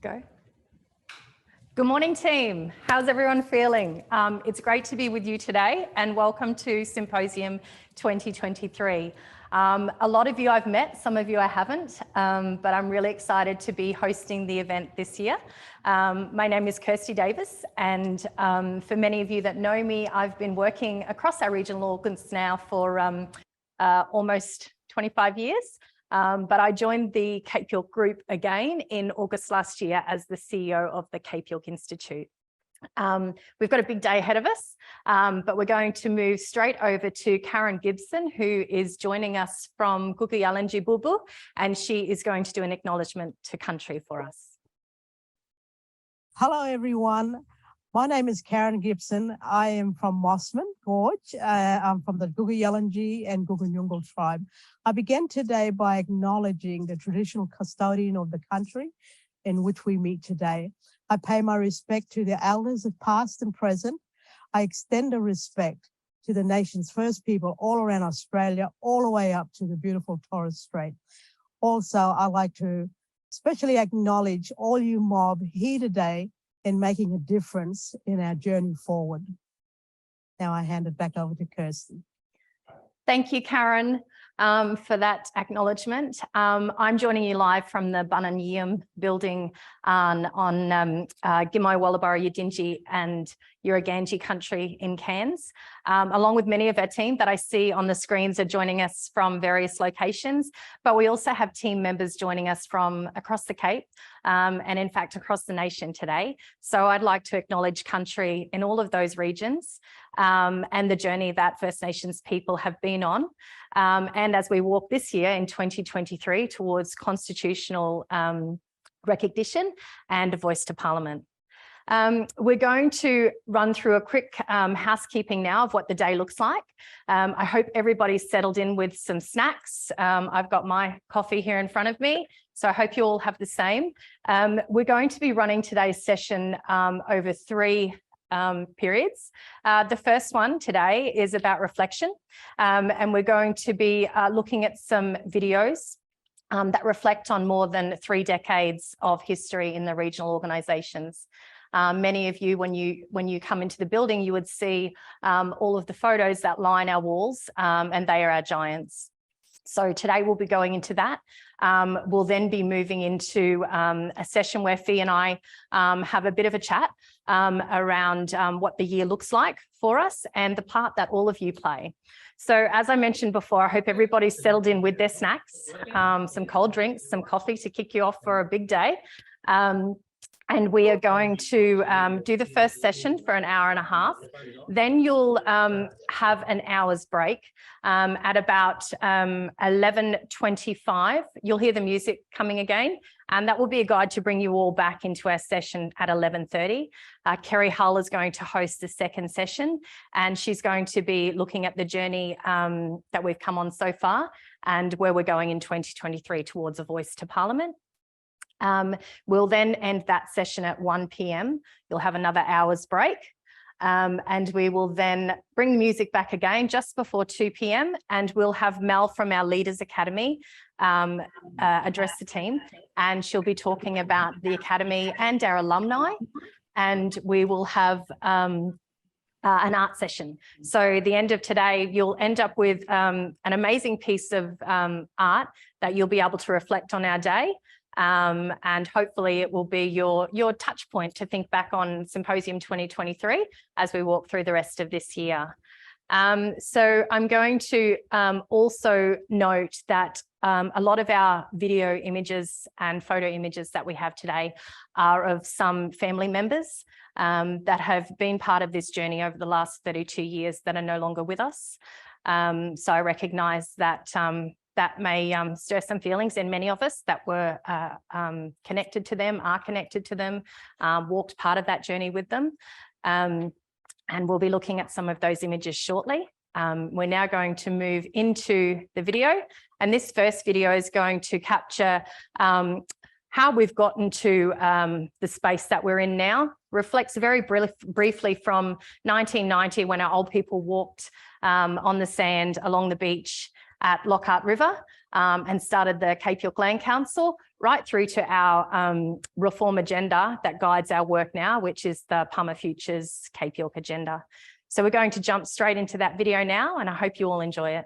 Go. Good morning, team. How's everyone feeling? It's great to be with you today and welcome to Symposium 2023. A lot of you I've met, some of you I haven't, but I'm really excited to be hosting the event this year. My name is Kirsty Davis, and for many of you that know me, I've been working across our regional organs now for almost 25 years. But I joined the Cape York Group again in August last year as the CEO of the Cape York Institute. We've got a big day ahead of us, but we're going to move straight over to Karen Gibson, who is joining us from Guguyalanji Bubu, and she is going to do an acknowledgement to country for us. Hello, everyone. My name is Karen Gibson. I am from Mossman Gorge. I'm from the Guguyalanji and Gugunyungal tribe. I begin today by acknowledging the traditional custodian of the country in which we meet today. I pay my respect to the elders of past and present. I extend a respect to the nation's first people all around Australia, all the way up to the beautiful Torres Strait. Also, I'd like to especially acknowledge all you mob here today in making a difference in our journey forward. Now I hand it back over to Kirsty. Thank you, Karen, for that acknowledgement. I'm joining you live from the Bunanyam building on Gimai Wallabara Yidinji and Yuraganji country in Cairns, along with many of our team that I see on the screens are joining us from various locations, but we also have team members joining us from across the Cape and in fact across the nation today. So I'd like to acknowledge country in all of those regions and the journey that First Nations people have been on. And as we walk this year in 2023 towards constitutional recognition and a voice to Parliament. We're going to run through a quick housekeeping now of what the day looks like. I hope everybody's settled in with some snacks. I've got my coffee here in front of me, so I hope you all have the same. We're going to be running today's session over three periods. The first one today is about reflection, and we're going to be looking at some videos that reflect on more than 3 decades of history in the regional organisations. Many of you, when you come into the building, you would see all of the photos that line our walls, and they are our giants. So today we'll be going into that. We'll then be moving into a session where Fee and I have a bit of a chat around what the year looks like for us and the part that all of you play. So as I mentioned before, I hope everybody's settled in with their snacks, some cold drinks, some coffee to kick you off for a big day. And we are going to do the first session for an hour and a half. Then you'll have an hour's break at about 11:25. You'll hear the music coming again, and that will be a guide to bring you all back into our session at 11:30. Kerry Hull is going to host the second session, and she's going to be looking at the journey that we've come on so far and where we're going in 2023 towards a voice to Parliament. We'll then end that session at 1 p.m. You'll have another hour's break, and we will then bring the music back again just before 2 p.m. and we'll have Mel from our Leaders Academy address the team, and she'll be talking about the Academy and our alumni, and we will have an art session. So the end of today, you'll end up with an amazing piece of art that you'll be able to reflect on our day. And hopefully it will be your touch point to think back on Symposium 2023 as we walk through the rest of this year. So I'm going to also note that a lot of our video images and photo images that we have today are of some family members that have been part of this journey over the last 32 years that are no longer with us. So I recognise that that may stir some feelings in many of us that were connected to them, are connected to them, walked part of that journey with them. And we'll be looking at some of those images shortly. We're now going to move into the video. And this first video is going to capture how we've gotten to the space that we're in now. Reflects very briefly from 1990 when our old people walked on the sand along the beach at Lockhart River and started the Cape York Land Council, right through to our reform agenda that guides our work now, which is the Palmer Futures Cape York agenda. So we're going to jump straight into that video now, and I hope you all enjoy it.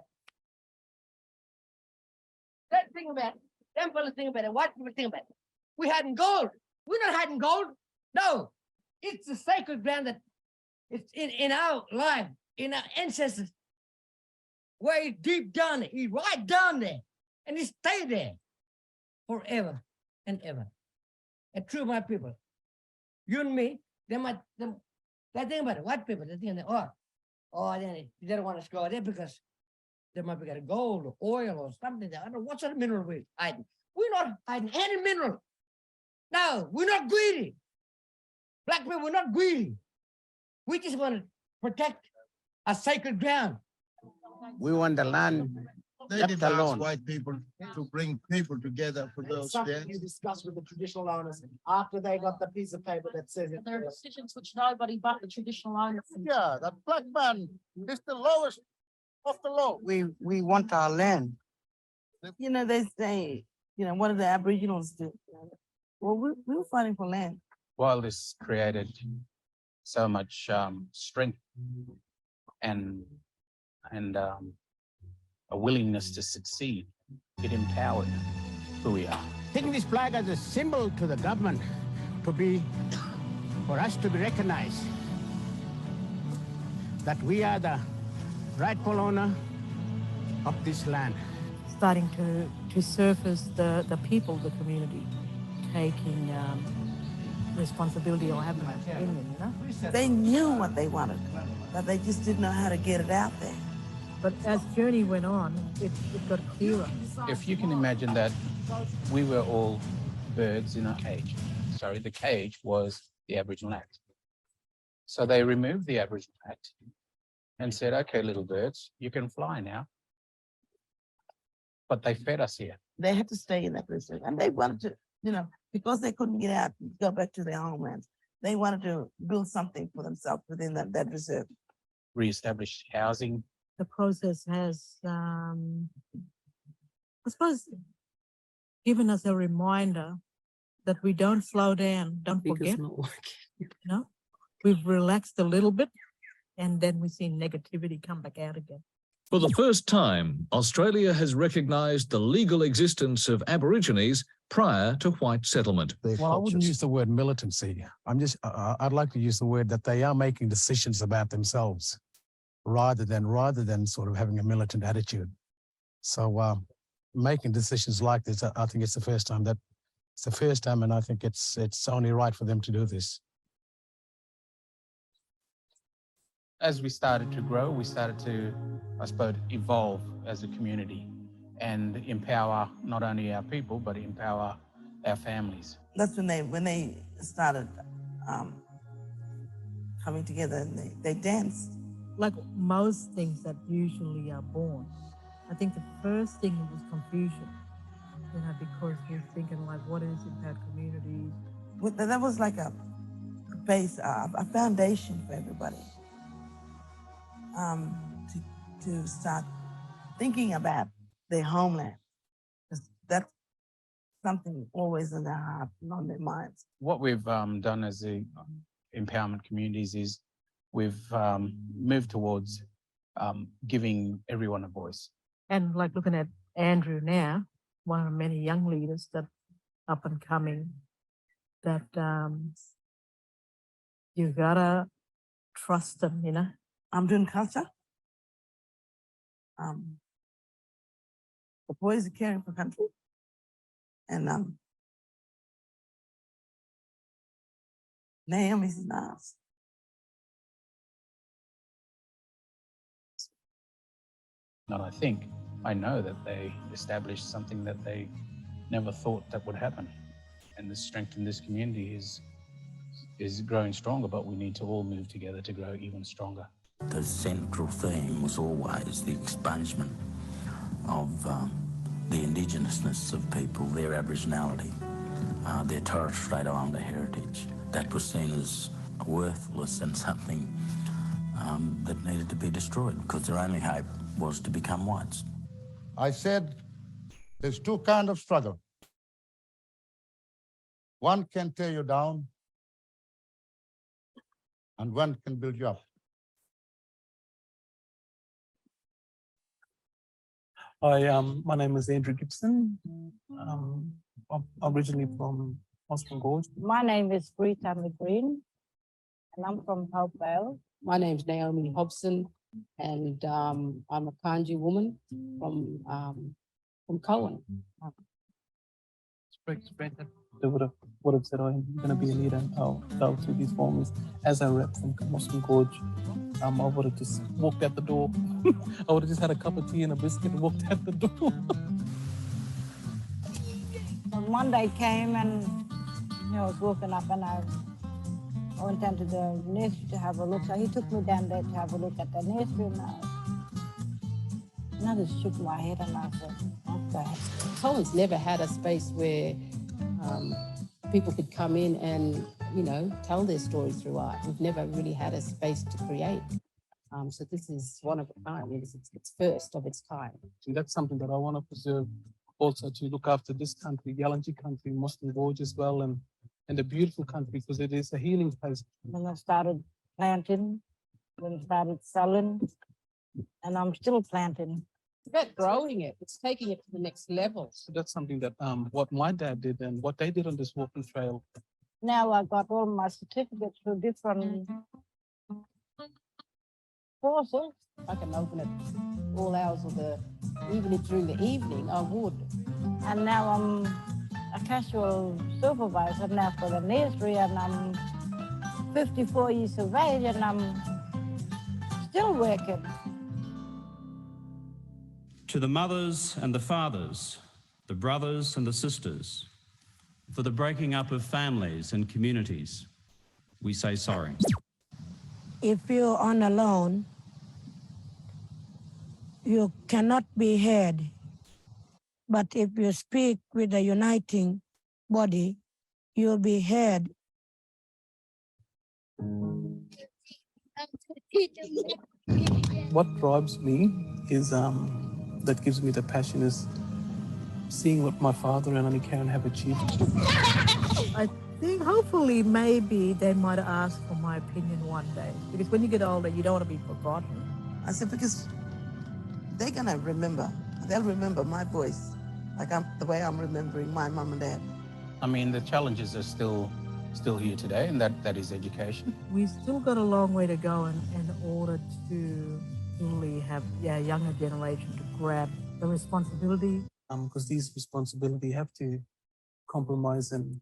Let's think about it. Them fellas think about it. What people think about it? We hiding gold. We're not hiding gold. No, it's the sacred ground that it's in our life, in our ancestors. Way deep down there, he's right down there, and he stayed there forever and ever. And true, my people, you and me, they think about it. White people, they think, they don't want us to go there because there might be got gold or oil or something. I don't know what sort of mineral we're hiding. We're not hiding any mineral. No, we're not greedy. Black people, we're not greedy. We just want to protect our sacred ground. We want the land They left didn't ask alone. white people to bring people together for those Something you things. discuss with the traditional owners after they got the piece of paper that says it. There are decisions which nobody but the traditional owners. Yeah, the black man is the lowest of the low. We want our land. You know, they say, you know, what do the Aboriginals do? Well, we were fighting for land. While this created so much strength and a willingness to succeed, it empowered who we are. Taking this flag as a symbol to the government for us to be recognized that we are the rightful owner of this land. Starting to surface the people, the community, taking responsibility or having an opinion, you know? They knew what they wanted, but they just didn't know how to get it out there. But as journey went on, it got clearer. If you can imagine that we were all birds in a cage. Sorry, the cage was the Aboriginal Act. So they removed the Aboriginal Act and said, okay, little birds, you can fly now. But they fed us here. They had to stay in that reserve, and they wanted to, you know, because they couldn't get out and go back to their homelands, they wanted to build something for themselves within that reserve. Re-establish housing. The process has, I suppose, given us a reminder that we don't slow down, don't forget, you know, we've relaxed a little bit, and then we see negativity come back out again. For the first time, Australia has recognised the legal existence of Aborigines prior to white settlement. Well, I wouldn't use the word militancy. I'd like to use the word that they are making decisions about themselves rather than sort of having a militant attitude. So making decisions like this, I think it's the first time and I think it's only right for them to do this. As we started to grow, we started to, I suppose, evolve as a community and empower not only our people, but empower our families. That's when they started coming together and they danced. Like most things that usually are born, I think the first thing was confusion, you know, because we're thinking like, what is impact communities? That was like a base, a foundation for everybody. To start thinking about their homeland. That's something always in their heart and on their minds. What we've done as the empowerment communities is we've moved towards giving everyone a voice. And like looking at Andrew now, one of the many young leaders that up and coming, that you gotta trust them, you know. I'm doing culture. The boys are caring for country. And Naomi's in ours. And I know that they established something that they never thought that would happen. And the strength in this community is growing stronger, but we need to all move together to grow even stronger. The central theme was always the expungement of the indigenousness of people, their Aboriginality, their Torres Strait Islander heritage. That was seen as worthless and something that needed to be destroyed because their only hope was to become whites. I said there's two kinds of struggle. One can tear you down, and one can build you up. Hi, my name is Andrew Gibson. I'm originally from Osborne Gorge. My name is Rita McGreen, and I'm from Hopevale. My name's Naomi Hobson, and I'm a Kanji woman from Cowan. They would have said, "Oh, I'm going to be a leader." And I'll go through these forms as I rep from Osborne Gorge. I would have just walked out the door. I would have just had a cup of tea and a biscuit and walked out the door. Monday came and I was woken up and I went down to the nursery to have a look. So he took me down there to have a look at the nursery and I just shook my head and I said, okay. Cowan's never had a space where people could come in and, you know, tell their stories through art. We've never really had a space to create. So this is one of a kind. It's first of its kind. And that's something that I want to preserve, also to look after this country, Yalanji country, Osborne Gorge as well, and a beautiful country because it is a healing place. Then I started planting, then started selling, and I'm still planting. It's about growing it. It's taking it to the next level. So that's something that what my dad did and what they did on this walking trail. Now I got all my certificates for different courses. I can open it all hours of even if during the evening, I would. And now I'm a casual supervisor now for the nursery, and I'm 54 years of age, and I'm still working. To the mothers and the fathers, the brothers and the sisters, for the breaking up of families and communities, we say sorry. If you're on alone, you cannot be heard. But if you speak with a uniting body, you'll be heard. What drives me is, that gives me the passion is seeing what my father and Auntie Karen have achieved. I think hopefully maybe they might ask for my opinion one day. Because when you get older, you don't want to be forgotten. I said, because they're going to remember. They'll remember my voice, like the way I'm remembering my mum and dad. I mean, the challenges are still here today, and that is education. We've still got a long way to go in order to really have a younger generation to grab the responsibility. Because these responsibilities have to compromise, and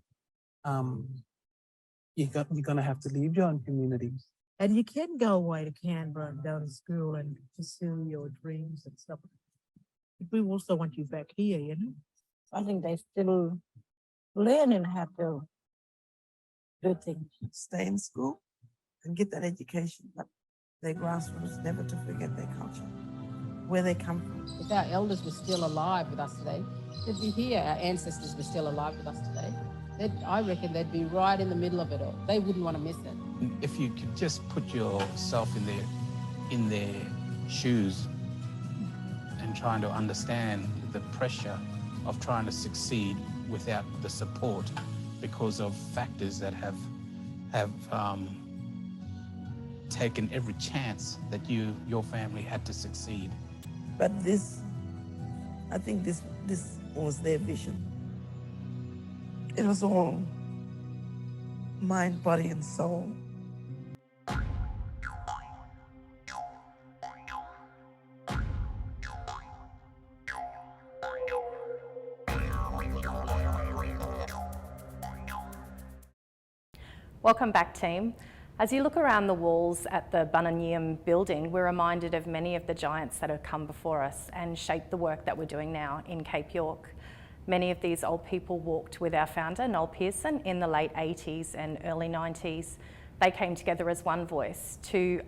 you're going to have to leave your own communities. And you can go away to Canberra and go to school and pursue your dreams and stuff. But we also want you back here, you know? I think they're still learning how to do things. Stay in school and get that education, but their grassroots, never to forget their culture, where they come from. If our elders were still alive with us today, they'd be here. Our ancestors were still alive with us today. I reckon they'd be right in the middle of it all. They wouldn't want to miss it. If you could just put yourself in their shoes and trying to understand the pressure of trying to succeed without the support because of factors that have taken every chance that your family had to succeed. But I think this was their vision. It was all mind, body, and soul. Welcome back, team. As you look around the walls at the Bunanyuum building, we're reminded of many of the giants that have come before us and shaped the work that we're doing now in Cape York. Many of these old people walked with our founder, Noel Pearson, in the late 80s and early 90s. They came together as one voice to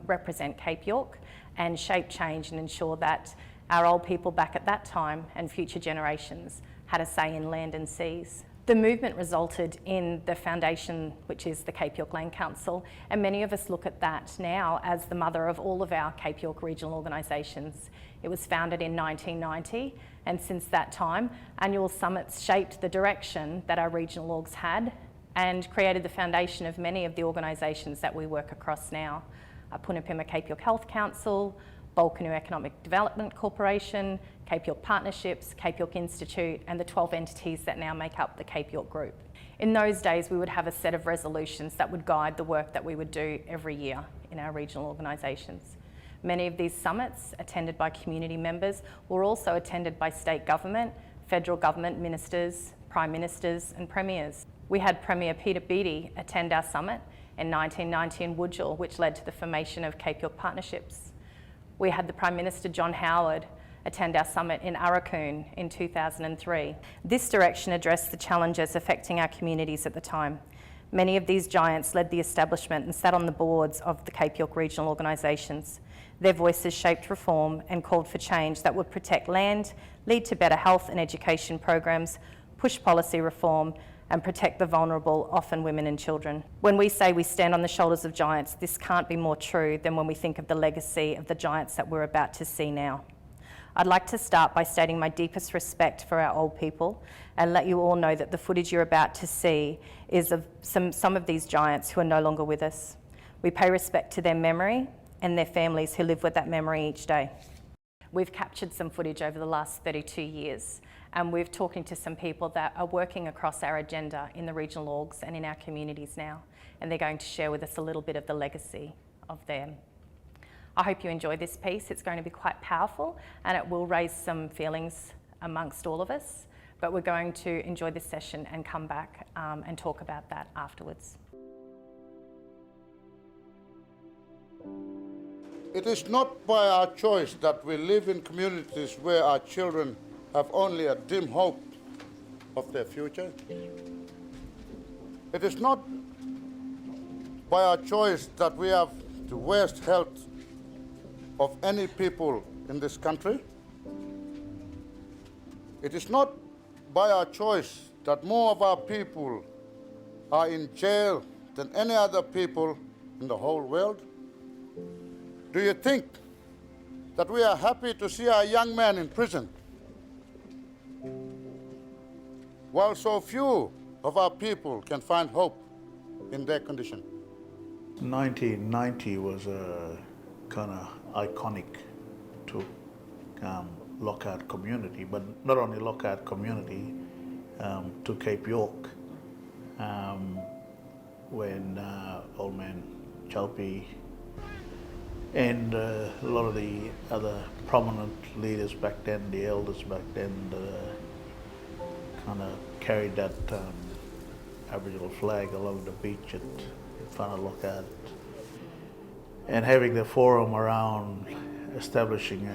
represent Cape York and shape change and ensure that our old people back at that time and future generations had a say in land and seas. The movement resulted in the foundation, which is the Cape York Land Council, and many of us look at that now as the mother of all of our Cape York regional organisations. It was founded in 1990, and since that time, annual summits shaped the direction that our regional orgs had and created the foundation of many of the organisations that we work across now. Punapima Cape York Health Council, Balcanoe Economic Development Corporation, Cape York Partnerships, Cape York Institute, and the 12 entities that now make up the Cape York Group. In those days, we would have a set of resolutions that would guide the work that we would do every year in our regional organisations. Many of these summits, attended by community members, were also attended by state government, federal government ministers, prime ministers, and premiers. We had Premier Peter Beattie attend our summit in 1990 in Woodjall, which led to the formation of Cape York Partnerships. We had the Prime Minister John Howard attend our summit in Arakoon in 2003. This direction addressed the challenges affecting our communities at the time. Many of these giants led the establishment and sat on the boards of the Cape York regional organisations. Their voices shaped reform and called for change that would protect land, lead to better health and education programs, push policy reform, and protect the vulnerable, often women and children. When we say we stand on the shoulders of giants, this can't be more true than when we think of the legacy of the giants that we're about to see now. I'd like to start by stating my deepest respect for our old people and let you all know that the footage you're about to see is of some of these giants who are no longer with us. We pay respect to their memory and their families who live with that memory each day. We've captured some footage over the last 32 years, and we're talking to some people that are working across our agenda in the regional orgs and in our communities now, and they're going to share with us a little bit of the legacy of them. I hope you enjoy this piece. It's going to be quite powerful, and it will raise some feelings amongst all of us, but we're going to enjoy this session and come back and talk about that afterwards. It is not by our choice that we live in communities where our children have only a dim hope of their future. It is not by our choice that we have the worst health of any people in this country. It is not by our choice that more of our people are in jail than any other people in the whole world. Do you think that we are happy to see our young men in prison, while so few of our people can find hope in their condition? 1990 was a kind of iconic to Lockhart community, but not only Lockhart community, to Cape York, when old man Chalpi and a lot of the other prominent leaders back then, the elders back then, kind of carried that Aboriginal flag along the beach in front of Lockhart, and having the forum around establishing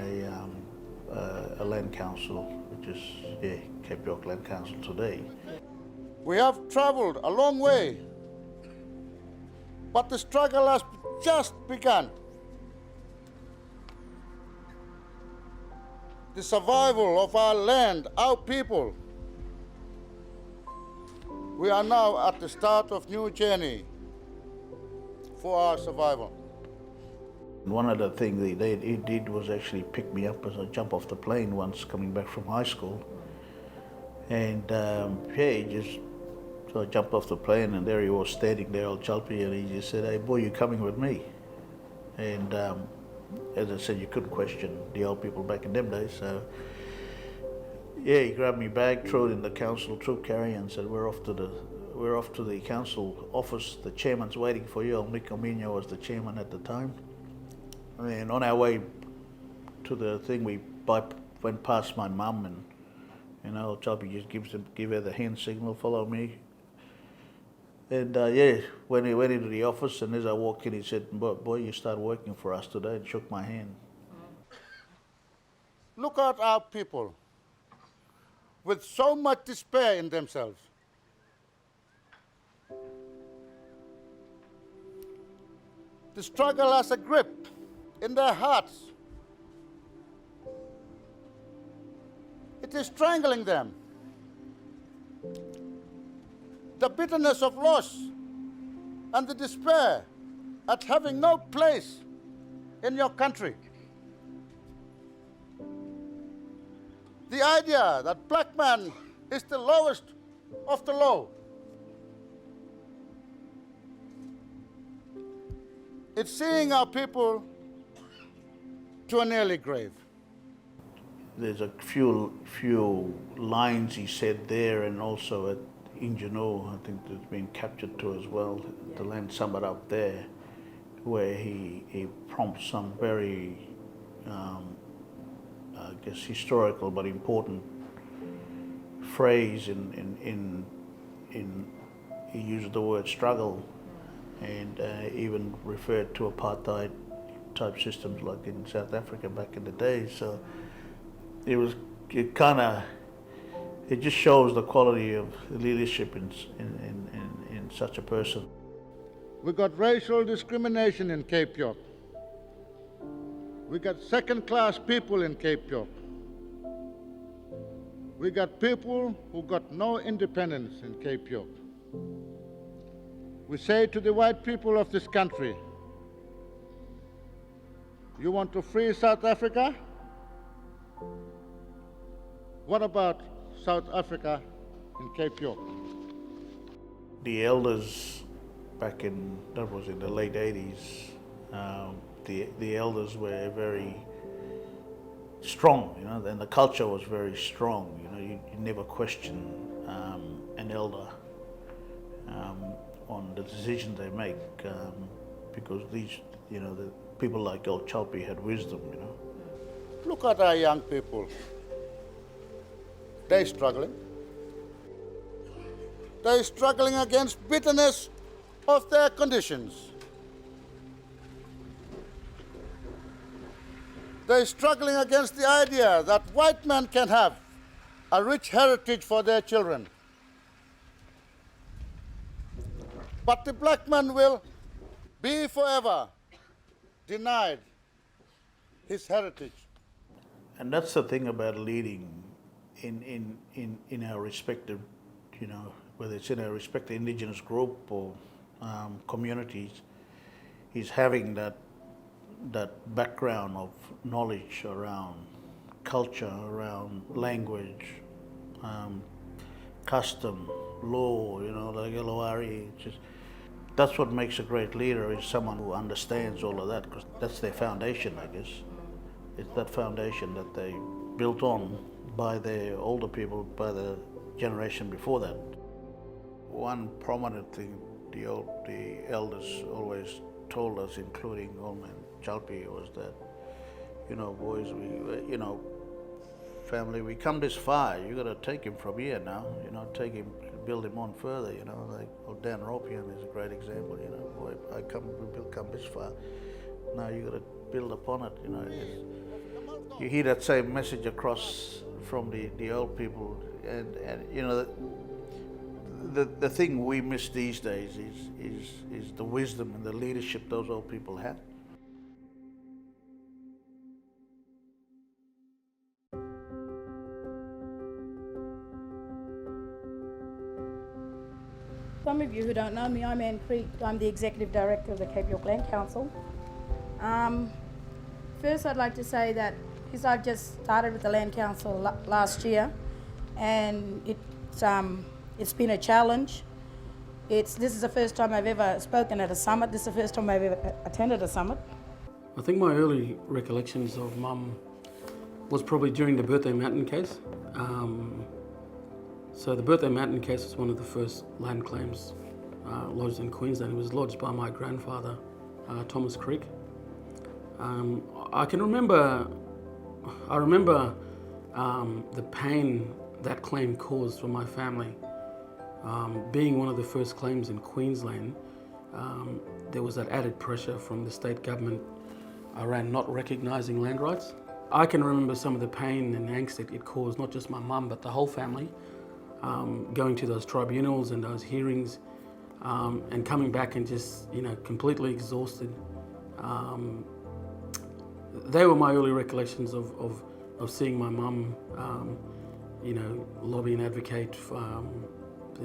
a land council, which is Cape York Land Council today. We have traveled a long way, but the struggle has just begun. The survival of our land, our people. We are now at the start of a new journey for our survival. One of the things he did was actually pick me up as I jumped off the plane once coming back from high school. And so I jumped off the plane and there he was standing there, old Chalpi, and he just said, "Hey boy, you coming with me?" And as I said, you couldn't question the old people back in them days. So he grabbed me bag, threw it in the council troop carrier and said, we're off to the council office. The chairman's waiting for you. Mick Omino was the chairman at the time. And on our way to the thing, we went past my mum, and Chalpi just give her the hand signal, follow me. And when he went into the office, and as I walked in, he said, boy, you start working for us today, and shook my hand. Look at our people with so much despair in themselves. The struggle has a grip in their hearts. It is strangling them. the bitterness of loss and the despair at having no place in your country. The idea that black man is the lowest of the low. It's seeing our people to an early grave. There's a few lines he said there, and also at Ingenuo, I think that's been captured too as well, the Land Summit up there, where he prompts some very, I guess, historical but important phrase he used the word struggle, and even referred to apartheid type systems like in South Africa back in the day. So it just shows the quality of leadership in such a person. We got racial discrimination in Cape York. We got second-class people in Cape York. We got people who got no independence in Cape York. We say to the white people of this country, you want to free South Africa? What about South Africa in Cape York? The elders back in, that was in the late 80s, the elders were very strong, you know, and the culture was very strong. You know, you never question an elder on the decisions they make, because these, you know, the people like old Chalpi had wisdom, you know. Look at our young people. They're struggling. They're struggling against bitterness of their conditions. They're struggling against the idea that white men can have a rich heritage for their children. But the black man will be forever denied his heritage. And that's the thing about leading in our respective, you know, whether it's in our respective indigenous group or communities, is having that background of knowledge around culture, around language, custom, law, you know, like LORE. That's what makes a great leader, is someone who understands all of that, because that's their foundation, I guess. It's that foundation that they built on by their older people, by the generation before that. One prominent thing the elders always told us, including old man Chalpi, was that, you know, boys, you know, family, we come this far, you got to take him from here now, you know, take him, build him on further, you know, like Dan Ropian is a great example, you know, boy, we've come this far, now you got to build upon it, you know. You hear that same message across from the old people, and you know, the thing we miss these days is the wisdom and the leadership those old people had. Some of you who don't know me, I'm Ann Creek. I'm the Executive Director of the Cape York Land Council. First, I'd like to say that because I just started with the Land Council last year, and it's been a challenge. This is the first time I've ever spoken at a summit. This is the first time I've ever attended a summit. I think my early recollections of Mum was probably during the Birthday Mountain case. So the Birthday Mountain case was one of the first land claims lodged in Queensland. It was lodged by my grandfather, Thomas Creek. I remember the pain that claim caused for my family. Being one of the first claims in Queensland, there was that added pressure from the state government around not recognising land rights. I can remember some of the pain and angst it caused, not just my mum, but the whole family, going to those tribunals and those hearings, and coming back and just, you know, completely exhausted. They were my early recollections of seeing my mum, you know, lobby and advocate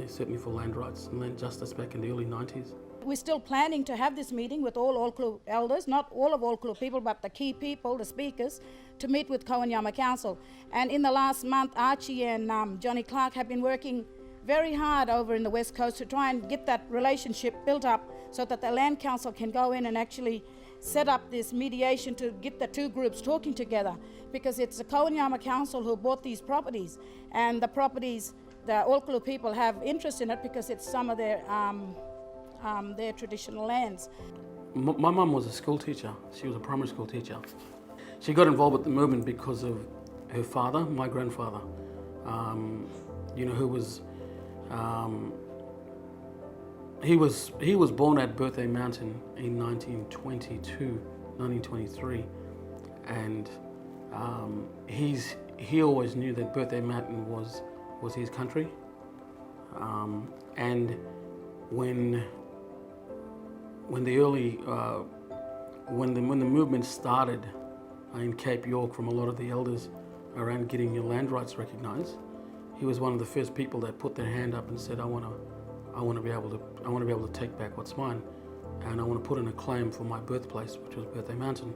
certainly for land rights and land justice back in the early 90s. We're still planning to have this meeting with all Alklu elders, not all of Alklu people, but the key people, the speakers, to meet with Kowanyama Council. And in the last month, Archie and Johnny Clark have been working very hard over in the West Coast to try and get that relationship built up so that the Land Council can go in and actually set up this mediation to get the two groups talking together, because it's the Kowanyama Council who bought these properties, and the properties, the Alklu people have interest in it because it's some of their traditional lands. My mum was a school teacher. She was a primary school teacher. She got involved with the movement because of her father, my grandfather, who was, he was born at Birthday Mountain in 1923, and he always knew that Birthday Mountain was his country, and when the movement started in Cape York from a lot of the elders around getting your land rights recognised, he was one of the first people that put their hand up and said, I want to be able to take back what's mine, and I want to put in a claim for my birthplace, which was Birthday Mountain.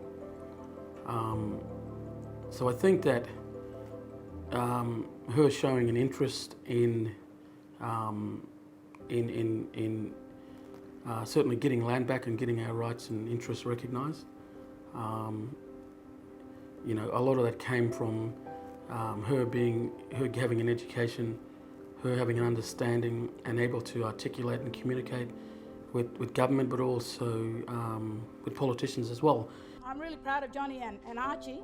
So I think that her showing an interest in certainly getting land back and getting our rights and interests recognised. A lot of that came from her having an education, her having an understanding and able to articulate and communicate with government, but also with politicians as well. I'm really proud of Johnny and Archie.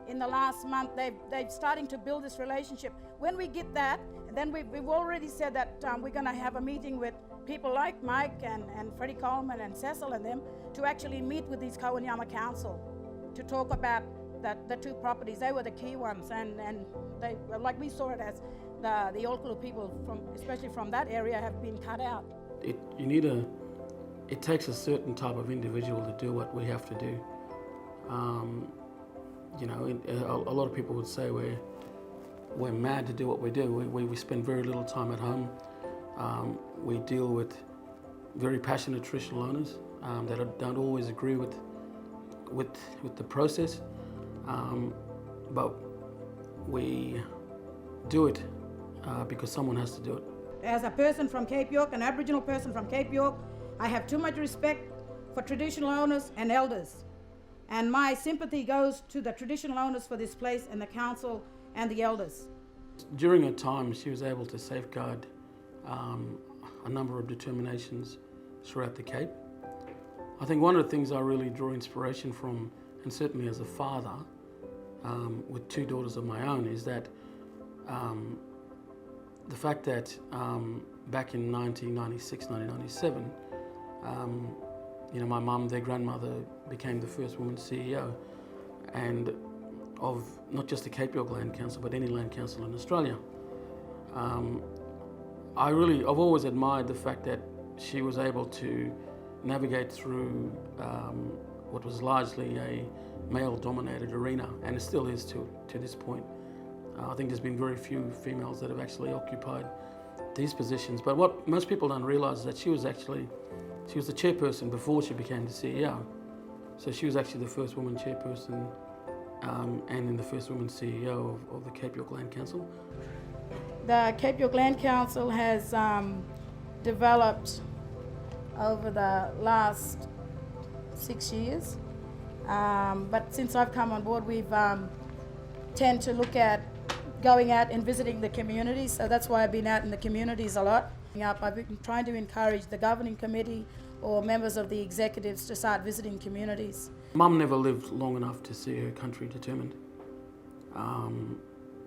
In the last month, they're starting to build this relationship. When we get that, then we've already said that we're going to have a meeting with people like Mike and Freddie Coleman and Cecil and them to actually meet with these Kowanyama Council to talk about the two properties. They were the key ones, and they, like we saw it as the Alklu people, especially from that area, have been cut out. It takes a certain type of individual to do what we have to do. A lot of people would say we're mad to do what we do. We spend very little time at home. We deal with very passionate traditional owners that don't always agree with the process, but we do it because someone has to do it. As a person from Cape York, an Aboriginal person from Cape York, I have too much respect for traditional owners and elders. And my sympathy goes to the traditional owners for this place and the council and the elders. During her time, she was able to safeguard a number of determinations throughout the Cape. I think one of the things I really draw inspiration from, and certainly as a father with two daughters of my own, is that the fact that back in 1996, 1997, my mum, their grandmother, became the first woman CEO, and of not just the Cape York Land Council, but any land council in Australia. I've always admired the fact that she was able to navigate through what was largely a male-dominated arena, and it still is to this point. I think there's been very few females that have actually occupied these positions. But what most people don't realise is that she was the chairperson before she became the CEO. So she was actually the first woman chairperson and then the first woman CEO of the Cape York Land Council. The Cape York Land Council has developed over the last 6 years. But since I've come on board, we've tend to look at going out and visiting the communities. So that's why I've been out in the communities a lot. I've been trying to encourage the governing committee or members of the executives to start visiting communities. Mum never lived long enough to see her country determined.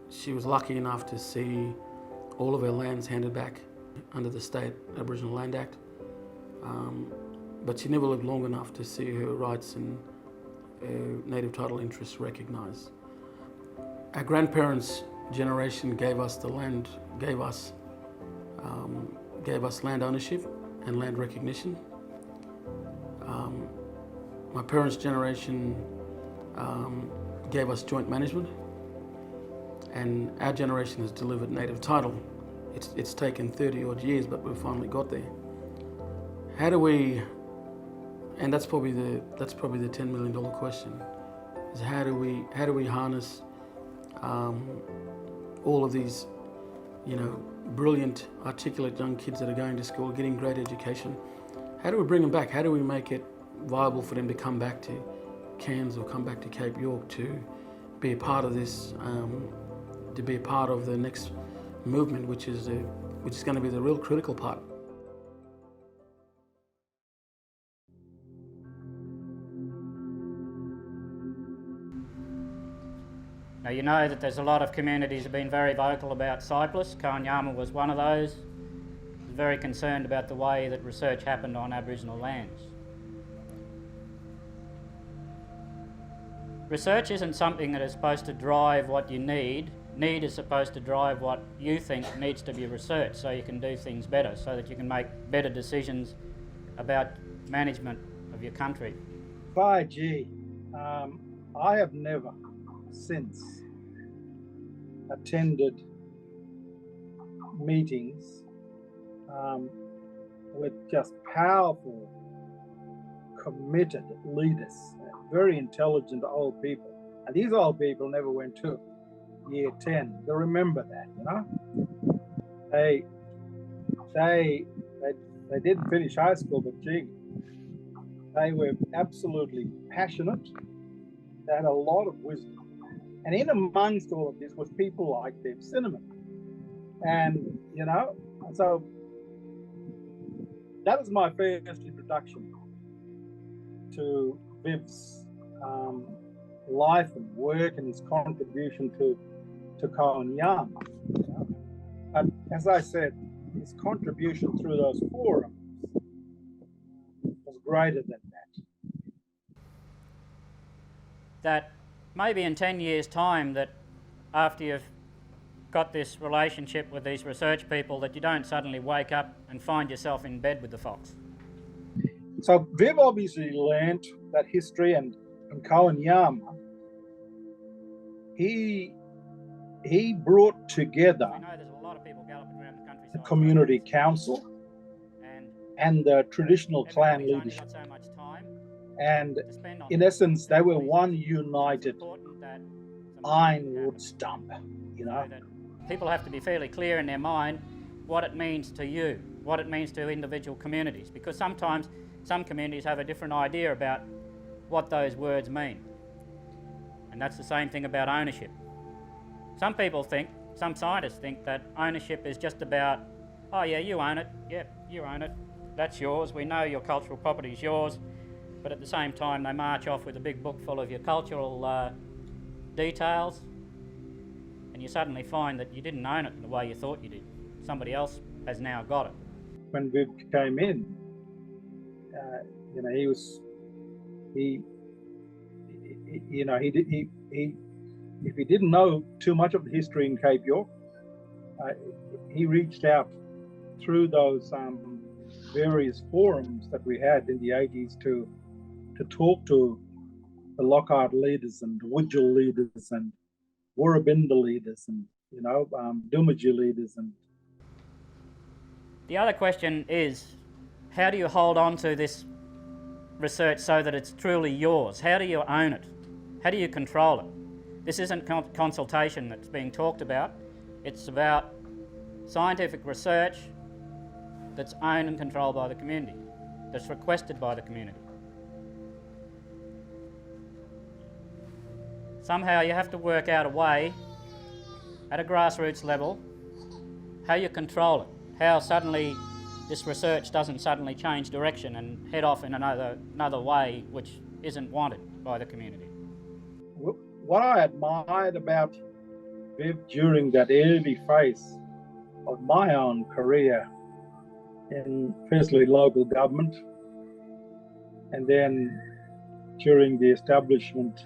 She was lucky enough to see all of her lands handed back under the State Aboriginal Land Act, but she never lived long enough to see her rights and her native title interests recognised. Our grandparents' generation gave us the land, gave us land ownership and land recognition. My parents' generation gave us joint management, and our generation has delivered native title it's taken 30 odd years, but we've finally got there. How do we, and that's probably the $10 million question, is how do we harness all of these, brilliant, articulate young kids that are going to school, getting great education? How do we bring them back? How do we make it viable for them to come back to Cairns or come back to Cape York to be a part of this, to be a part of the next movement, which is going to be the real critical part. Now, you know that there's a lot of communities that have been very vocal about Cyprus. Kanyama was one of those. Very concerned about the way that research happened on Aboriginal lands. Research isn't something that is supposed to drive what you need. Need is supposed to drive what you think needs to be researched so you can do things better, so that you can make better decisions about management of your country. 5G, I have never since attended meetings with just powerful, committed leaders, very intelligent old people. And these old people never went to year 10. They remember that, They didn't finish high school, but gee, they were absolutely passionate. They had a lot of wisdom. And in amongst all of this was people like Viv Cinnamon. And, so that was my first introduction to Viv's life and work and his contribution to Kanyama. But as I said, his contribution through those forums was greater than that. That maybe in 10 years' time, that after you've got this relationship with these research people, that you don't suddenly wake up and find yourself in bed with the fox. So Viv obviously learned that history, and in Kanyama, he brought together the community council and the traditional clan leadership. And in essence, they were one united ironwood stump, People have to be fairly clear in their mind what it means to you, what it means to individual communities, because sometimes some communities have a different idea about what those words mean. And that's the same thing about ownership. Some people think, some scientists think that ownership is just about, oh yeah, you own it, yep, you own it, that's yours, we know your cultural property is yours, but at the same time they march off with a big book full of your cultural details, and you suddenly find that you didn't own it in the way you thought you did. Somebody else has now got it. When Viv came in, if he didn't know too much of the history in Cape York, he reached out through those various forums that we had in the 80s to talk to the Lockhart leaders and Wudjil leaders and Warrabinda leaders and Dumaji leaders. And the other question is, how do you hold on to this research so that it's truly yours? How do you own it? How do you control it? This isn't consultation that's being talked about. It's about scientific research that's owned and controlled by the community, that's requested by the community. Somehow you have to work out a way at a grassroots level how you control it, how suddenly this research doesn't suddenly change direction and head off in another way which isn't wanted by the community. What I admired about Viv during that early phase of my own career in firstly local government and then during the establishment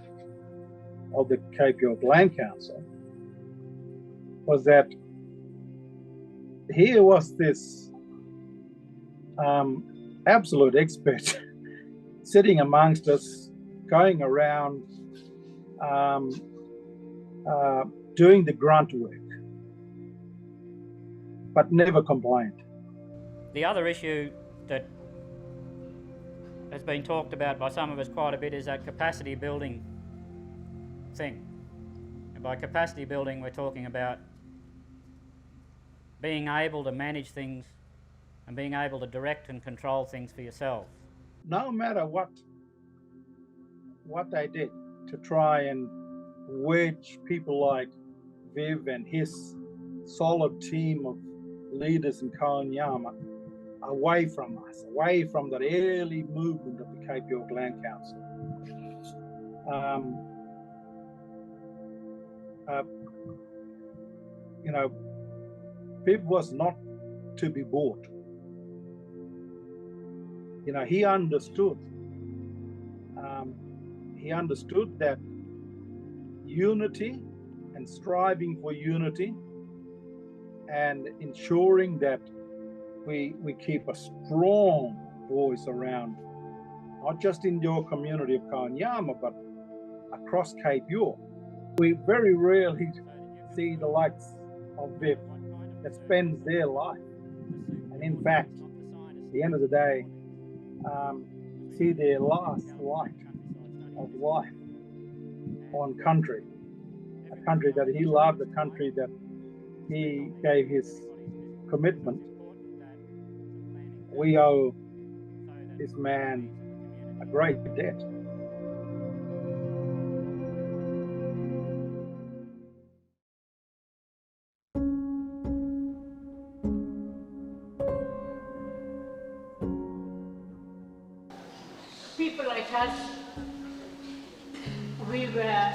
of the Cape York Land Council was that here was this absolute expert sitting amongst us, going around doing the grunt work. but never complained. The other issue that has been talked about by some of us quite a bit is that capacity building thing. And by capacity building, we're talking about being able to manage things and being able to direct and control things for yourself. No matter what they did to try and wedge people like Viv and his solid team of leaders in Kanyama away from us, away from that early movement of the Cape York Land Council. Viv was not to be bought. He understood. He understood that unity and striving for unity and ensuring that we keep a strong voice around, not just in your community of Kanyama, but across Cape York. We very rarely see the likes of Viv that spends their life, and in fact, at the end of the day, see their last light of life on country, a country that he loved, a country that he gave his commitment. We owe this man a great debt. People like us, we were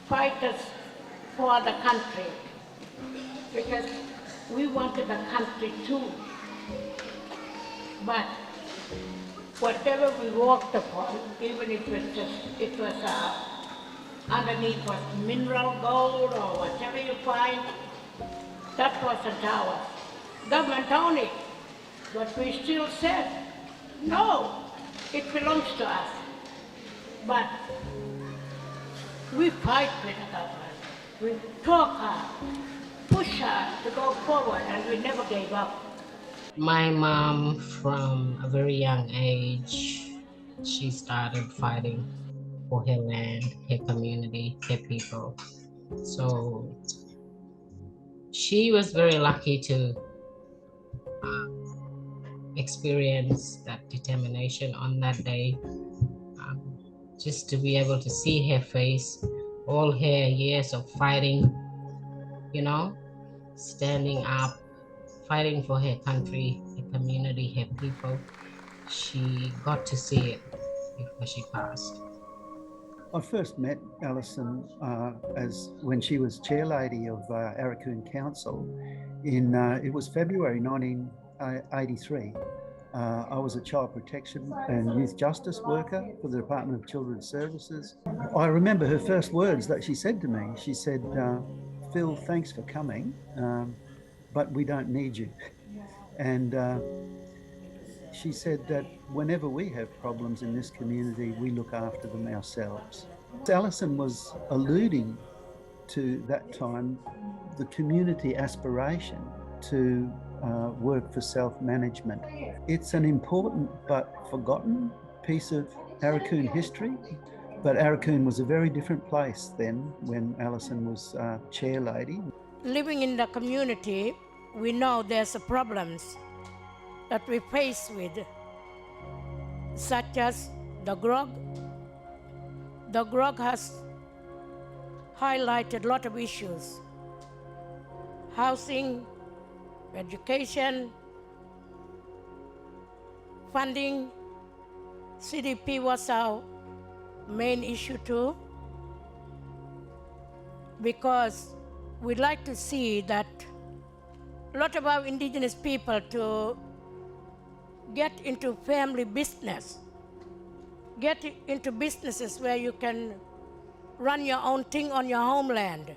fighters for the country, because we wanted the country too. But whatever we walked upon, even if it was underneath was mineral gold or whatever you find, that wasn't ours. Government owned it, but we still said, no, it belongs to us. But we fight with the government. We talk hard, push hard to go forward, and we never gave up. My mom, from a very young age, she started fighting for her land, her community, her people. So she was very lucky to experience that determination on that day. Just to be able to see her face, all her years of fighting, standing up, fighting for her country, her community, her people. She got to see it before she passed. I first met Alison as when she was chair lady of Arakoon Council in, it was February 1983. I was a child protection and youth justice worker for the Department of Children's Services. I remember her first words that she said to me. She said, Phil, thanks for coming, but we don't need you. And she said that whenever we have problems in this community, we look after them ourselves. Alison was alluding to that time the community aspiration to work for self-management. It's an important but forgotten piece of Arakoon history, but Arakoon was a very different place then when Alison was chair lady. Living in the community, we know there's problems that we face with, such as the grog. The grog has highlighted a lot of issues: housing, education, funding. CDP was our main issue too, because we'd like to see that a lot of our indigenous people to get into family business, get into businesses where you can run your own thing on your homeland.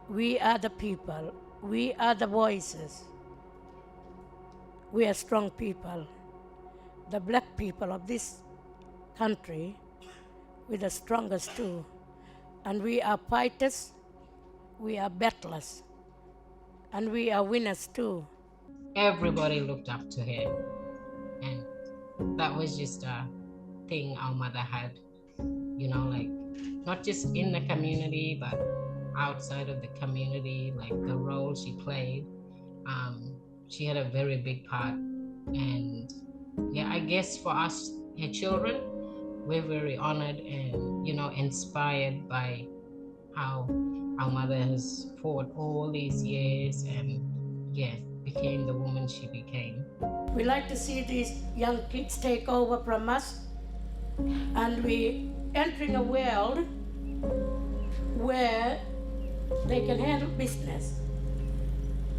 We are the people. We are the voices. We are strong people. The black people of this country, we're the strongest too. And we are fighters We are battlers, and we are winners too. Everybody looked up to her, and that was just a thing our mother had, you know, like not just in the community, but outside of the community, like the role she played. She had a very big part. And yeah, I guess for us, her children, we're very honored and, you know, inspired by how our mother has fought all these years and, yeah, became the woman she became. We like to see these young kids take over from us, and we entering a world where they can handle business,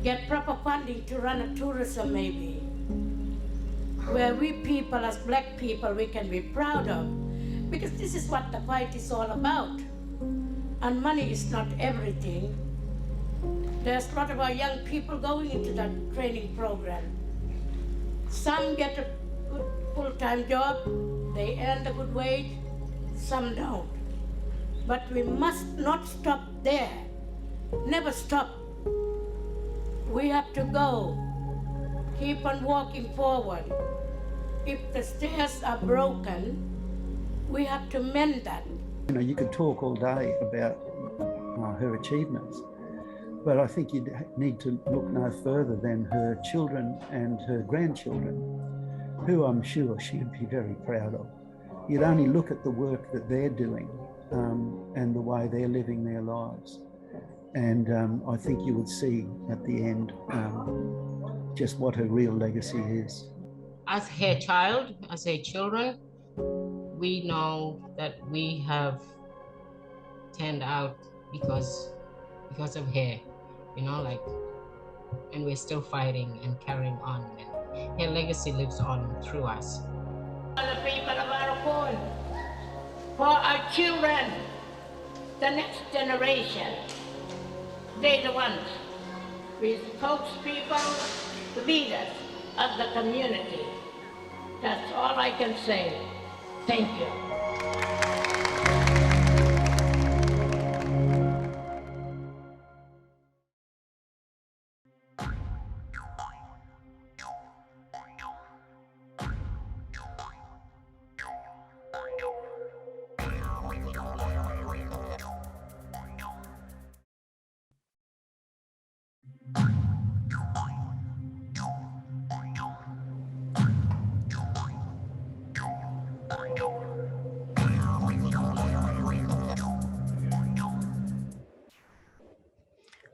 get proper funding to run a tourism maybe, where we people as black people we can be proud of, because this is what the fight is all about. And money is not everything. There's a lot of our young people going into that training program. Some get a good full-time job, they earn a good wage, some don't. But we must not stop there, never stop. We have to go, keep on walking forward. If the stairs are broken, we have to mend that. You know, you could talk all day about her achievements, but I think you'd need to look no further than her children and her grandchildren, who I'm sure she'd be very proud of. You'd only look at the work that they're doing and the way they're living their lives. And I think you would see at the end just what her real legacy is. As her child, as her children, we know that we have turned out because of her, you know, like, and we're still fighting and carrying on, and her legacy lives on through us. For the people of Arapaho, for our children, the next generation, they're the ones, we spokespeople, the leaders of the community. That's all I can say. Thank you.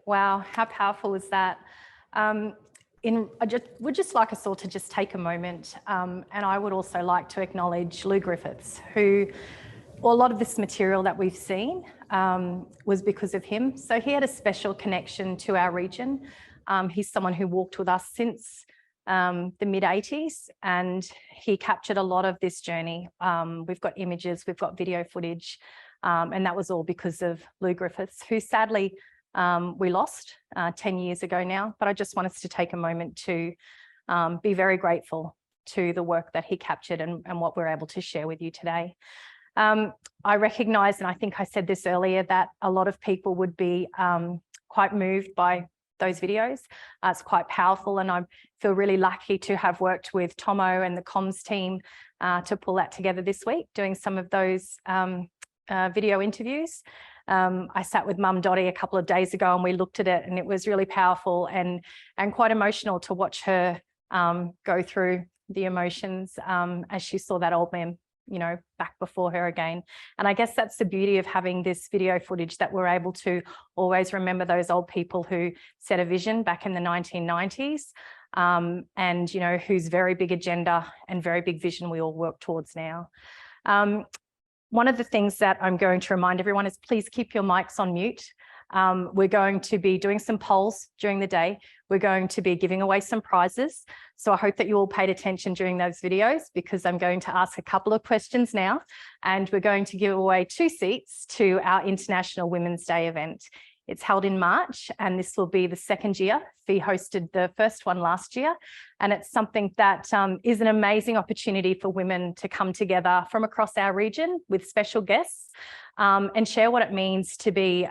Wow, how powerful is that? I would just like us all to just take a moment, and I would also like to acknowledge Lou Griffiths, who, well, a lot of this material that we've seen was because of him. So he had a special connection to our region. He's someone who walked with us since the mid-80s, and he captured a lot of this journey. We've got images, we've got video footage, and that was all because of Lou Griffiths, who sadly we lost 10 years ago now. But I just want us to take a moment to be very grateful to the work that he captured and what we're able to share with you today. I recognise, and I think I said this earlier, that a lot of people would be quite moved by those videos. It's quite powerful, and I feel really lucky to have worked with Tomo and the comms team to pull that together this week, doing some of those video interviews. I sat with Mum Dottie a couple of days ago and we looked at it, and it was really powerful and quite emotional to watch her go through the emotions as she saw that old man, you know, back before her again. And I guess that's the beauty of having this video footage, that we're able to always remember those old people who set a vision back in the 1990s and, you know, whose very big agenda and very big vision we all work towards now. One of the things that I'm going to remind everyone is please keep your mics on mute. We're going to be doing some polls during the day. We're going to be giving away some prizes. So I hope that you all paid attention during those videos, because I'm going to ask a couple of questions now, and we're going to give away 2 seats to our International Women's Day event. It's held in March, and this will be the 2nd year. FEE hosted the first one last year, and it's something that is an amazing opportunity for women to come together from across our region with special guests and share what it means to be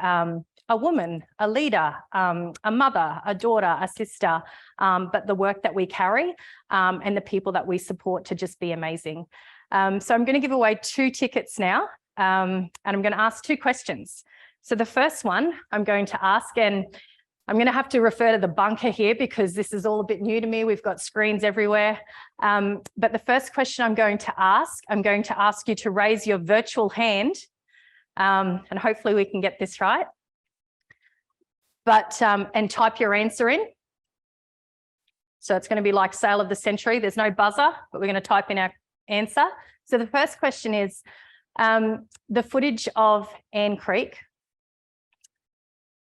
a woman, a leader, a mother, a daughter, a sister, but the work that we carry and the people that we support to just be amazing. So I'm going to give away 2 tickets now, and I'm going to ask 2 questions. So the first one I'm going to ask, and I'm going to have to refer to the bunker here because this is all a bit new to me. We've got screens everywhere. But the first question I'm going to ask you to raise your virtual hand, and hopefully we can get this right. But, and type your answer in. So it's going to be like sale of the century. There's no buzzer, but we're going to type in our answer. So the first question is, the footage of Anne Creek,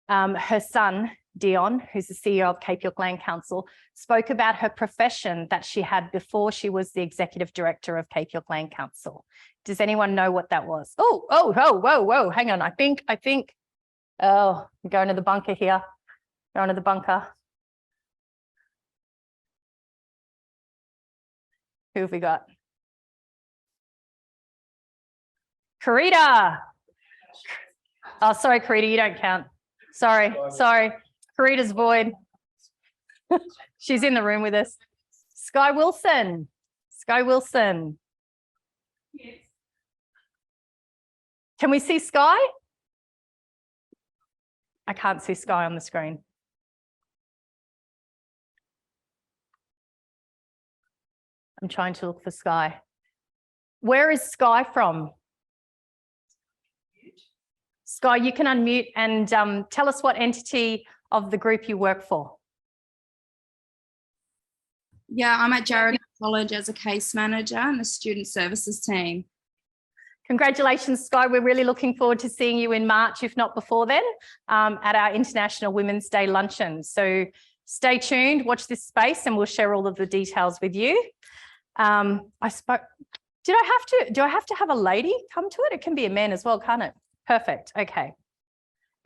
her son, Dion, who's the CEO of Cape York Land Council, spoke about her profession that she had before she was the executive director of Cape York Land Council. Does anyone know what that was? Whoa, hang on. I think, oh, I'm going to the bunker here. Going to the bunker. Who have we got? Karita. Oh, sorry, Karita, you don't count. Sorry. Karita's void. She's in the room with us. Sky Wilson. Yes. Can we see Sky? I can't see Sky on the screen. I'm trying to look for Sky. Where is Sky from? Sky, you can unmute and tell us what entity of the group you work for. Yeah, I'm at Jarrett College as a case manager in the student services team. Congratulations, Sky. We're really looking forward to seeing you in March, if not before then, at our International Women's Day luncheon. So stay tuned, watch this space, and we'll share all of the details with you. Do I have to have a lady come to it? It can be a man as well, can't it? Perfect. Okay.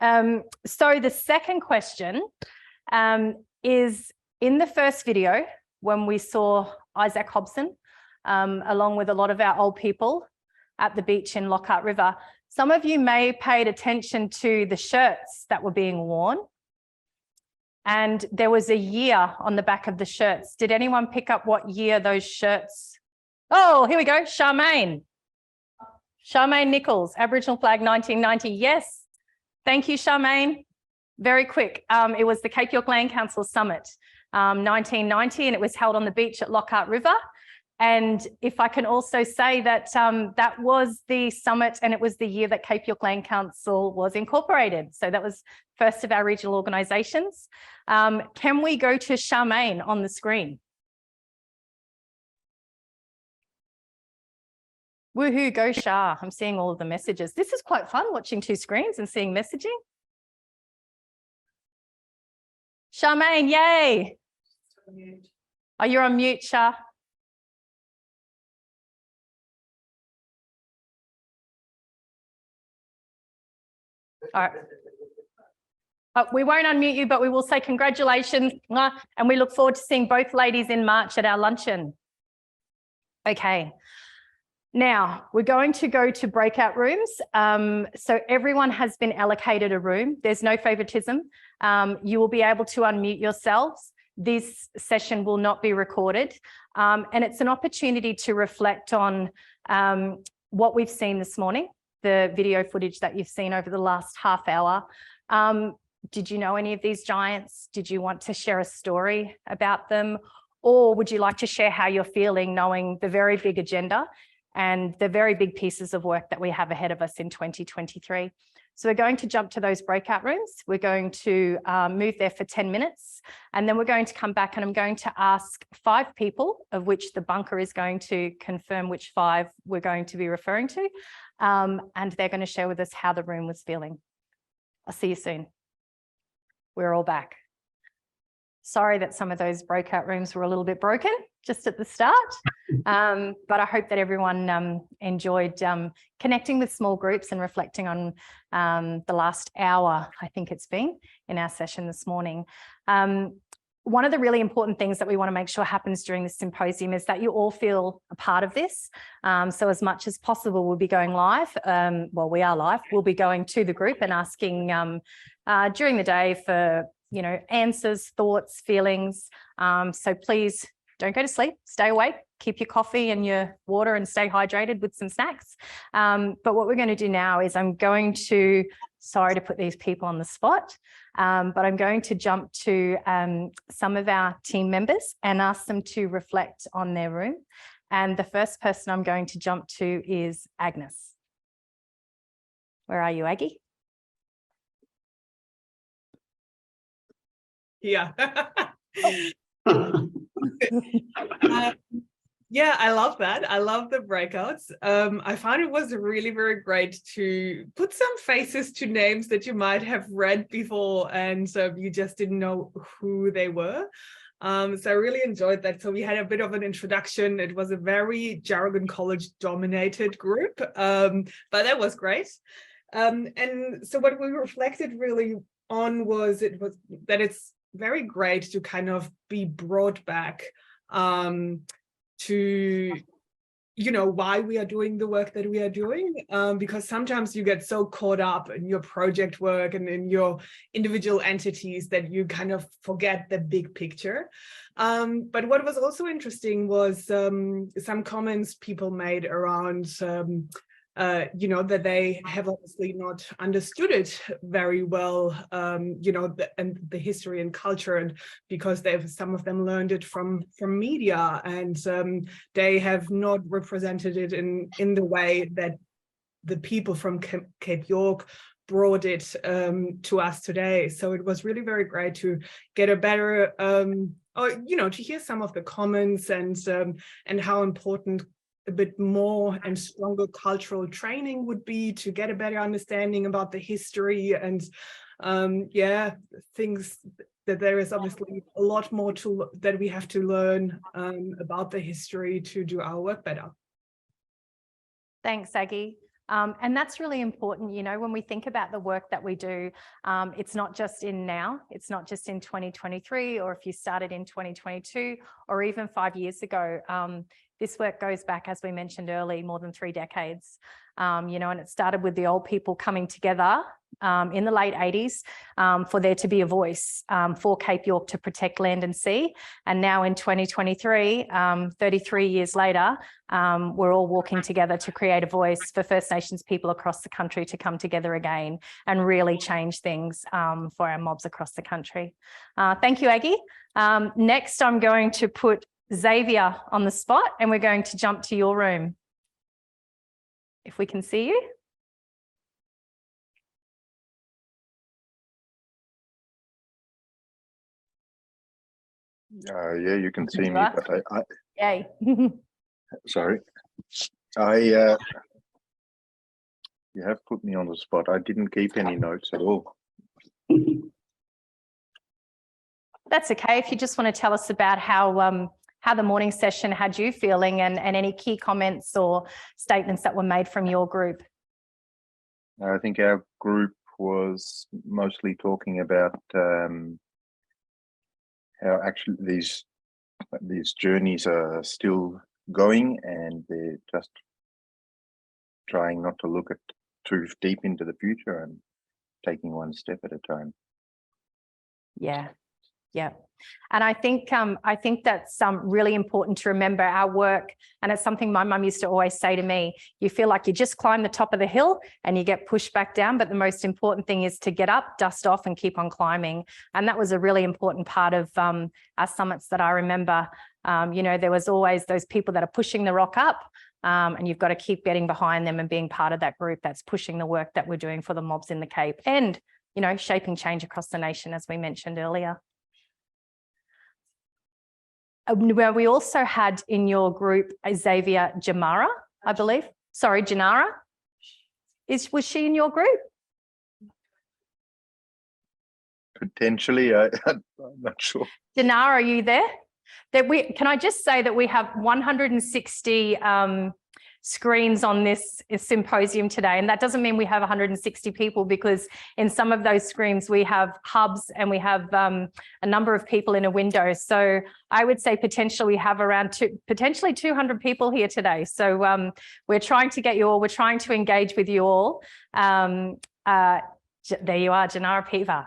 So the second question is, in the first video, when we saw Isaac Hobson, along with a lot of our old people at the beach in Lockhart River, some of you may have paid attention to the shirts that were being worn. And there was a year on the back of the shirts. Did anyone pick up what year those shirts? Oh, here we go. Charmaine Nichols, Aboriginal flag 1990. Yes. Thank you, Charmaine. Very quick. It was the Cape York Land Council Summit, 1990, and it was held on the beach at Lockhart River. And if I can also say that that was the summit, and it was the year that Cape York Land Council was incorporated. So that was first of our regional organisations. Can we go to Charmaine on the screen? Woohoo, go Shah. I'm seeing all of the messages. This is quite fun, watching 2 screens and seeing messaging. Charmaine, yay. Oh, you're on mute, Shah. All right. We won't unmute you, but we will say congratulations, and we look forward to seeing both ladies in March at our luncheon. Okay. Now, we're going to go to breakout rooms. So everyone has been allocated a room. There's no favoritism. You will be able to unmute yourselves. This session will not be recorded. And it's an opportunity to reflect on what we've seen this morning, the video footage that you've seen over the last half hour. Did you know any of these giants? Did you want to share a story about them? Or would you like to share how you're feeling, knowing the very big agenda and the very big pieces of work that we have ahead of us in 2023. So we're going to jump to those breakout rooms. We're going to move there for 10 minutes, and then we're going to come back, and I'm going to ask 5 people, of which the bunker is going to confirm which 5 we're going to be referring to, and they're going to share with us how the room was feeling. I'll see you soon. We're all back. Sorry that some of those breakout rooms were a little bit broken just at the start, but I hope that everyone enjoyed connecting with small groups and reflecting on the last hour, I think it's been, in our session this morning. one of the really important things that we want to make sure happens during this symposium is that you all feel a part of this. So as much as possible, we'll be going live. Well, we are live. We'll be going to the group and asking during the day for, you know, answers, thoughts, feelings. So please don't go to sleep, stay awake, keep your coffee and your water and stay hydrated with some snacks. But what we're going to do now is I'm going to, sorry to put these people on the spot, but I'm going to jump to some of our team members and ask them to reflect on their room. And the first person I'm going to jump to is Agnes. Where are you, Aggie? Yeah. Yeah, I love that. I love the breakouts. I found it was really very great to put some faces to names that you might have read before and you just didn't know who they were. So I really enjoyed that. So we had a bit of an introduction. It was a very Jarragon College dominated group, but that was great. And so what we reflected really on was that it's very great to kind of be brought back to, you know, why we are doing the work that we are doing, because sometimes you get so caught up in your project work and in your individual entities that you kind of forget the big picture. But what was also interesting was some comments people made around you know, that they have obviously not understood it very well, you know, and the history and culture, and because some of them learned it from media, and they have not represented it in the way that the people from Cape York brought it to us today. So it was really very great to get a better, or, you know, to hear some of the comments and how important a bit more and stronger cultural training would be to get a better understanding about the history and yeah, things that there is obviously a lot more that we have to learn about the history to do our work better. Thanks, Aggie. And that's really important, you know, when we think about the work that we do, it's not just in now, it's not just in 2023, or if you started in 2022, or even 5 years ago. This work goes back, as we mentioned earlier, more than 3 decades, you know, and it started with the old people coming together in the late 80s for there to be a voice for Cape York to protect land and sea. And now in 2023, 33 years later, we're all walking together to create a voice for First Nations people across the country to come together again and really change things for our mobs across the country. Thank you, Aggie. Next, I'm going to put Xavier on the spot, and we're going to jump to your room. If we can see you. Yeah, you can see me, but I Yay. sorry. You have put me on the spot. I didn't keep any notes at all. That's okay. If you just want to tell us about how the morning session had you feeling, and any key comments or statements that were made from your group. I think our group was mostly talking about how actually these journeys are still going, and they're just trying not to look at too deep into the future and taking one step at a time. Yeah. Yeah. And I think that's really important to remember our work. And it's something my mum used to always say to me, you feel like you just climb the top of the hill and you get pushed back down. But the most important thing is to get up, dust off and keep on climbing. And that was a really important part of our summits that I remember. You know, there was always those people that are pushing the rock up, and you've got to keep getting behind them and being part of that group that's pushing the work that we're doing for the mobs in the Cape and, you know, shaping change across the nation, as we mentioned earlier. Where we also had in your group Xavier Jamara, I believe. Sorry, Janara. Was she in your group? Potentially, I'm not sure. Janara, are you there? Can I just say that we have 160 screens on this symposium today. And that doesn't mean we have 160 people, because in some of those screens we have hubs and we have a number of people in a window. So I would say potentially we have around potentially 200 people here today. So we're trying to get you all, we're trying to engage with you all. There you are, Janara Piva.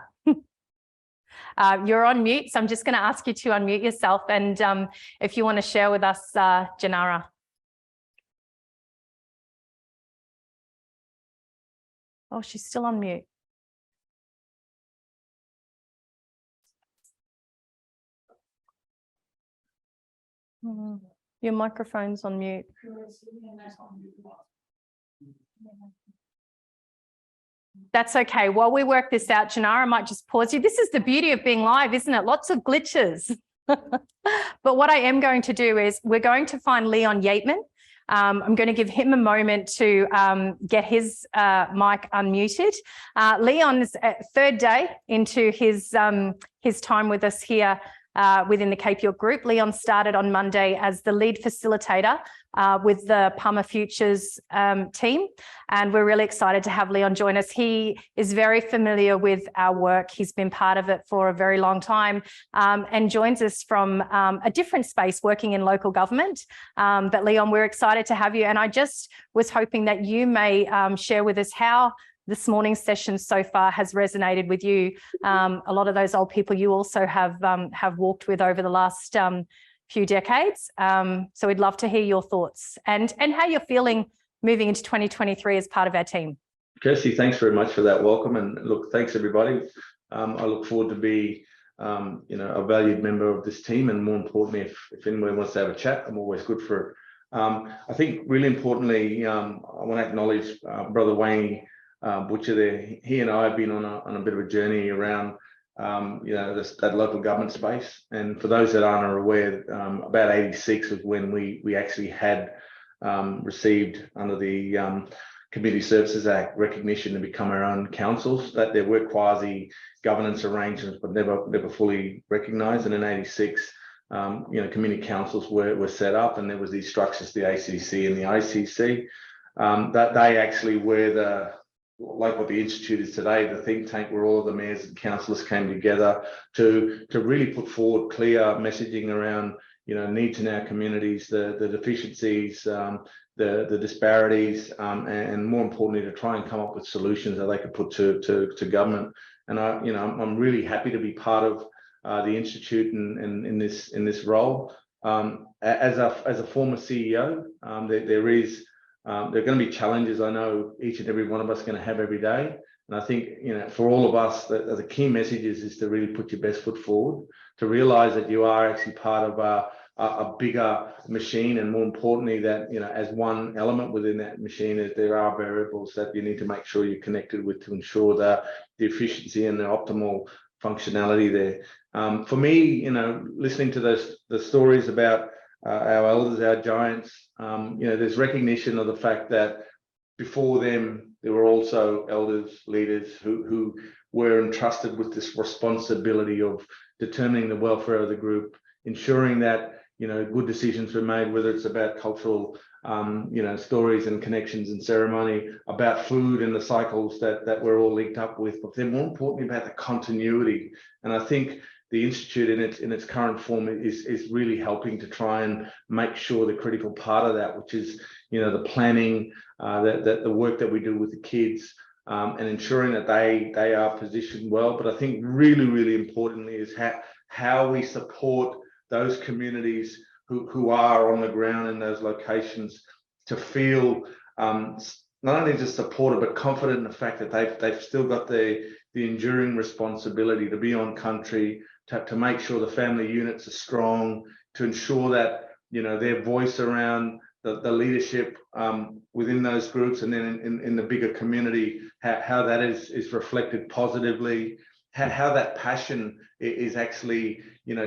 You're on mute, so I'm just going to ask you to unmute yourself, and if you want to share with us, Janara. Oh, she's still on mute. Your microphone's on mute. That's okay. While we work this out, Janara, I might just pause you. This is the beauty of being live, isn't it? Lots of glitches. But what I am going to do is we're going to find Leon Yateman. I'm going to give him a moment to get his mic unmuted. Leon's third day into his time with us here within the Cape York Group. Leon started on Monday as the lead facilitator with the Palmer Futures team, and we're really excited to have Leon join us. He is very familiar with our work. He's been part of it for a very long time, and joins us from a different space, working in local government. But Leon, we're excited to have you, and I just was hoping that you may share with us how this morning's session so far has resonated with you. A lot of those old people you also have walked with over the last few decades. So we'd love to hear your thoughts and how you're feeling moving into 2023 as part of our team. Kirsty, thanks very much for that welcome. And look, thanks everybody. I look forward to be a valued member of this team, and more importantly, if anyone wants to have a chat, I'm always good for it. I think really importantly, I want to acknowledge Brother Wayne Butcher there. He and I have been on a bit of a journey around that local government space. And for those that aren't aware, about 86 was when we actually had received under the Community Services Act recognition to become our own councils. That there were quasi governance arrangements, but never fully recognised. And in 86, community councils were set up, and there was these structures, the ACC and the ICC, that they actually were like what the Institute is today, the think tank where all of the mayors and councillors came together to really put forward clear messaging around needs in our communities, the deficiencies, the disparities, and more importantly, to try and come up with solutions that they could put to government. And I'm really happy to be part of the Institute and in this role. As a former CEO, there are going to be challenges I know each and every one of us are going to have every day. And I think, for all of us, the key message is to really put your best foot forward, to realise that you are actually part of a bigger machine, and more importantly, that, as one element within that machine, that there are variables that you need to make sure you're connected with to ensure the efficiency and the optimal functionality there. For me, listening to the stories about our elders, our giants, there's recognition of the fact that before them, there were also elders, leaders who were entrusted with this responsibility of determining the welfare of the group, ensuring that, good decisions were made, whether it's about cultural, stories and connections and ceremony, about food and the cycles that we're all linked up with, but then more importantly about the continuity. And I think the Institute in its current form is really helping to try and make sure the critical part of that, which is, the planning, the work that we do with the kids, and ensuring that they are positioned well. But I think really importantly is how we support those communities who are on the ground in those locations to feel not only just supported but confident in the fact that they've still got the enduring responsibility to be on country, to make sure the family units are strong, to ensure that their voice around the leadership within those groups, and then in the bigger community, how that is reflected positively, how that passion is actually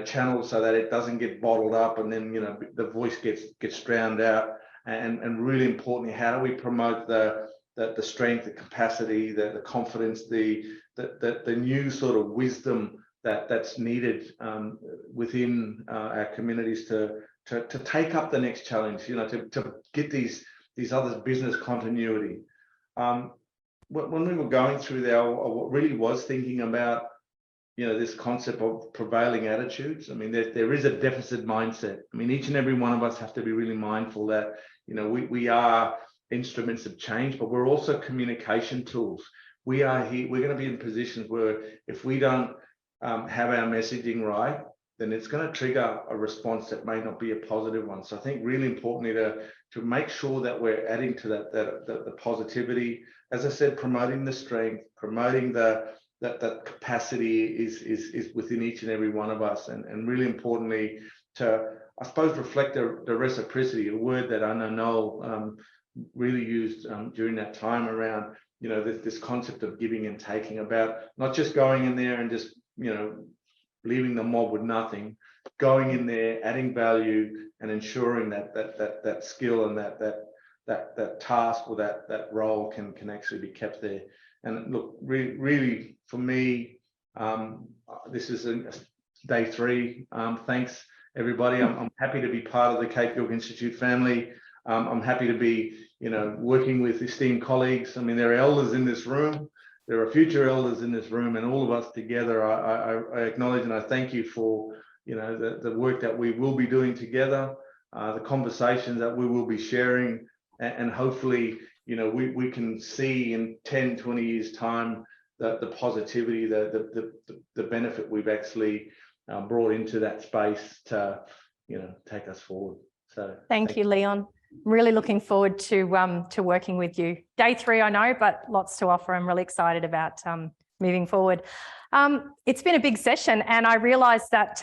channeled so that it doesn't get bottled up, and then the voice gets drowned out. And really importantly, how do we promote the strength, the capacity, the confidence, the new sort of wisdom that's needed within our communities to take up the next challenge, to get these these others, business continuity. When we were going through there, I really was thinking about, you know, this concept of prevailing attitudes. I mean, there is a deficit mindset. I mean, each and every one of us have to be really mindful that, you know, we are instruments of change, but we're also communication tools. We are here, we're going to be in positions where if we don't have our messaging right, then it's going to trigger a response that may not be a positive one. So I think really importantly to make sure that we're adding to the positivity, as I said, promoting the strength, promoting that capacity is within each and every one of us, and really importantly to, I suppose, reflect the reciprocity, a word that I know Noel really used during that time around, you know, this concept of giving and taking, about not just going in there and just, you know, leaving the mob with nothing, going in there, adding value, and ensuring that skill and that task or that role can actually be kept there. And look, really for me, this is day 3. Thanks everybody. I'm happy to be part of the Cape York Institute family. I'm happy to be, you know, working with esteemed colleagues. I mean, there are elders in this room. There are future elders in this room, and all of us together, I acknowledge and I thank you for, you know, the work that we will be doing together, the conversations that we will be sharing, and hopefully, you know, we can see in 10, 20 years time the positivity, the benefit we've actually brought into that space to, you know, take us forward. So thank you, Leon. Really looking forward to working with you. Day 3, I know, but lots to offer. I'm really excited about moving forward. It's been a big session, and I realised that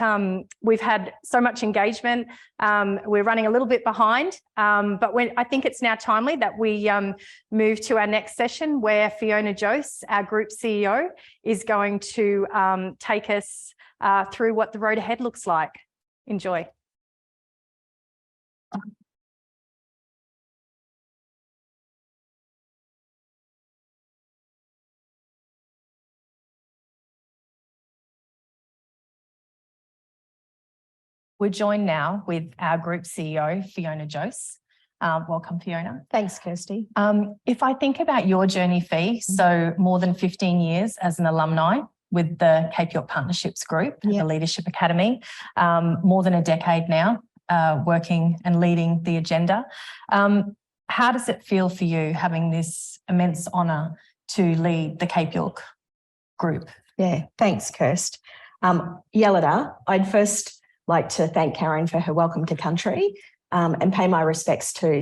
we've had so much engagement. We're running a little bit behind, but I think it's now timely that we move to our next session, where Fiona Jose, our Group CEO, is going to take us through what the road ahead looks like. Enjoy. We're joined now with our Group CEO, Fiona Jose. Welcome, Fiona. Thanks, Kirsty. If I think about your journey, Fee, so more than 15 years as an alumni with the Cape York Partnerships Group, the Leadership Academy, more than a decade now, working and leading the agenda. How does it feel for you having this immense honour to lead the Cape York Group? Yeah, thanks, Kirst. Yelida, I'd first like to thank Karen for her welcome to country, and pay my respects to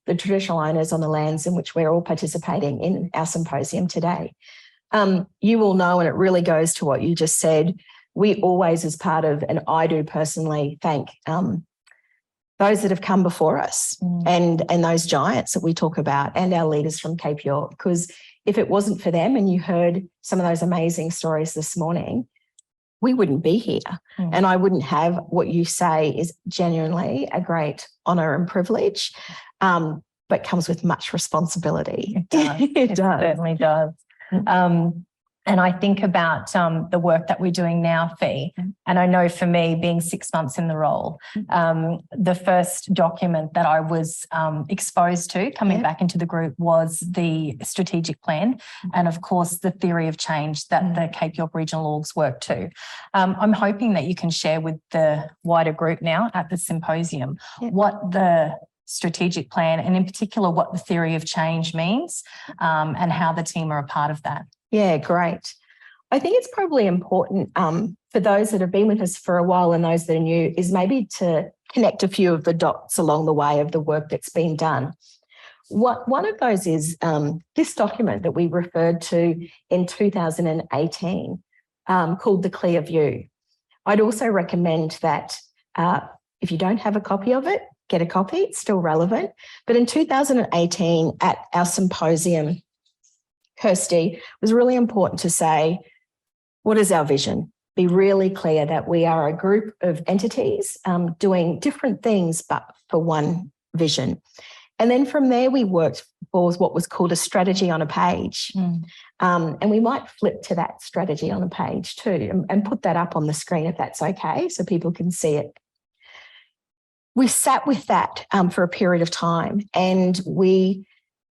the traditional owners on the lands in which we're all participating in our symposium today. You will know, and it really goes to what you just said, we always, as part of, and I do personally, thank those that have come before us and those giants that we talk about, and our leaders from Cape York, because if it wasn't for them, and you heard some of those amazing stories this morning, we wouldn't be here. And I wouldn't have what you say is genuinely a great honour and privilege, but comes with much responsibility. It does. It certainly does. And I think about the work that we're doing now, Fee, and I know for me, being 6 months in the role, the first document that I was exposed to coming back into the group was the strategic plan, and of course the theory of change that the Cape York Regional Orgs work to. I'm hoping that you can share with the wider group now at the symposium what the strategic plan, and in particular what the theory of change means, and how the team are a part of that. Yeah, great. I think it's probably important for those that have been with us for a while and those that are new, is maybe to connect a few of the dots along the way of the work that's been done. One of those is this document that we referred to in 2018 called The Clear View. I'd also recommend that if you don't have a copy of it, get a copy, it's still relevant. But in 2018 at our symposium, Kirsty, it was really important to say, what is our vision? Be really clear that we are a group of entities doing different things, but for one vision. And then from there, we worked for what was called a strategy on a page. And we might flip to that strategy on a page too, and put that up on the screen if that's okay, so people can see it. we sat with that for a period of time, and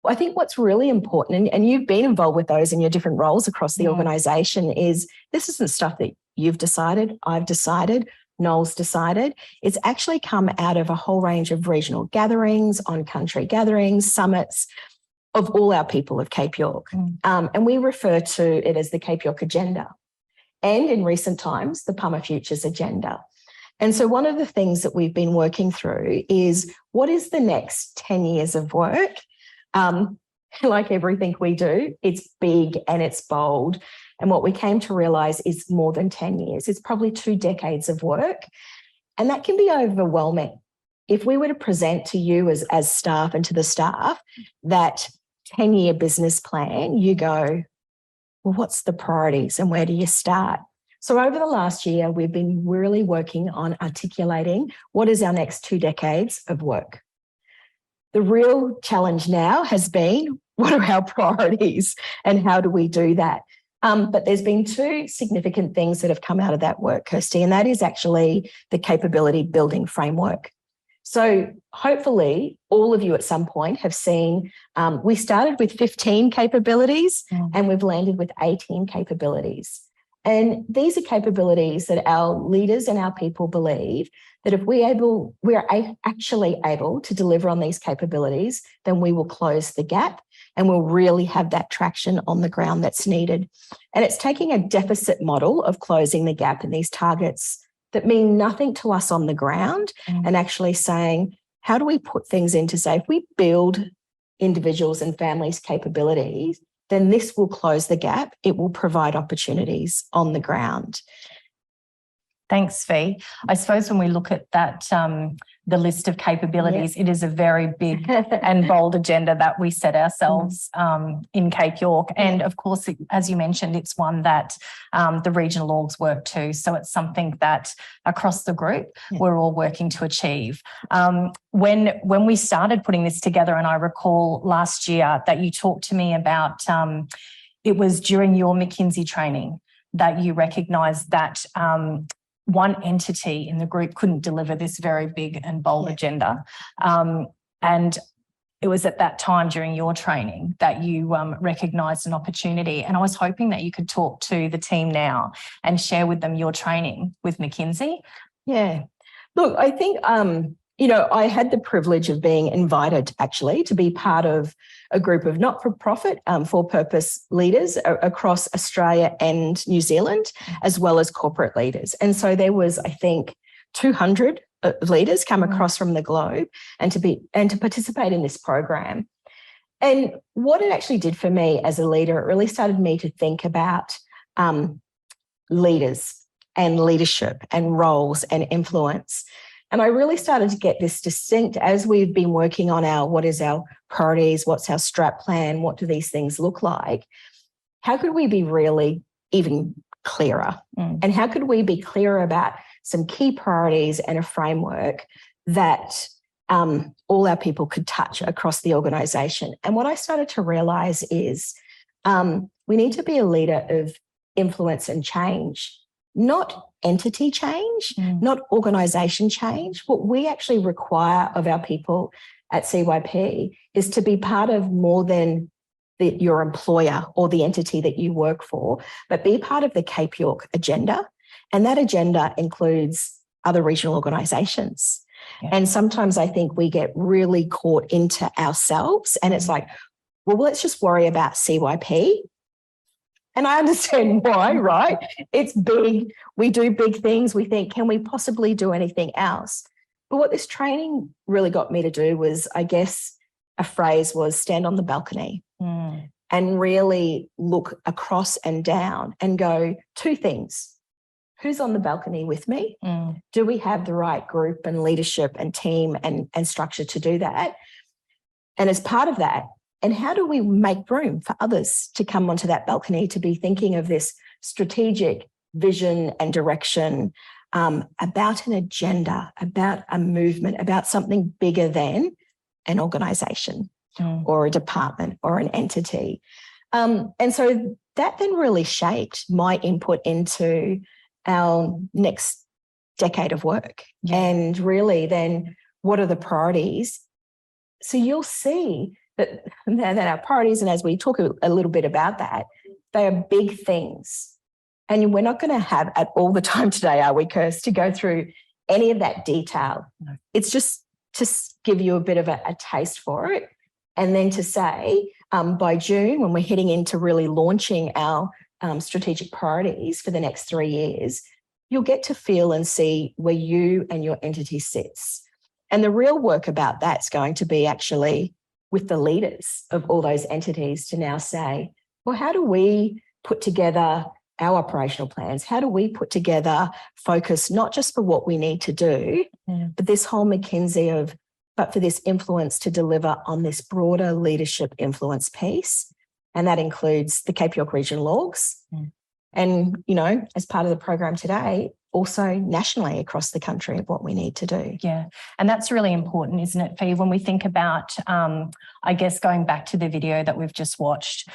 I think what's really important, and you've been involved with those in your different roles across the organisation, is this isn't stuff that you've decided, I've decided, Noel's decided. It's actually come out of a whole range of regional gatherings, on-country gatherings, summits of all our people of Cape York. And we refer to it as the Cape York Agenda. And in recent times, the Pama Futures Agenda. And so one of the things that we've been working through is, what is the next 10 years of work? Like everything we do, it's big and it's bold. And what we came to realise is more than 10 years. It's probably 2 decades of work. And that can be overwhelming. If we were to present to you as staff and to the staff that 10-year business plan, you go, well, what's the priorities and where do you start? So over the last year, we've been really working on articulating what is our next 2 decades of work. The real challenge now has been, what are our priorities and how do we do that? But there's been 2 significant things that have come out of that work, Kirsty, and that is actually the capability building framework. So hopefully all of you at some point have seen, we started with 15 capabilities and we've landed with 18 capabilities. And these are capabilities that our leaders and our people believe that if we are actually able to deliver on these capabilities, then we will close the gap and we'll really have that traction on the ground that's needed. And it's taking a deficit model of closing the gap in these targets that mean nothing to us on the ground and actually saying, how do we put things into, say, if we build individuals and families' capabilities, then this will close the gap. It will provide opportunities on the ground. Thanks, Fee. I suppose when we look at that, the list of capabilities, it is a very big and bold agenda that we set ourselves in Cape York. And of course, as you mentioned, it's one that the regional orgs work to. So it's something that across the group, we're all working to achieve. When we started putting this together, and I recall last year that you talked to me about, it was during your McKinsey training that you recognised that one entity in the group couldn't deliver this very big and bold agenda. And it was at that time during your training that you recognised an opportunity. And I was hoping that you could talk to the team now and share with them your training with McKinsey. Yeah. Look, I think, I had the privilege of being invited actually to be part of a group of not-for-profit, for-purpose leaders across Australia and New Zealand, as well as corporate leaders. And so there was, I think, 200 leaders come across from the globe and to participate in this program. And what it actually did for me as a leader, it really started me to think about leaders and leadership and roles and influence. And I really started to get this distinct as we've been working on what is our priorities, what's our strat plan, what do these things look like? How could we be really even clearer? And how could we be clearer about some key priorities and a framework that all our people could touch across the organisation? And what I started to realise is we need to be a leader of influence and change, not entity change, not organisation change. What we actually require of our people at CYP is to be part of more than your employer or the entity that you work for, but be part of the Cape York agenda. And that agenda includes other regional organisations. And sometimes I think we get really caught into ourselves and it's like, well, let's just worry about CYP. And I understand why, right? It's big. We do big things. We think, can we possibly do anything else? But what this training really got me to do was, I guess, a phrase was stand on the balcony and really look across and down and go, 2 things. Who's on the balcony with me? Do we have the right group and leadership and team and structure to do that? And as part of that, and how do we make room for others to come onto that balcony to be thinking of this strategic vision and direction about an agenda, about a movement, about something bigger than an organisation or a department or an entity? And so that then really shaped my input into our next decade of work and really then what are the priorities? So you'll see that our priorities, and as we talk a little bit about that, they are big things. And we're not going to have at all the time today, are we, Kirst, to go through any of that detail. No. It's just to give you a bit of a taste for it. And then to say, by June, when we're heading into really launching our strategic priorities for the next 3 years, you'll get to feel and see where you and your entity sits. And the real work about that's going to be actually with the leaders of all those entities to now say, well, how do we put together our operational plans? How do we put together focus, not just for what we need to do, but this whole McKinsey but for this influence to deliver on this broader leadership influence piece. And that includes the Cape York Regional Orgs. And, as part of the program today, also nationally across the country of what we need to do. Yeah, and that's really important, isn't it, Fee? When we think about, I guess, going back to the video that we've just watched,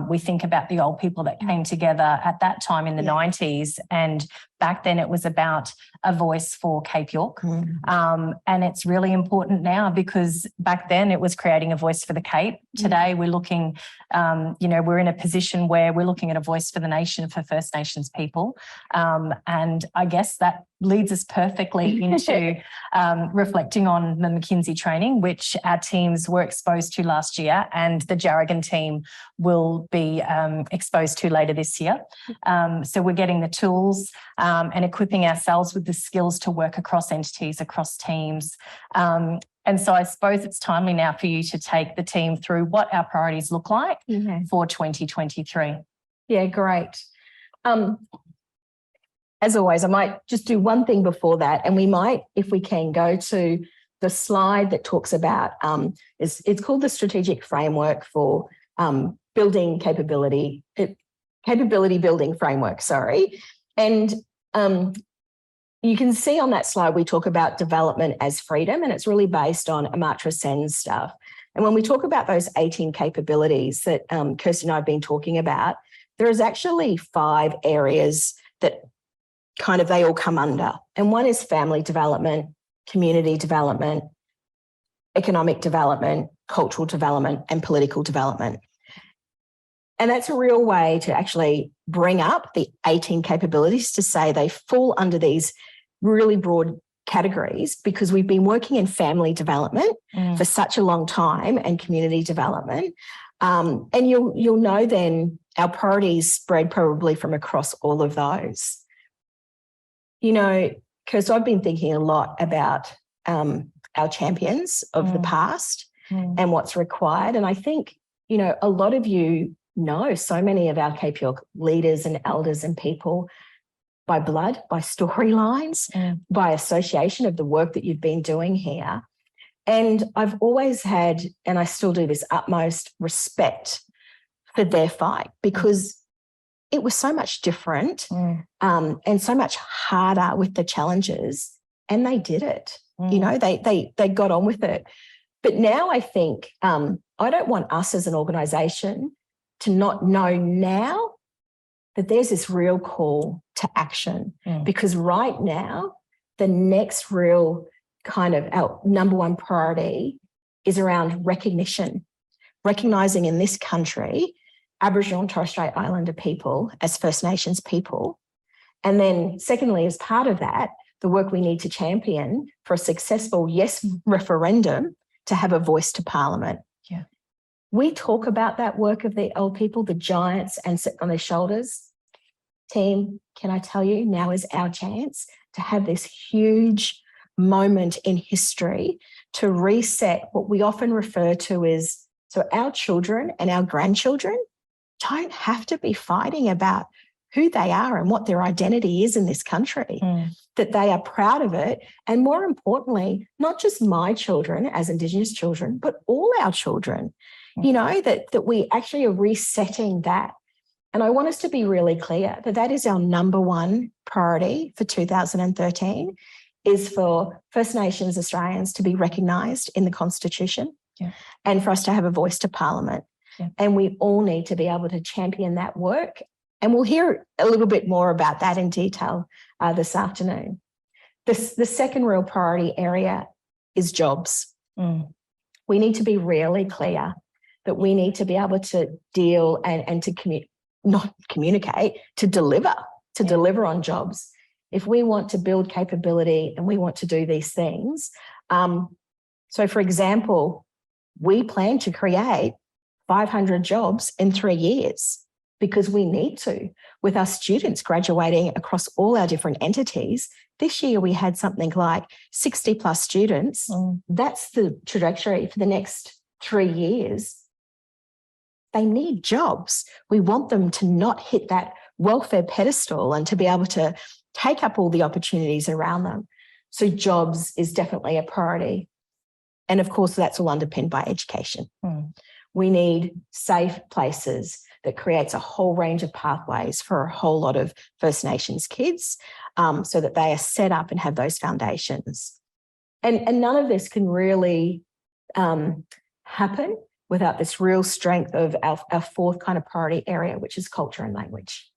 we think about the old people that came together at that time in the 90s, and back then it was about a voice for Cape York. And it's really important now because back then it was creating a voice for the Cape. Today we're looking, we're in a position where we're looking at a voice for the nation, for First Nations people. And I guess that leads us perfectly into reflecting on the McKinsey training, which our teams were exposed to last year, and the Jarragon team will be exposed to later this year. So we're getting the tools and equipping ourselves with the skills to work across entities, across teams. And so I suppose it's timely now for you to take the team through what our priorities look like for 2023. Yeah, great. As always, I might just do one thing before that, and we might, if we can, go to the slide that talks about, it's called the Strategic Framework for Building Capability Building Framework, sorry. And you can see on that slide, we talk about development as freedom, and it's really based on Amartya Sen's stuff. And when we talk about those 18 capabilities that Kirsten and I have been talking about, there is actually 5 areas that kind of they all come under. And one is family development, community development, economic development, cultural development, and political development. And that's a real way to actually bring up the 18 capabilities to say they fall under these really broad categories, because we've been working in family development for such a long time and community development. And you'll know then our priorities spread probably from across all of those. Because I've been thinking a lot about our champions of the past and what's required. And I think, a lot of you know so many of our Cape York leaders and elders and people by blood, by storylines, by association of the work that you've been doing here. And I've always had, and I still do, this utmost respect for their fight, because it was so much different and so much harder with the challenges, and they did it. They got on with it. But now I think I don't want us as an organisation to not know now that there's this real call to action, because right now the next real kind of our number one priority is around recognition, recognising in this country Aboriginal and Torres Strait Islander people as First Nations people. And then secondly, as part of that, the work we need to champion for a successful yes referendum to have a voice to Parliament. Yeah. We talk about that work of the old people, the giants, and sit on their shoulders. Team, can I tell you, now is our chance to have this huge moment in history to reset what we often refer to as, so our children and our grandchildren don't have to be fighting about who they are and what their identity is in this country, that they are proud of it. And more importantly, not just my children as Indigenous children, but all our children, that we actually are resetting that. And I want us to be really clear that that is our number one priority for 2013, is for First Nations Australians to be recognised in the Constitution and for us to have a voice to Parliament. And we all need to be able to champion that work. And we'll hear a little bit more about that in detail this afternoon. The second real priority area is jobs. We need to be really clear that we need to be able to deal and to not communicate, to deliver on jobs. If we want to build capability and we want to do these things. So for example, we plan to create 500 jobs in 3 years because we need to. With our students graduating across all our different entities, this year we had something like 60 plus students. That's the trajectory for the next 3 years. They need jobs. We want them to not hit that welfare pedestal and to be able to take up all the opportunities around them. So jobs is definitely a priority. And of course, that's all underpinned by education. We need safe places that creates a whole range of pathways for a whole lot of First Nations kids so that they are set up and have those foundations. And none of this can really happen without this real strength of our fourth kind of priority area, which is culture and language.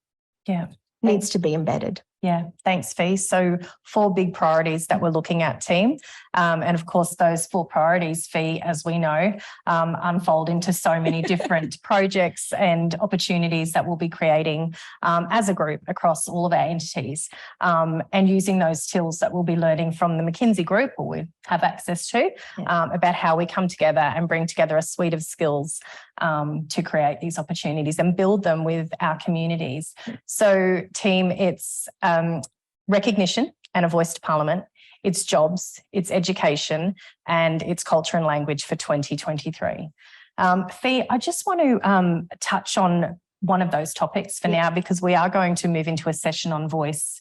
Yeah. Needs to be embedded. Yeah, thanks, Fee. So 4 big priorities that we're looking at, team. And of course, those 4 priorities, Fee, as we know, unfold into so many different projects and opportunities that we'll be creating as a group across all of our entities and using those skills that we'll be learning from the McKinsey group or we have access to about how we come together and bring together a suite of skills to create these opportunities and build them with our communities. So, team, it's recognition and a voice to Parliament, it's jobs, it's education, and it's culture and language for 2023. Fee, I just want to touch on one of those topics for now, because we are going to move into a session on voice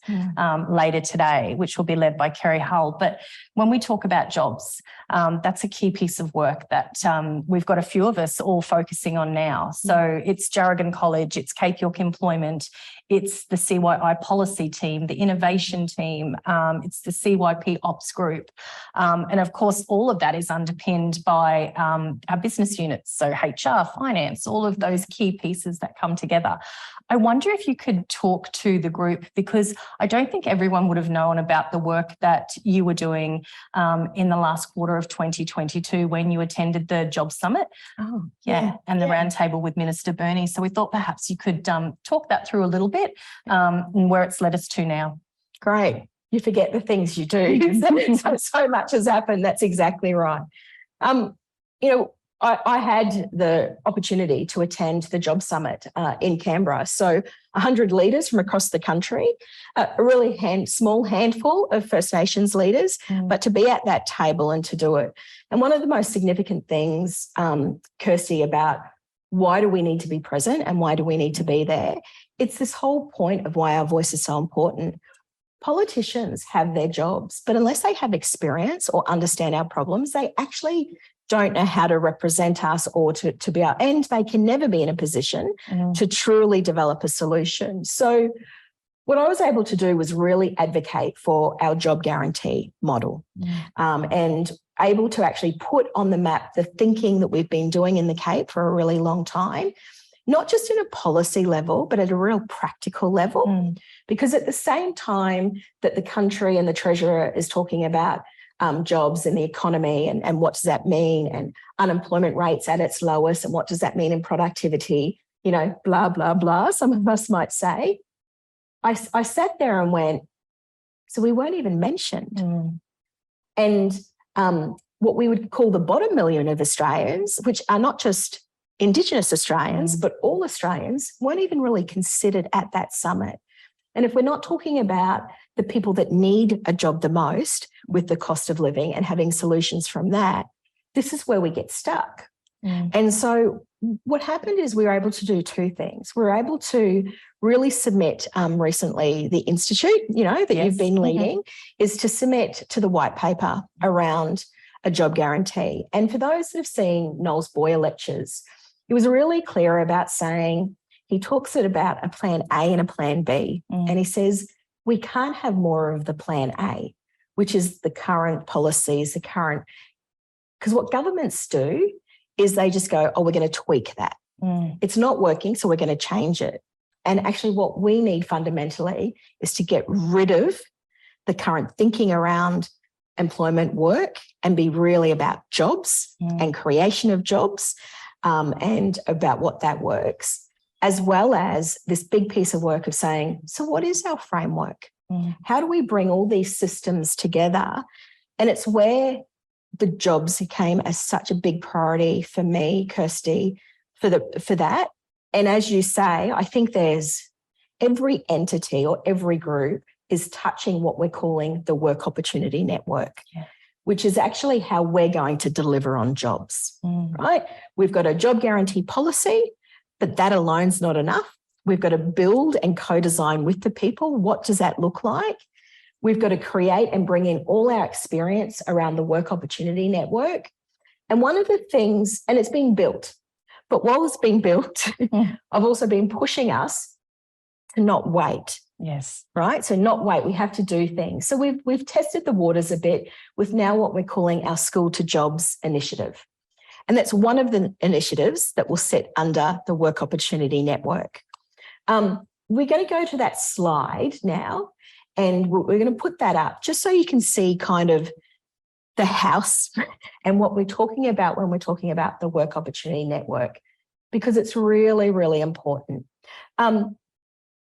later today, which will be led by Kerry Hull. But when we talk about jobs, that's a key piece of work that we've got a few of us all focusing on now. So it's Jarragon College, it's Cape York Employment, it's the CYI policy team, the innovation team, it's the CYP ops group. And of course, all of that is underpinned by our business units. So HR, finance, all of those key pieces that come together. I wonder if you could talk to the group, because I don't think everyone would have known about the work that you were doing in the last quarter of 2022 when you attended the Job Summit. Oh, and the roundtable with Minister Burney. So we thought perhaps you could talk that through a little bit and where it's led us to now. Great. You forget the things you do. so much has happened. That's exactly right. I had the opportunity to attend the Job Summit in Canberra. So 100 leaders from across the country, a really small handful of First Nations leaders, but to be at that table and to do it. And one of the most significant things, Kirsty, about why do we need to be present and why do we need to be there? It's this whole point of why our voice is so important. Politicians have their jobs, but unless they have experience or understand our problems, they actually don't know how to represent us or to be our, and they can never be in a position to truly develop a solution. So what I was able to do was really advocate for our job guarantee model and able to actually put on the map the thinking that we've been doing in the Cape for a really long time, not just at a policy level, but at a real practical level. Because at the same time that the country and the Treasurer is talking about jobs and the economy and what does that mean, and unemployment rates at its lowest, and what does that mean in productivity, blah, blah, blah, some of us might say. I sat there and went, so we weren't even mentioned. And what we would call the bottom million of Australians, which are not just Indigenous Australians, but all Australians, weren't even really considered at that summit. And if we're not talking about the people that need a job the most with the cost of living and having solutions from that, this is where we get stuck. And so what happened is we were able to do 2 things. We were able to really submit recently the institute, that you've been leading, is to submit to the white paper around a job guarantee. And for those that have seen Noel's Boyer lectures, he was really clear about saying, he talks about a plan A and a plan B. And he says, we can't have more of the plan A, which is the current policies, because what governments do is they just go, we're going to tweak that. It's not working, so we're going to change it. And actually what we need fundamentally is to get rid of the current thinking around employment work and be really about jobs and creation of jobs and about what that works, as well as this big piece of work of saying, so what is our framework? How do we bring all these systems together? And it's where the jobs came as such a big priority for me, Kirsty, for that. And as you say, I think there's every entity or every group is touching what we're calling the work opportunity network, which is actually how we're going to deliver on jobs, right? We've got a job guarantee policy, but that alone's not enough. We've got to build and co-design with the people. What does that look like? We've got to create and bring in all our experience around the work opportunity network. And one of the things, and it's being built, but while it's being built, I've also been pushing us to not wait. Yes. Right. So not wait, we have to do things. So we've tested the waters a bit with now what we're calling our School to Jobs initiative. And that's one of the initiatives that will sit under the Work Opportunity Network. We're going to go to that slide now, and we're going to put that up just so you can see kind of the house and what we're talking about when we're talking about the Work Opportunity Network, because it's really, really important.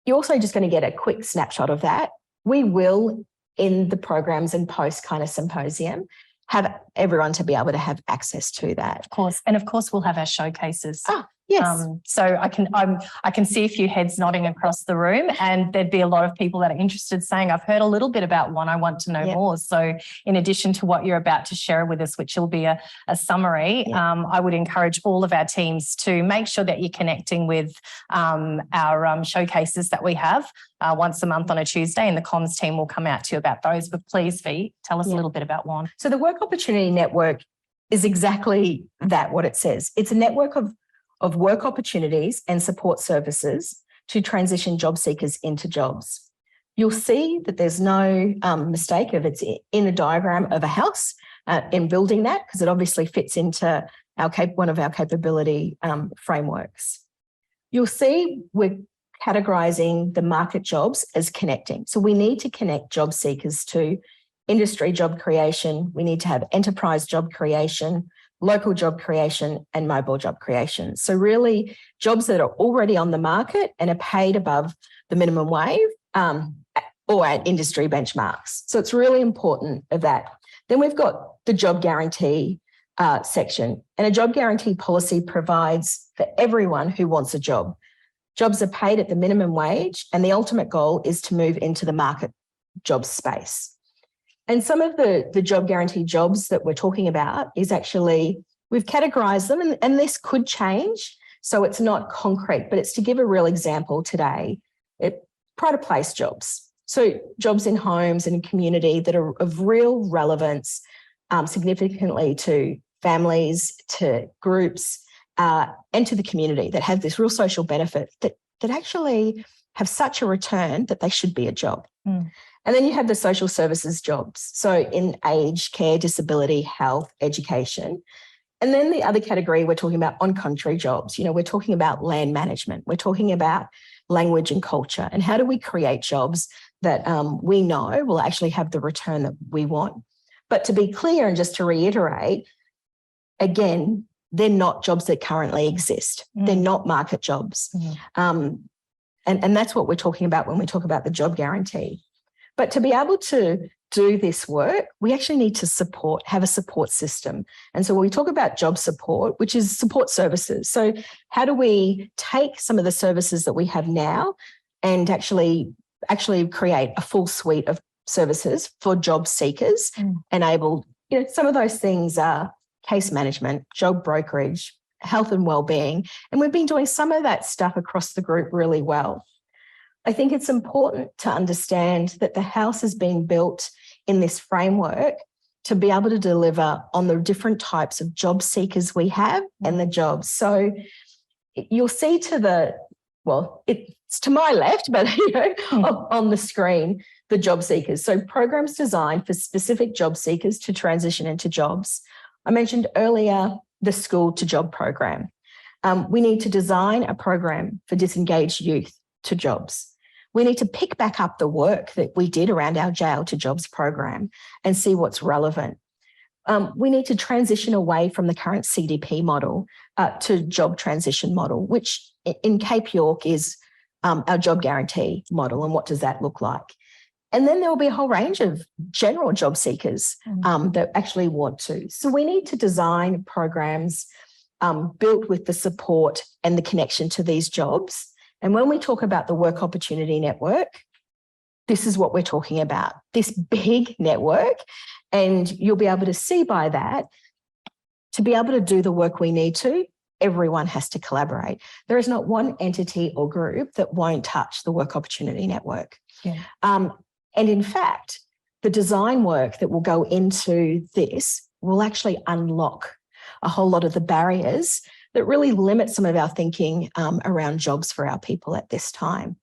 You're also just going to get a quick snapshot of that. We will, in the programs and post kind of symposium, have everyone to be able to have access to that. Of course. And of course, we'll have our showcases. Yes. So I can see a few heads nodding across the room, and there'd be a lot of people that are interested saying, I've heard a little bit about one, I want to know more. So in addition to what you're about to share with us, which will be a summary, I would encourage all of our teams to make sure that you're connecting with our showcases that we have once a month on a Tuesday, and the comms team will come out to you about those. But please, Vee, tell us a little bit about one. So the Work Opportunity Network is exactly that, what it says. It's a network of work opportunities and support services to transition job seekers into jobs. You'll see that there's no mistake if it's in a diagram of a house in building that, because it obviously fits into one of our capability frameworks. You'll see we're categorising the market jobs as connecting. So we need to connect job seekers to industry job creation. We need to have enterprise job creation, local job creation, and mobile job creation. So really jobs that are already on the market and are paid above the minimum wage or at industry benchmarks. So it's really important of that. Then we've got the job guarantee section, and a job guarantee policy provides for everyone who wants a job. Jobs are paid at the minimum wage, and the ultimate goal is to move into the market job space. And some of the job guarantee jobs that we're talking about is actually, we've categorised them, and this could change, so it's not concrete, but it's to give a real example today. Pride of place jobs. So jobs in homes and community that are of real relevance significantly to families, to groups, and to the community, that have this real social benefit that actually have such a return that they should be a job. And then you have the social services jobs. So in aged care, disability, health, education. And then the other category, we're talking about on-country jobs. You know, we're talking about land management. We're talking about language and culture. And how do we create jobs that we know will actually have the return that we want? But to be clear, and just to reiterate, again, they're not jobs that currently exist. They're not market jobs. And that's what we're talking about when we talk about the job guarantee. But to be able to do this work, we actually need to have a support system. And so when we talk about job support, which is support services, so how do we take some of the services that we have now and actually create a full suite of services for job seekers, enable, some of those things are case management, job brokerage, health and wellbeing. And we've been doing some of that stuff across the group really well. I think it's important to understand that the house has been built in this framework to be able to deliver on the different types of job seekers we have and the jobs. So you'll see it's to my left, but on the screen, the job seekers. So programs designed for specific job seekers to transition into jobs. I mentioned earlier the School to Job program. We need to design a program for disengaged youth to jobs. We need to pick back up the work that we did around our Jail to Jobs program and see what's relevant. We need to transition away from the current CDP model to job transition model, which in Cape York is our job guarantee model. And what does that look like? And then there will be a whole range of general job seekers that actually want to. So we need to design programs built with the support and the connection to these jobs. And when we talk about the Work Opportunity Network, this is what we're talking about, this big network. And you'll be able to see by that, to be able to do the work we need to, everyone has to collaborate. There is not one entity or group that won't touch the Work Opportunity Network. Yeah. And in fact, the design work that will go into this will actually unlock a whole lot of the barriers that really limit some of our thinking around jobs for our people at this time.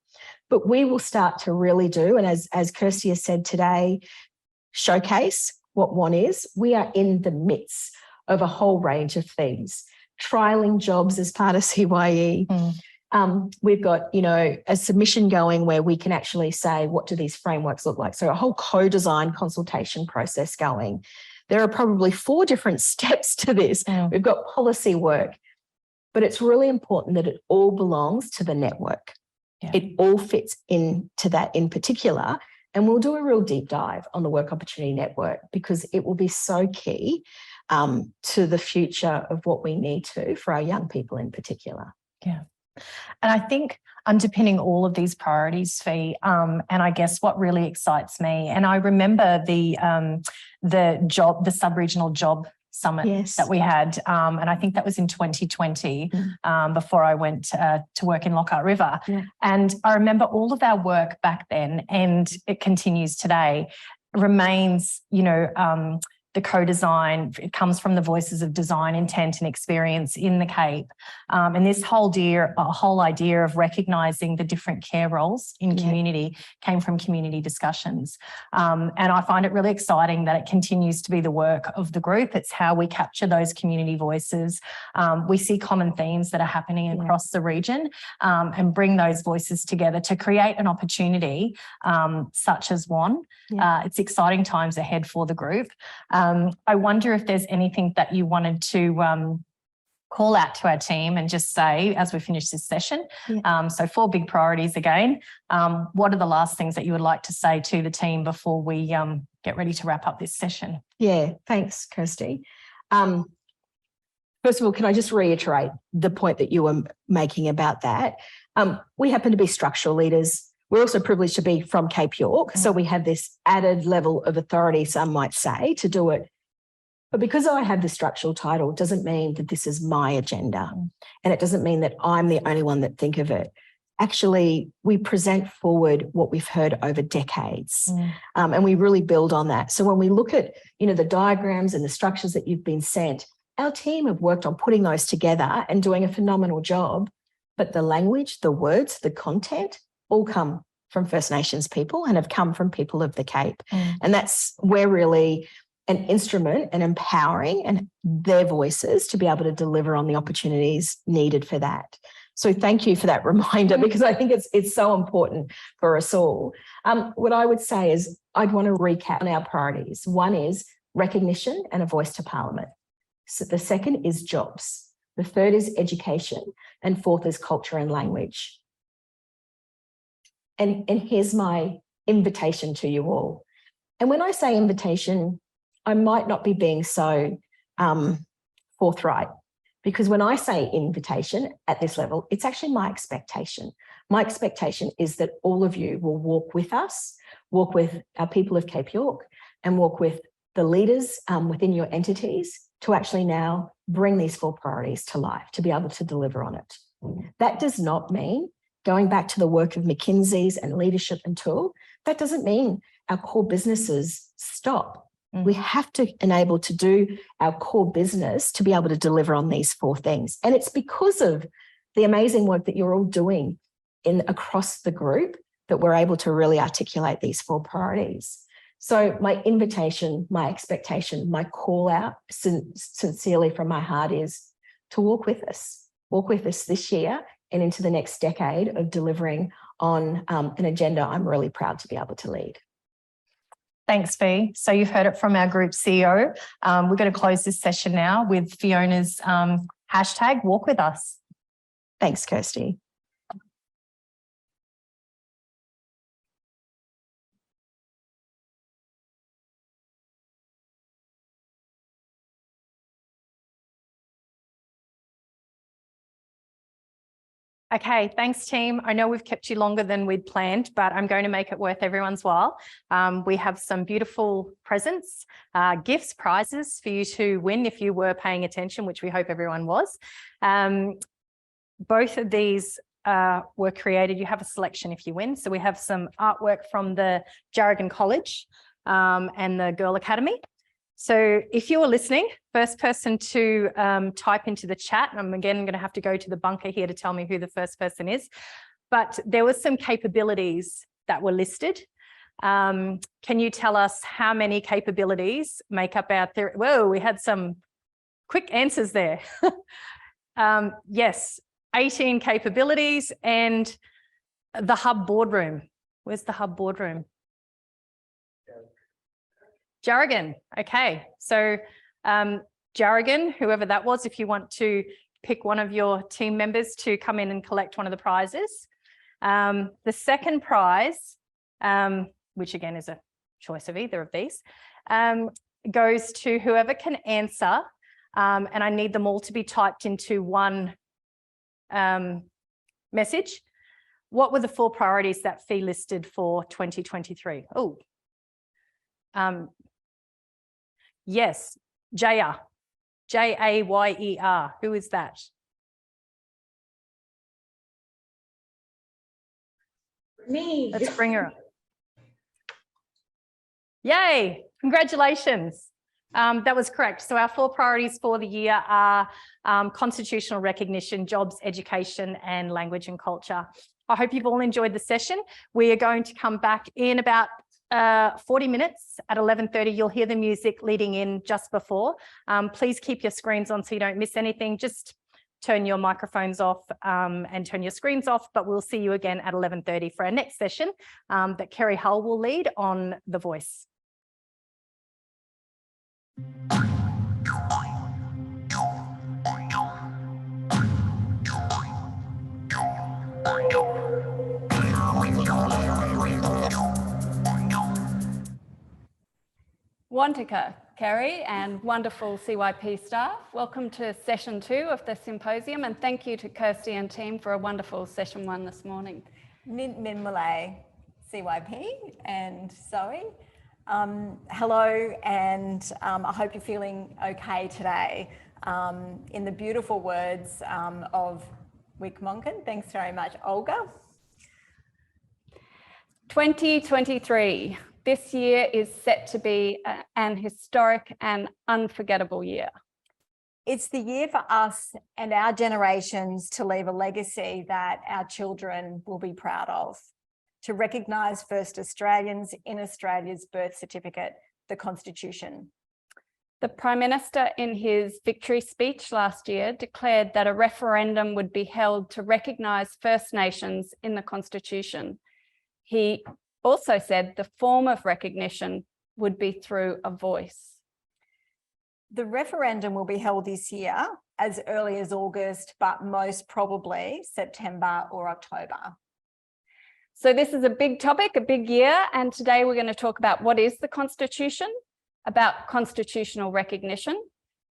But we will start to really do, and as Kirsty has said today, showcase what one is. We are in the midst of a whole range of things. Trialing jobs as part of CYE. We've got, a submission going where we can actually say, what do these frameworks look like? So a whole co-design consultation process going. There are probably 4 different steps to this. We've got policy work, but it's really important that it all belongs to the network. Yeah. It all fits into that in particular. And we'll do a real deep dive on the Work Opportunity Network because it will be so key to the future of what we need to for our young people in particular. Yeah. And I think underpinning all of these priorities, Fee, and I guess what really excites me, and I remember the sub-regional job summit that we had, and I think that was in 2020 before I went to work in Lockhart River. Yeah. And I remember all of our work back then, and it continues today, remains, the co-design. It comes from the voices of design, intent and experience in the Cape. And this whole idea of recognising the different care roles in community came from community discussions. And I find it really exciting that it continues to be the work of the group. It's how we capture those community voices. We see common themes that are happening across the region and bring those voices together to create an opportunity such as one. It's exciting times ahead for the group. I wonder if there's anything that you wanted to call out to our team and just say as we finish this session. So 4 big priorities again. What are the last things that you would like to say to the team before we get ready to wrap up this session? Yeah, thanks, Kirsty. First of all, can I just reiterate the point that you were making about that? We happen to be structural leaders. We're also privileged to be from Cape York, so we have this added level of authority, some might say, to do it. But because I have the structural title doesn't mean that this is my agenda, and it doesn't mean that I'm the only one that think of it. Actually, we present forward what we've heard over decades, and we really build on that. So when we look at, the diagrams and the structures that you've been sent, our team have worked on putting those together and doing a phenomenal job. But the language, the words, the content, all come from First Nations people and have come from people of the Cape. And we're really an instrument and empowering and their voices to be able to deliver on the opportunities needed for that. So thank you for that reminder, because I think it's so important for us all. What I would say is I'd want to recap on our priorities. 1 is recognition and a voice to Parliament. So the 2nd is jobs. The 3rd is education. And 4th is culture and language. And here's my invitation to you all. And when I say invitation, I might not be being so forthright, because when I say invitation at this level, it's actually my expectation. My expectation is that all of you will walk with us, walk with our people of Cape York, and walk with the leaders within your entities to actually now bring these 4 priorities to life, to be able to deliver on it. That does not mean going back to the work of McKinsey's and leadership and tool, that doesn't mean our core businesses stop. We have to enable to do our core business to be able to deliver on these 4 things. And it's because of the amazing work that you're all doing across the group that we're able to really articulate these 4 priorities. So my invitation, my expectation, my call out sincerely from my heart is to walk with us this year and into the next decade of delivering on an agenda I'm really proud to be able to lead. Thanks, Fee. So you've heard it from our group CEO. We're going to close this session now with Fiona's hashtag Walk With Us. Thanks, Kirsty. Okay, thanks team. I know we've kept you longer than we'd planned, but I'm going to make it worth everyone's while. We have some beautiful presents, gifts, prizes for you to win if you were paying attention, which we hope everyone was. Both of these were created. You have a selection if you win. So we have some artwork from the Jarragon College and the Girl Academy. So if you're listening, first person to type into the chat, and I'm again going to have to go to the bunker here to tell me who the first person is, but there were some capabilities that were listed. Can you tell us how many capabilities make up our theory? Whoa, we had some quick answers there. Yes, 18 capabilities and the hub boardroom. Where's the hub boardroom? Jarragon. Okay, so Jarragon, whoever that was, if you want to pick one of your team members to come in and collect one of the prizes. The second prize, which again is a choice of either of these, goes to whoever can answer, and I need them all to be typed into one message. What were the 4 priorities that Fee listed for 2023? Oh, yes, Jayer, Jayer. Who is that? Me. Let's bring her up. Yay, congratulations. That was correct. So our 4 priorities for the year are constitutional recognition, jobs, education, and language and culture. I hope you've all enjoyed the session. We are going to come back in about 40 minutes at 11:30. You'll hear the music leading in just before. Please keep your screens on so you don't miss anything. Just turn your microphones off and turn your screens off, but we'll see you again at 11:30 for our next session that Kerry Hull will lead on The Voice. Wantika, Kerry, and wonderful CYP staff. Welcome to session 2 of the symposium, and thank you to Kirsty and team for a wonderful session 1 this morning. Min Malay, CYP, and Zoe. Hello, and I hope you're feeling okay today. In the beautiful words of Wick Monken, thanks very much, Olga. 2023. This year is set to be an historic and unforgettable year. It's the year for us and our generations to leave a legacy that our children will be proud of, to recognise first Australians in Australia's birth certificate, the Constitution. The Prime Minister, in his victory speech last year, declared that a referendum would be held to recognise First Nations in the Constitution. He also said the form of recognition would be through a voice. The referendum will be held this year as early as August, but most probably September or October. So this is a big topic, a big year, and today we're going to talk about what is the Constitution, about constitutional recognition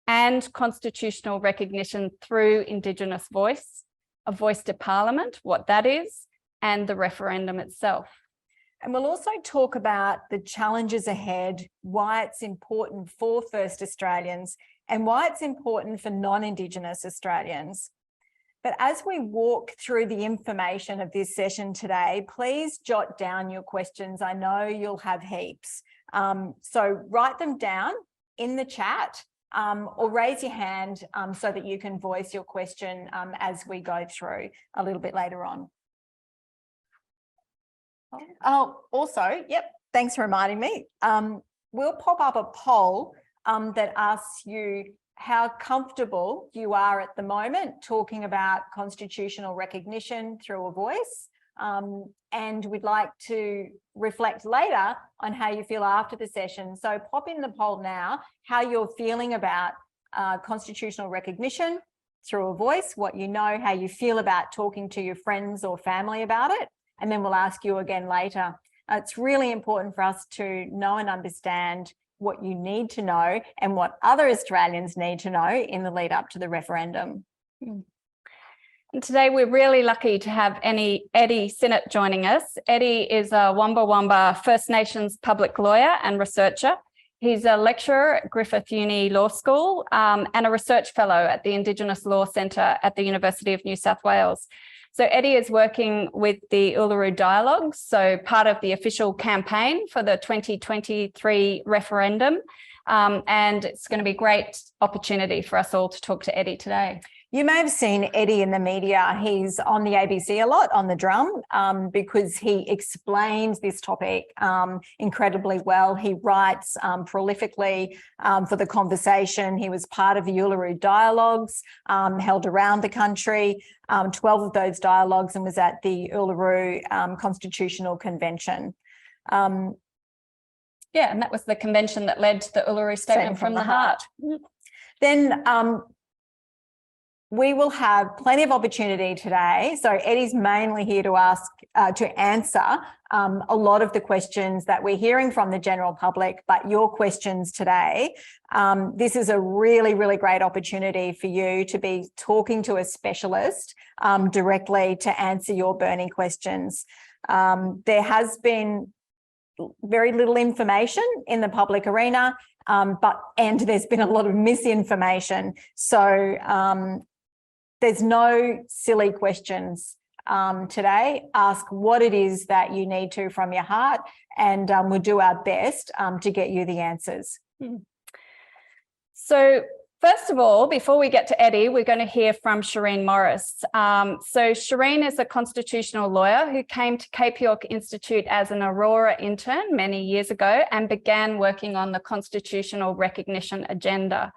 and constitutional recognition through Indigenous voice, a voice to Parliament, what that is, and the referendum itself. And we'll also talk about the challenges ahead, why it's important for First Australians and why it's important for non-Indigenous Australians. But as we walk through the information of this session today, please jot down your questions. I know you'll have heaps. So write them down in the chat or raise your hand so that you can voice your question as we go through a little bit later on. Oh, also, yep, thanks for reminding me. We'll pop up a poll that asks you how comfortable you are at the moment talking about constitutional recognition through a voice. and we'd like to reflect later on how you feel after the session. So pop in the poll now, how you're feeling about constitutional recognition through a voice, what you know, how you feel about talking to your friends or family about it, and then we'll ask you again later. It's really important for us to know and understand what you need to know and what other Australians need to know in the lead up to the referendum. And today we're really lucky to have Eddie Sinnott joining us. Eddie is a Wamba Wamba First Nations public lawyer and researcher. He's a lecturer at Griffith Uni Law School and a research fellow at the Indigenous Law Centre at the University of New South Wales. So Eddie is working with the Uluru Dialogues, so part of the official campaign for the 2023 referendum. And it's going to be a great opportunity for us all to talk to Eddie today. You may have seen Eddie in the media. He's on the ABC a lot, on the drum, because he explains this topic incredibly well. He writes prolifically for The Conversation. He was part of the Uluru Dialogues held around the country, 12 of those dialogues, and was at the Uluru Constitutional Convention. Yeah, and that was the convention that led to the Uluru Statement from the Heart. Then we will have plenty of opportunity today. So Eddie's mainly here to answer a lot of the questions that we're hearing from the general public, but your questions today. This is a really, really great opportunity for you to be talking to a specialist directly to answer your burning questions. There has been very little information in the public arena, and there's been a lot of misinformation. So there's no silly questions today. Ask what it is that you need to from your heart, and we'll do our best to get you the answers. So first of all, before we get to Eddie, we're going to hear from Shireen Morris. So Shireen is a constitutional lawyer who came to Cape York Institute as an Aurora intern many years ago and began working on the constitutional recognition agenda.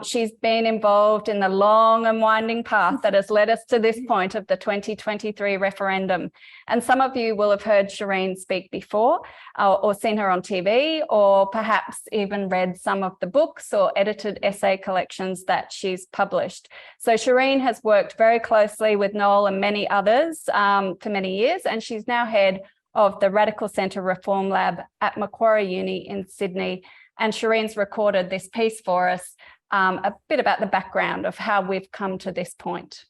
She's been involved in the long and winding path that has led us to this point of the 2023 referendum. And some of you will have heard Shireen speak before or seen her on TV, or perhaps even read some of the books or edited essay collections that she's published. So Shireen has worked very closely with Noel and many others for many years, and she's now head of the Radical Centre Reform Lab at Macquarie Uni in Sydney. And Shireen's recorded this piece for us, a bit about the background of how we've come to this point.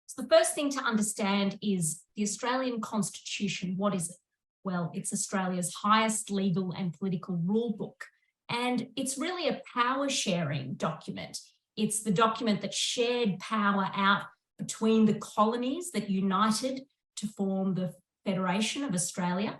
So the first thing to understand is the Australian Constitution. What is it? Well, it's Australia's highest legal and political rule book, and it's really a power sharing document. It's the document that shared power out between the colonies that united to form the Federation of Australia.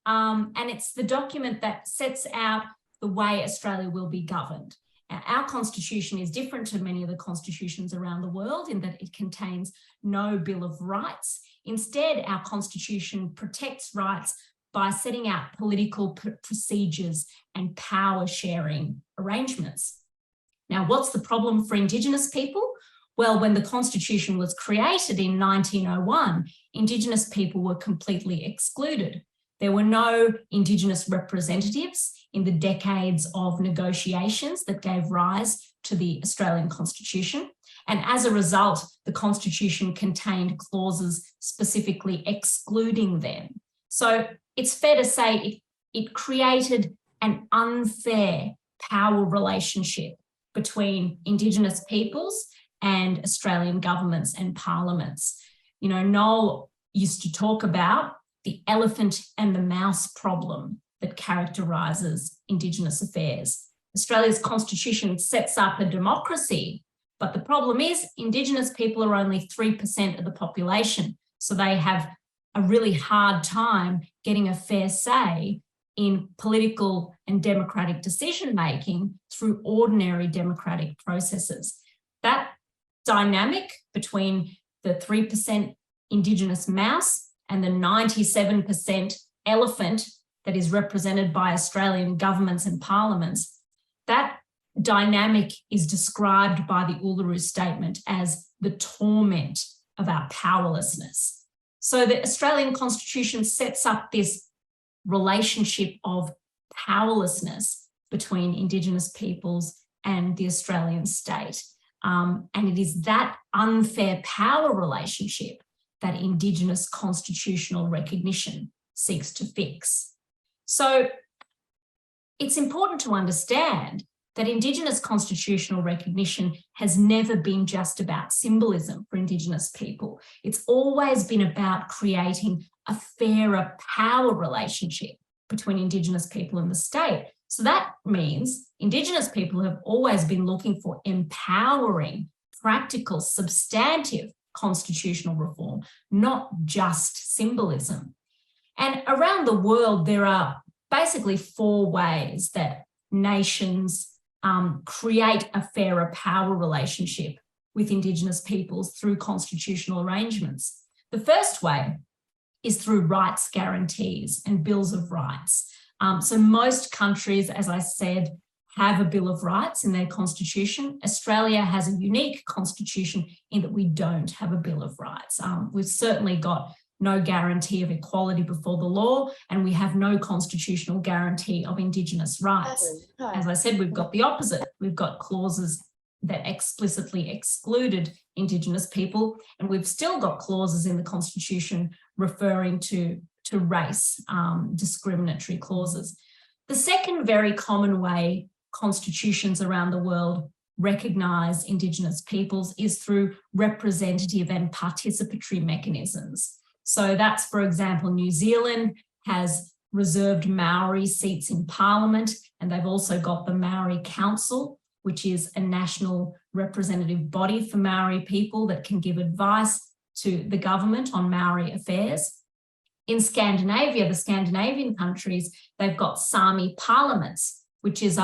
And it's the document that sets out the way Australia will be governed. Our constitution is different to many of the constitutions around the world in that it contains no Bill of Rights. Instead, our constitution protects rights by setting out political procedures and power sharing arrangements. Now, what's the problem for Indigenous people? Well, when the Constitution was created in 1901, Indigenous people were completely excluded. There were no Indigenous representatives in the decades of negotiations that gave rise to the Australian Constitution. And as a result, the Constitution contained clauses specifically excluding them. So it's fair to say it created an unfair power relationship between Indigenous peoples and Australian governments and parliaments. You know, Noel used to talk about the elephant and the mouse problem that characterises Indigenous affairs. Australia's constitution sets up a democracy, but the problem is Indigenous people are only 3% of the population, so they have a really hard time getting a fair say in political and democratic decision-making through ordinary democratic processes. That dynamic between the 3% Indigenous mouse and the 97% elephant that is represented by Australian governments and parliaments, that dynamic is described by the Uluru Statement as the torment of our powerlessness. So the Australian Constitution sets up this relationship of powerlessness between Indigenous peoples and the Australian state. And it is that unfair power relationship that Indigenous constitutional recognition seeks to fix. So it's important to understand that Indigenous constitutional recognition has never been just about symbolism for Indigenous people. It's always been about creating a fairer power relationship between Indigenous people and the state. So that means Indigenous people have always been looking for empowering, practical, substantive constitutional reform, not just symbolism. And around the world, there are basically 4 ways that nations create a fairer power relationship with Indigenous peoples through constitutional arrangements. The first way is through rights guarantees and bills of rights. So most countries, as I said, have a Bill of Rights in their constitution. Australia has a unique constitution in that we don't have a Bill of Rights. We've certainly got no guarantee of equality before the law, and we have no constitutional guarantee of Indigenous rights. As I said, we've got the opposite. We've got clauses that explicitly excluded Indigenous people, and we've still got clauses in the Constitution referring to race, discriminatory clauses. The second very common way constitutions around the world recognise Indigenous peoples is through representative and participatory mechanisms. So that's, for example, New Zealand has reserved Maori seats in Parliament, and they've also got the Maori Council, which is a national representative body for Maori people that can give advice to the government on Maori affairs. In Scandinavia, the Scandinavian countries, they've got Sami parliaments, which is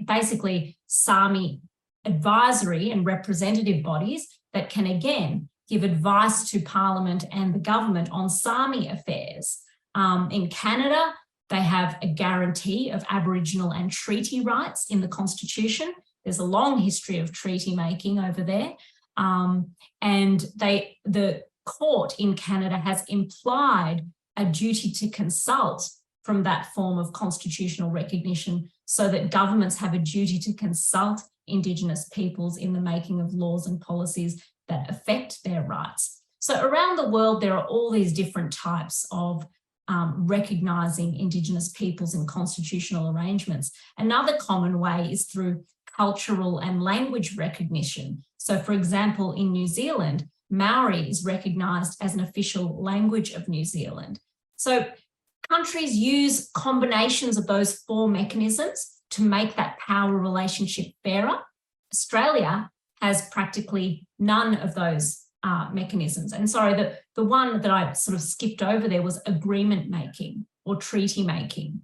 basically Sami advisory and representative bodies that can, again, give advice to Parliament and the government on Sami affairs. In Canada, they have a guarantee of Aboriginal and treaty rights in the Constitution. There's a long history of treaty making over there. And the court in Canada has implied a duty to consult from that form of constitutional recognition, so that governments have a duty to consult Indigenous peoples in the making of laws and policies that affect their rights. So around the world, there are all these different types of recognising Indigenous peoples in constitutional arrangements. Another common way is through cultural and language recognition. So for example, in New Zealand, Maori is recognised as an official language of New Zealand. So countries use combinations of those 4 mechanisms to make that power relationship fairer. Australia has practically none of those mechanisms. And sorry, the one that I sort of skipped over there was agreement making or treaty making.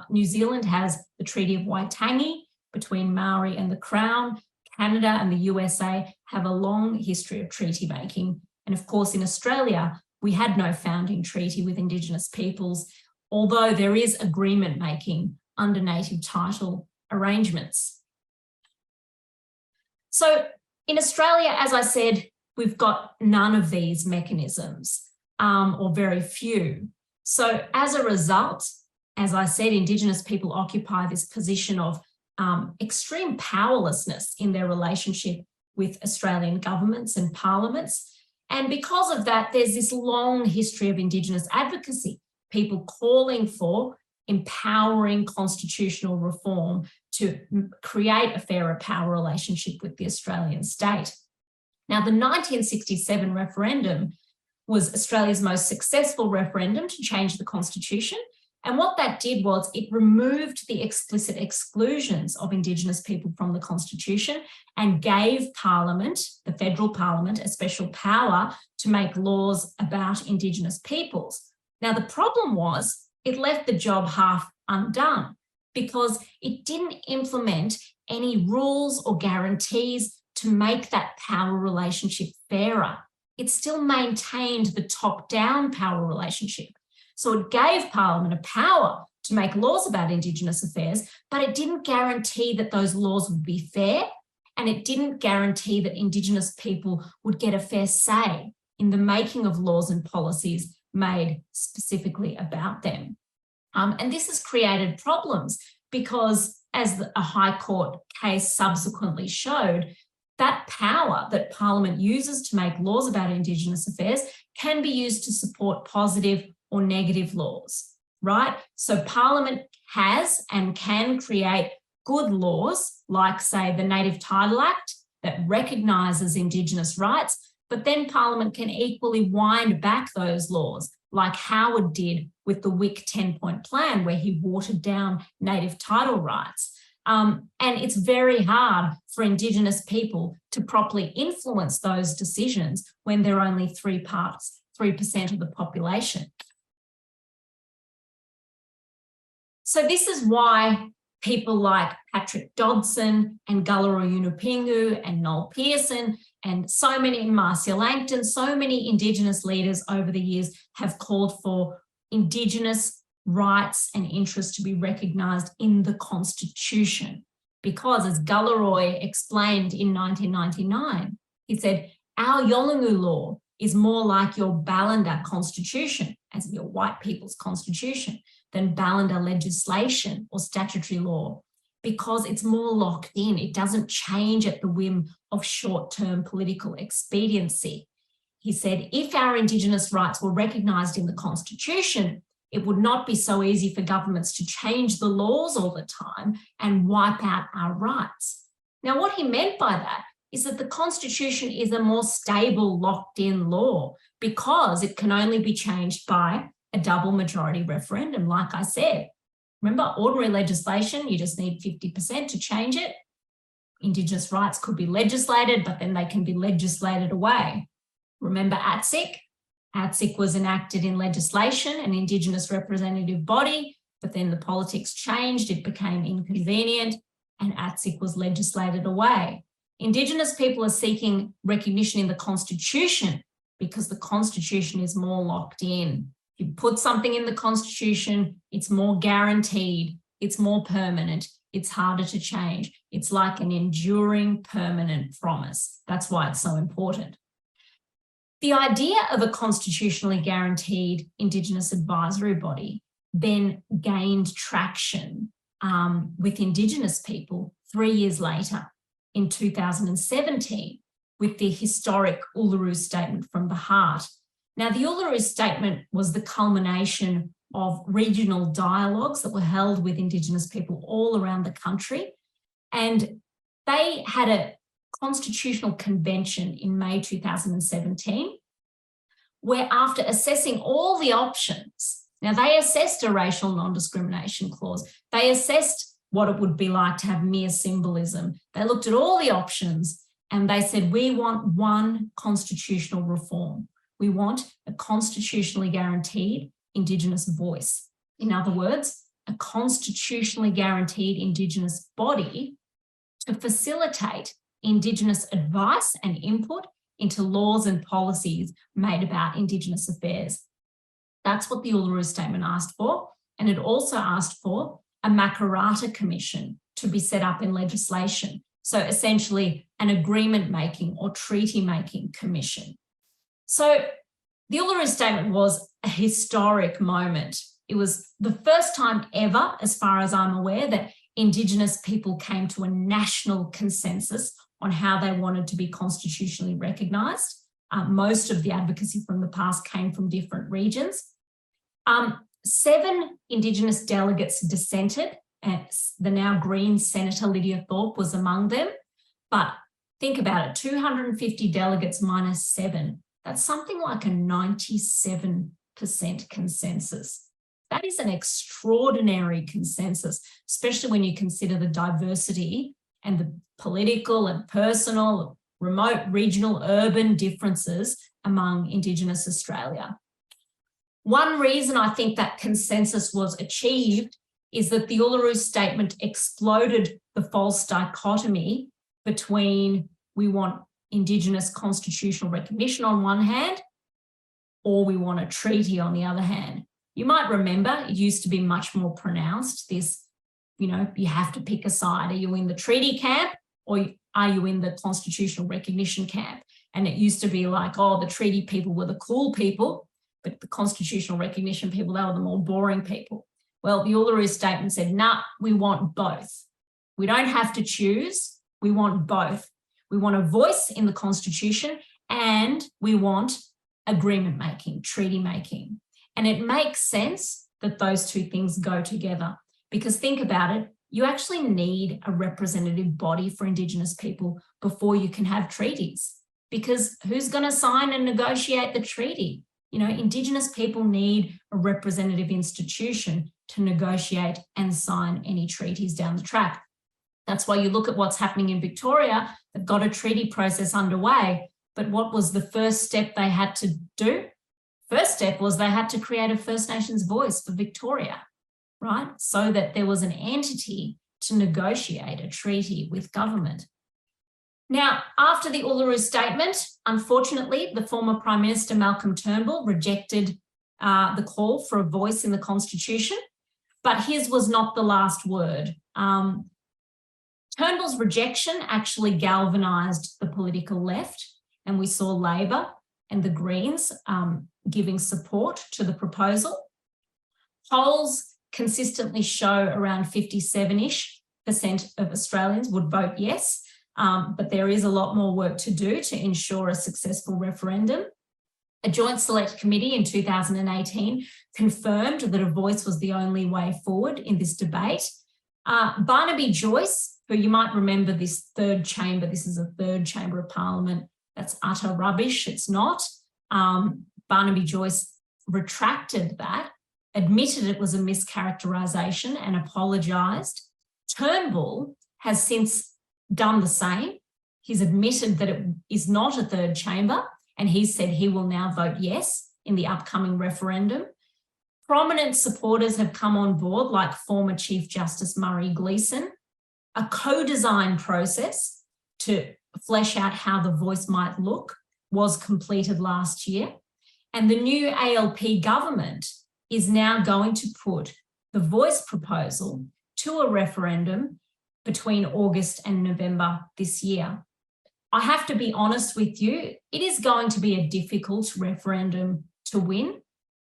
New Zealand has the Treaty of Waitangi between Maori and the Crown. Canada and the USA have a long history of treaty making. And of course, in Australia, we had no founding treaty with Indigenous peoples, although there is agreement making under native title arrangements. So in Australia, as I said, we've got none of these mechanisms, or very few. So as a result, as I said, Indigenous people occupy this position of extreme powerlessness in their relationship with Australian governments and parliaments. And because of that, there's this long history of Indigenous advocacy, people calling for empowering constitutional reform to create a fairer power relationship with the Australian state. Now, the 1967 referendum was Australia's most successful referendum to change the Constitution. And what that did was it removed the explicit exclusions of Indigenous people from the Constitution and gave Parliament, the federal Parliament, a special power to make laws about Indigenous peoples. Now, the problem was it left the job half undone because it didn't implement any rules or guarantees to make that power relationship fairer. It still maintained the top-down power relationship. So it gave Parliament a power to make laws about Indigenous affairs, but it didn't guarantee that those laws would be fair, and it didn't guarantee that Indigenous people would get a fair say in the making of laws and policies made specifically about them. And this has created problems because, as a High Court case subsequently showed, that power that Parliament uses to make laws about Indigenous affairs can be used to support positive or negative laws, right? So Parliament has and can create good laws, like, say, the Native Title Act that recognises Indigenous rights, but then Parliament can equally wind back those laws, like Howard did with the Wick 10-point plan, where he watered down native title rights. And it's very hard for Indigenous people to properly influence those decisions when they're only 3% of the population. So this is why people like Patrick Dodson and Galarrwuy Yunupingu and Noel Pearson and so many, Marcia Langton, so many Indigenous leaders over the years have called for Indigenous rights and interests to be recognised in the Constitution. Because, as Galarrwuy explained in 1999, he said, our Yolngu law is more like your Ballanda Constitution, as in your white people's constitution, than Ballanda legislation or statutory law, because it's more locked in. It doesn't change at the whim of short-term political expediency. He said, if our Indigenous rights were recognised in the Constitution, it would not be so easy for governments to change the laws all the time and wipe out our rights. Now, what he meant by that is that the Constitution is a more stable, locked-in law because it can only be changed by a double majority referendum, like I said. Remember, ordinary legislation, you just need 50% to change it. Indigenous rights could be legislated, but then they can be legislated away. Remember ATSIC? ATSIC was enacted in legislation, an Indigenous representative body, but then the politics changed, it became inconvenient, and ATSIC was legislated away. Indigenous people are seeking recognition in the Constitution because the Constitution is more locked in. If you put something in the Constitution, it's more guaranteed, it's more permanent, it's harder to change. It's like an enduring, permanent promise. That's why it's so important. The idea of a constitutionally guaranteed Indigenous advisory body then gained traction with Indigenous people 3 years later in 2017 with the historic Uluru Statement from the Heart. Now, the Uluru Statement was the culmination of regional dialogues that were held with Indigenous people all around the country, and they had a constitutional convention in May 2017, where after assessing all the options, now they assessed a racial non-discrimination clause, they assessed what it would be like to have mere symbolism, they looked at all the options and they said, we want one constitutional reform. We want a constitutionally guaranteed Indigenous voice. In other words, a constitutionally guaranteed Indigenous body to facilitate Indigenous advice and input into laws and policies made about Indigenous affairs. That's what the Uluru Statement asked for. And it also asked for a Makarrata Commission to be set up in legislation. So essentially an agreement-making or treaty-making commission. So the Uluru Statement was a historic moment. It was the first time ever, as far as I'm aware, that Indigenous people came to a national consensus on how they wanted to be constitutionally recognised. Most of the advocacy from the past came from different regions. 7 Indigenous delegates dissented, and the now Green Senator Lydia Thorpe was among them. But think about it, 250 delegates minus 7. That's something like a 97% consensus. That is an extraordinary consensus, especially when you consider the diversity and the political and personal, remote, regional, urban differences among Indigenous Australia. One reason I think that consensus was achieved is that the Uluru Statement exploded the false dichotomy between we want Indigenous constitutional recognition on one hand, or we want a treaty on the other hand. You might remember it used to be much more pronounced, this, you know, you have to pick a side. Are you in the treaty camp or are you in the constitutional recognition camp? And it used to be like, oh, the treaty people were the cool people, but the constitutional recognition people, they were the more boring people. Well, the Uluru Statement said, nah, we want both. We don't have to choose, we want both. We want a voice in the Constitution and we want agreement making, treaty making. And it makes sense that those two things go together, because think about it, you actually need a representative body for Indigenous people before you can have treaties, because who's going to sign and negotiate the treaty? You know, Indigenous people need a representative institution to negotiate and sign any treaties down the track. That's why you look at what's happening in Victoria. They've got a treaty process underway, but what was the first step they had to do? First step was they had to create a First Nations voice for Victoria, right? So that there was an entity to negotiate a treaty with government. Now, after the Uluru Statement, unfortunately, the former Prime Minister Malcolm Turnbull rejected the call for a voice in the Constitution, but his was not the last word. Turnbull's rejection actually galvanised the political left, and we saw Labor and the Greens giving support to the proposal. Polls consistently show around 57-ish% of Australians would vote yes, but there is a lot more work to do to ensure a successful referendum. A Joint Select Committee in 2018 confirmed that a voice was the only way forward in this debate. Barnaby Joyce, who you might remember this third chamber, this is a third chamber of parliament, that's utter rubbish, it's not. Barnaby Joyce retracted that, admitted it was a mischaracterisation and apologised. Turnbull has since done the same. He's admitted that it is not a third chamber, and he said he will now vote yes in the upcoming referendum. Prominent supporters have come on board, like former Chief Justice Murray Gleeson. A co-design process to flesh out how the voice might look was completed last year. And the new ALP government is now going to put the voice proposal to a referendum between August and November this year. I have to be honest with you, it is going to be a difficult referendum to win.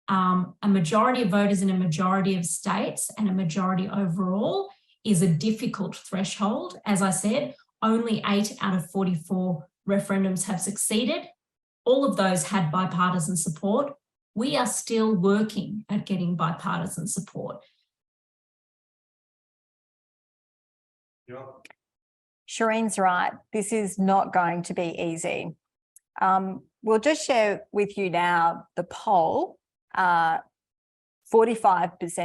A majority of voters in a majority of states and a majority overall is a difficult threshold. As I said, only 8 out of 44 referendums have succeeded. All of those had bipartisan support. We are still working at getting bipartisan support. Shireen's right. This is not going to be easy. We'll just share with you now the poll. 45%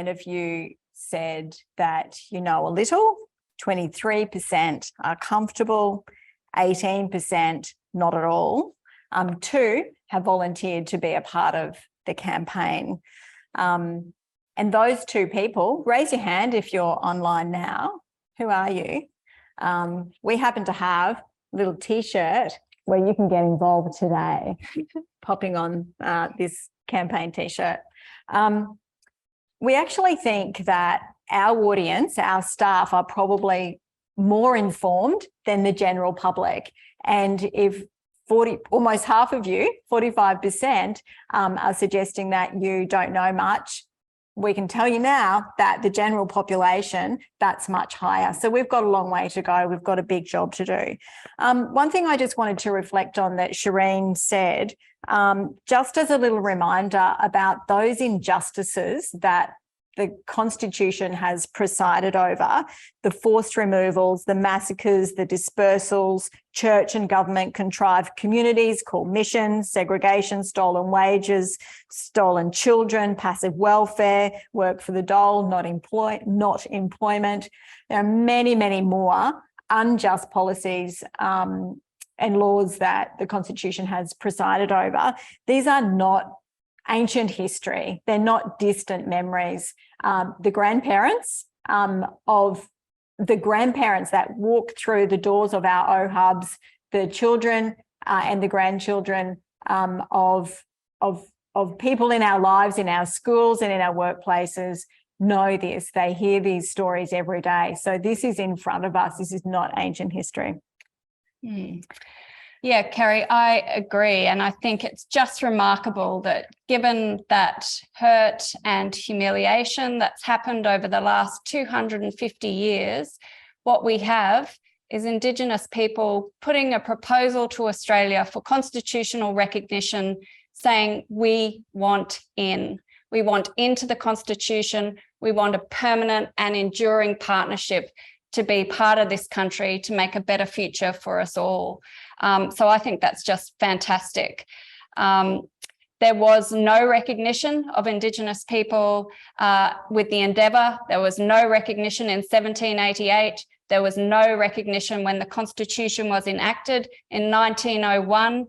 of you said that you know a little, 23% are comfortable, 18% not at all. 2 have volunteered to be a part of the campaign. And those 2 people, raise your hand if you're online now. Who are you? We happen to have a little T-shirt where you can get involved today, popping on this campaign T-shirt. We actually think that our audience, our staff, are probably more informed than the general public. And if almost half of you, 45%, are suggesting that you don't know much, we can tell you now that the general population, that's much higher. So we've got a long way to go. We've got a big job to do. One thing I just wanted to reflect on that Shireen said, just as a little reminder about those injustices that the Constitution has presided over, the forced removals, the massacres, the dispersals, church and government contrived communities called missions, segregation, stolen wages, stolen children, passive welfare, work for the dole, not employment. There are many, many more unjust policies and laws that the Constitution has presided over. These are not ancient history. They're not distant memories. The grandparents that walk through the doors of our OHUBs, the children and the grandchildren of people in our lives, in our schools and in our workplaces know this. They hear these stories every day. So this is in front of us. This is not ancient history. Yeah, Kerry, I agree. And I think it's just remarkable that given that hurt and humiliation that's happened over the last 250 years, what we have is Indigenous people putting a proposal to Australia for constitutional recognition, saying we want in. We want into the Constitution. We want a permanent and enduring partnership to be part of this country, to make a better future for us all. So I think that's just fantastic. There was no recognition of Indigenous people with the Endeavour. There was no recognition in 1788. There was no recognition when the Constitution was enacted in 1901.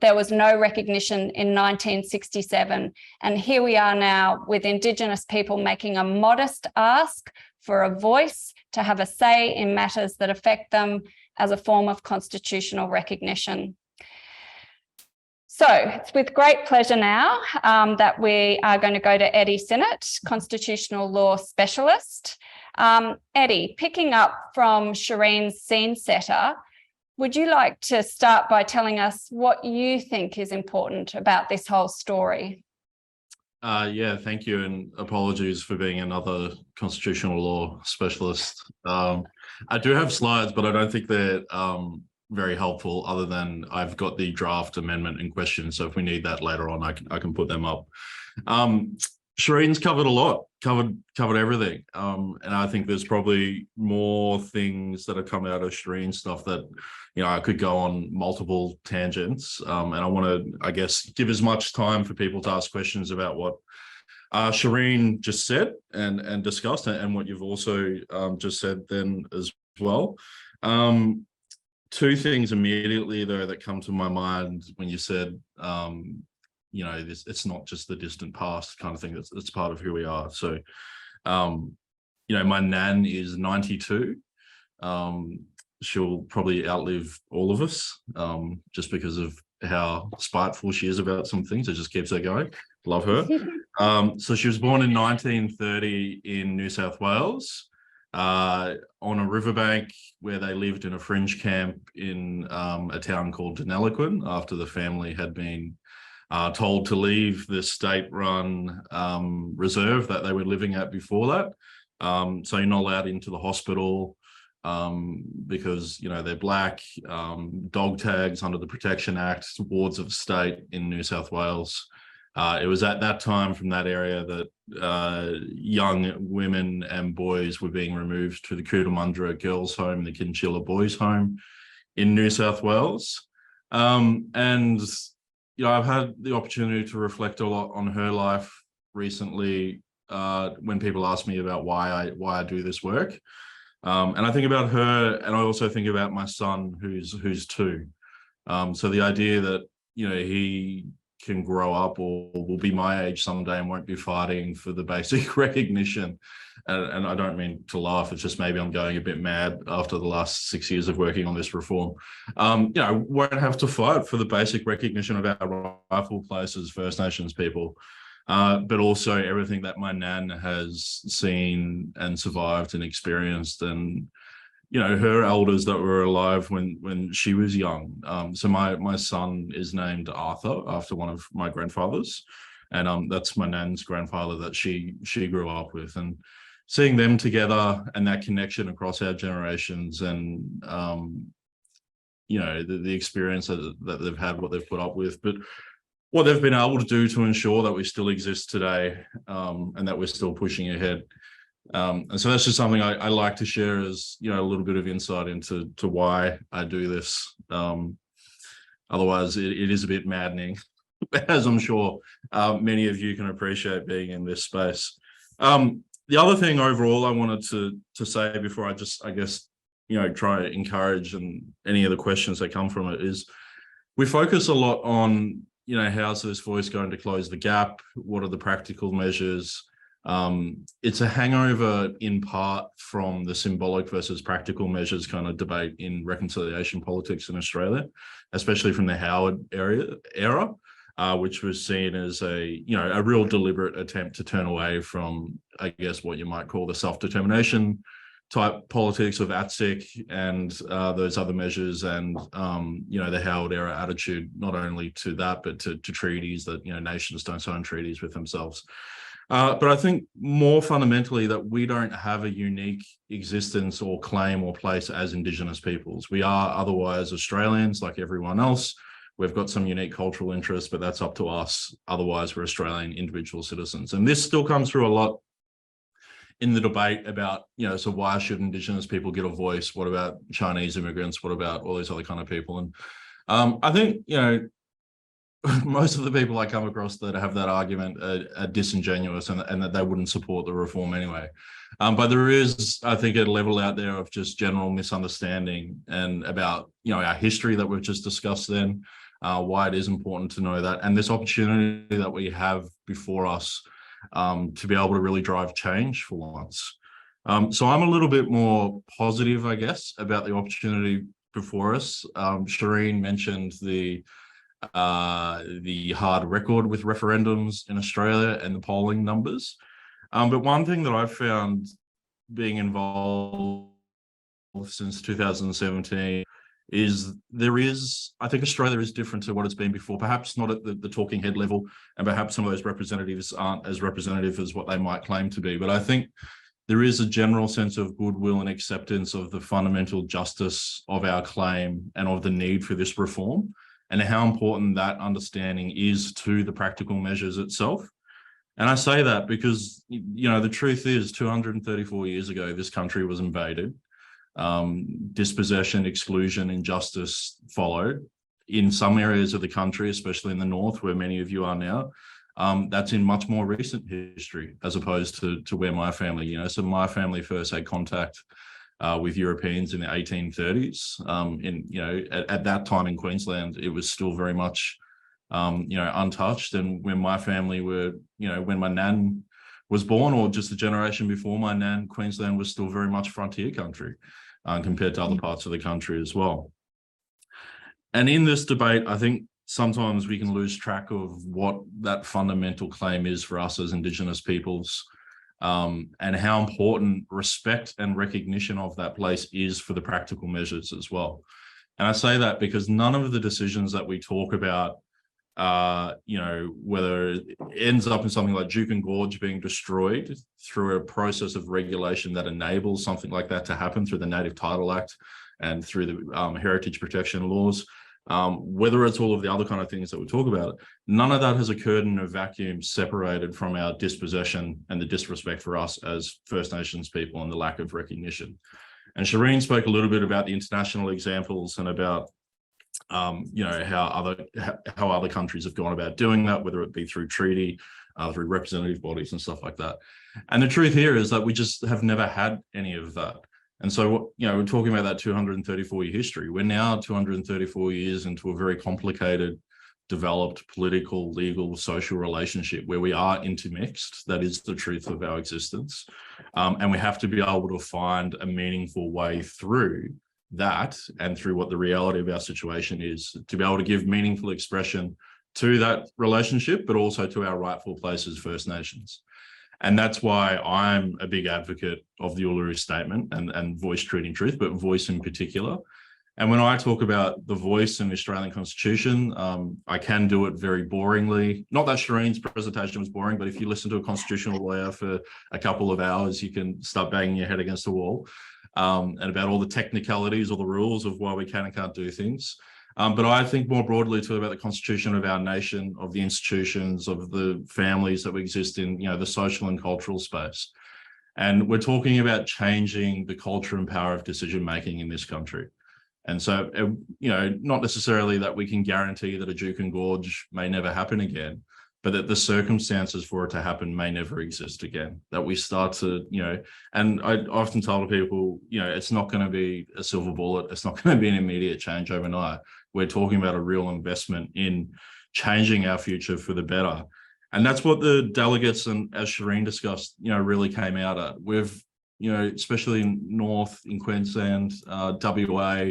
There was no recognition in 1967. And here we are now with Indigenous people making a modest ask for a voice, to have a say in matters that affect them as a form of constitutional recognition. So it's with great pleasure now that we are going to go to Eddie Sinnott, Constitutional Law Specialist. Eddie, picking up from Shireen's scene setter, would you like to start by telling us what you think is important about this whole story? Yeah, thank you, and apologies for being another constitutional law specialist. I do have slides, but I don't think they're very helpful, other than I've got the draft amendment in question. So if we need that later on, I can put them up. Shireen's covered a lot, covered everything. And I think there's probably more things that have come out of Shireen's stuff that, you know, I could go on multiple tangents. And I want to, I guess, give as much time for people to ask questions about what Shireen just said and discussed, and what you've also just said then as well. Two things immediately, though, that come to my mind when you said, you know, it's not just the distant past kind of thing. It's part of who we are. So, you know, my nan is 92. She'll probably outlive all of us, just because of how spiteful she is about some things. It just keeps her going. Love her. So she was born in 1930 in New South Wales, on a riverbank where they lived in a fringe camp in a town called Deniliquin, after the family had been told to leave the state-run reserve that they were living at before that. So you're not allowed into the hospital because, you know, they're black. Dog tags under the Protection Act, wards of state in New South Wales. It was at that time, from that area, that young women and boys were being removed to the Cootamundra Girls' Home, the Kinchilla Boys' Home in New South Wales. And you know, I've had the opportunity to reflect a lot on her life recently, when people ask me about why I do this work. And I think about her, and I also think about my son, who's 2. So the idea that, you know, he can grow up or will be my age someday and won't be fighting for the basic recognition. And I don't mean to laugh, it's just maybe I'm going a bit mad after the last 6 years of working on this reform. You know, won't have to fight for the basic recognition of our rightful places, First Nations people, but also everything that my nan has seen and survived and experienced, and, you know, her elders that were alive when she was young. So my son is named Arthur after one of my grandfathers, and that's my nan's grandfather that she grew up with. And seeing them together and that connection across our generations, and you know, the experience that they've had, what they've put up with, but what they've been able to do to ensure that we still exist today, and that we're still pushing ahead. And so that's just something I like to share as, you know, a little bit of insight into why I do this. Otherwise, it is a bit maddening, as I'm sure many of you can appreciate being in this space. The other thing overall I wanted to say before I guess, you know, try to encourage and any of the questions that come from it is, we focus a lot on, you know, how's this voice going to close the gap? What are the practical measures? It's a hangover in part from the symbolic versus practical measures kind of debate in reconciliation politics in Australia, especially from the Howard era. which was seen as a real deliberate attempt to turn away from, I guess, what you might call the self-determination type politics of ATSIC and those other measures, and the Howard era attitude not only to that but to treaties that nations don't sign treaties with themselves. But I think more fundamentally that we don't have a unique existence or claim or place as Indigenous peoples. We are otherwise Australians like everyone else. We've got some unique cultural interests, but that's up to us. Otherwise, we're Australian individual citizens. And this still comes through a lot in the debate about, so why should Indigenous people get a voice? What about Chinese immigrants? What about all these other kind of people? And I think, most of the people I come across that have that argument are disingenuous and that they wouldn't support the reform anyway. But there is, I think, a level out there of just general misunderstanding and about, our history that we've just discussed then, why it is important to know that, and this opportunity that we have before us to be able to really drive change for once. So I'm a little bit more positive, I guess, about the opportunity before us. Shireen mentioned the hard record with referendums in Australia and the polling numbers. But one thing that I've found being involved since 2017 is I think Australia is different to what it's been before, perhaps not at the talking head level, and perhaps some of those representatives aren't as representative as what they might claim to be. But I think there is a general sense of goodwill and acceptance of the fundamental justice of our claim and of the need for this reform, and how important that understanding is to the practical measures itself. And I say that because, the truth is 234 years ago, this country was invaded. Dispossession, exclusion, injustice followed. In some areas of the country, especially in the north, where many of you are now, that's in much more recent history, as opposed to where my family, so my family first had contact with Europeans in the 1830s. At that time in Queensland, it was still very much, untouched. And when my family were, when my nan was born, or just a generation before my nan, Queensland was still very much frontier country compared to other parts of the country as well. And in this debate, I think sometimes we can lose track of what that fundamental claim is for us as Indigenous peoples, and how important respect and recognition of that place is for the practical measures as well. And I say that because none of the decisions that we talk about, whether it ends up in something like Juukan Gorge being destroyed through a process of regulation that enables something like that to happen through the Native Title Act and through the heritage protection laws, whether it's all of the other kind of things that we talk about, none of that has occurred in a vacuum separated from our dispossession and the disrespect for us as First Nations people and the lack of recognition. And Shireen spoke a little bit about the international examples and about how other countries have gone about doing that, whether it be through treaty, through representative bodies and stuff like that. And the truth here is that we just have never had any of that. And so, we're talking about that 234-year history. We're now 234 years into a very complicated, developed political, legal, social relationship where we are intermixed. That is the truth of our existence. And we have to be able to find a meaningful way through that and through what the reality of our situation is, to be able to give meaningful expression to that relationship, but also to our rightful place as First Nations. And that's why I'm a big advocate of the Uluru Statement and voice treating truth, but voice in particular. And when I talk about the voice in the Australian Constitution, I can do it very boringly. Not that Shireen's presentation was boring, but if you listen to a constitutional lawyer for a couple of hours, you can start banging your head against the wall, and about all the technicalities or the rules of why we can and can't do things. But I think more broadly too about the constitution of our nation, of the institutions, of the families that we exist in, the social and cultural space. And we're talking about changing the culture and power of decision-making in this country. And so, not necessarily that we can guarantee that a Juukan Gorge may never happen again, but that the circumstances for it to happen may never exist again. That we start to, and I often tell people, it's not going to be a silver bullet. It's not going to be an immediate change overnight. We're talking about a real investment in changing our future for the better. And that's what the delegates, and as Shireen discussed, really came out at. We've, especially in North, in Queensland, WA,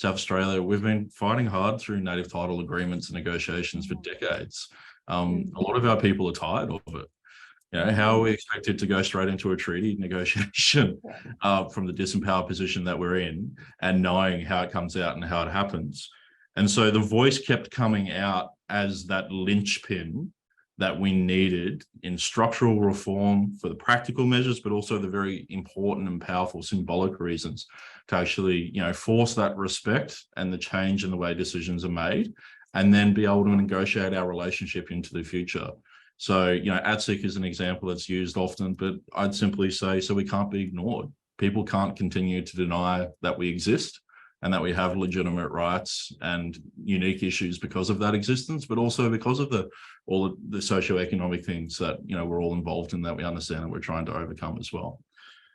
South Australia, we've been fighting hard through native title agreements and negotiations for decades. A lot of our people are tired of it. You know, how are we expected to go straight into a treaty negotiation from the disempowered position that we're in and knowing how it comes out and how it happens? And so the voice kept coming out as that linchpin that we needed in structural reform for the practical measures, but also the very important and powerful symbolic reasons to actually, you know, force that respect and the change in the way decisions are made, and then be able to negotiate our relationship into the future. So, you know, ATSIC is an example that's used often, but I'd simply say, so we can't be ignored. People can't continue to deny that we exist and that we have legitimate rights and unique issues because of that existence, but also because of all of the socioeconomic things that, you know, we're all involved in, that we understand that we're trying to overcome as well.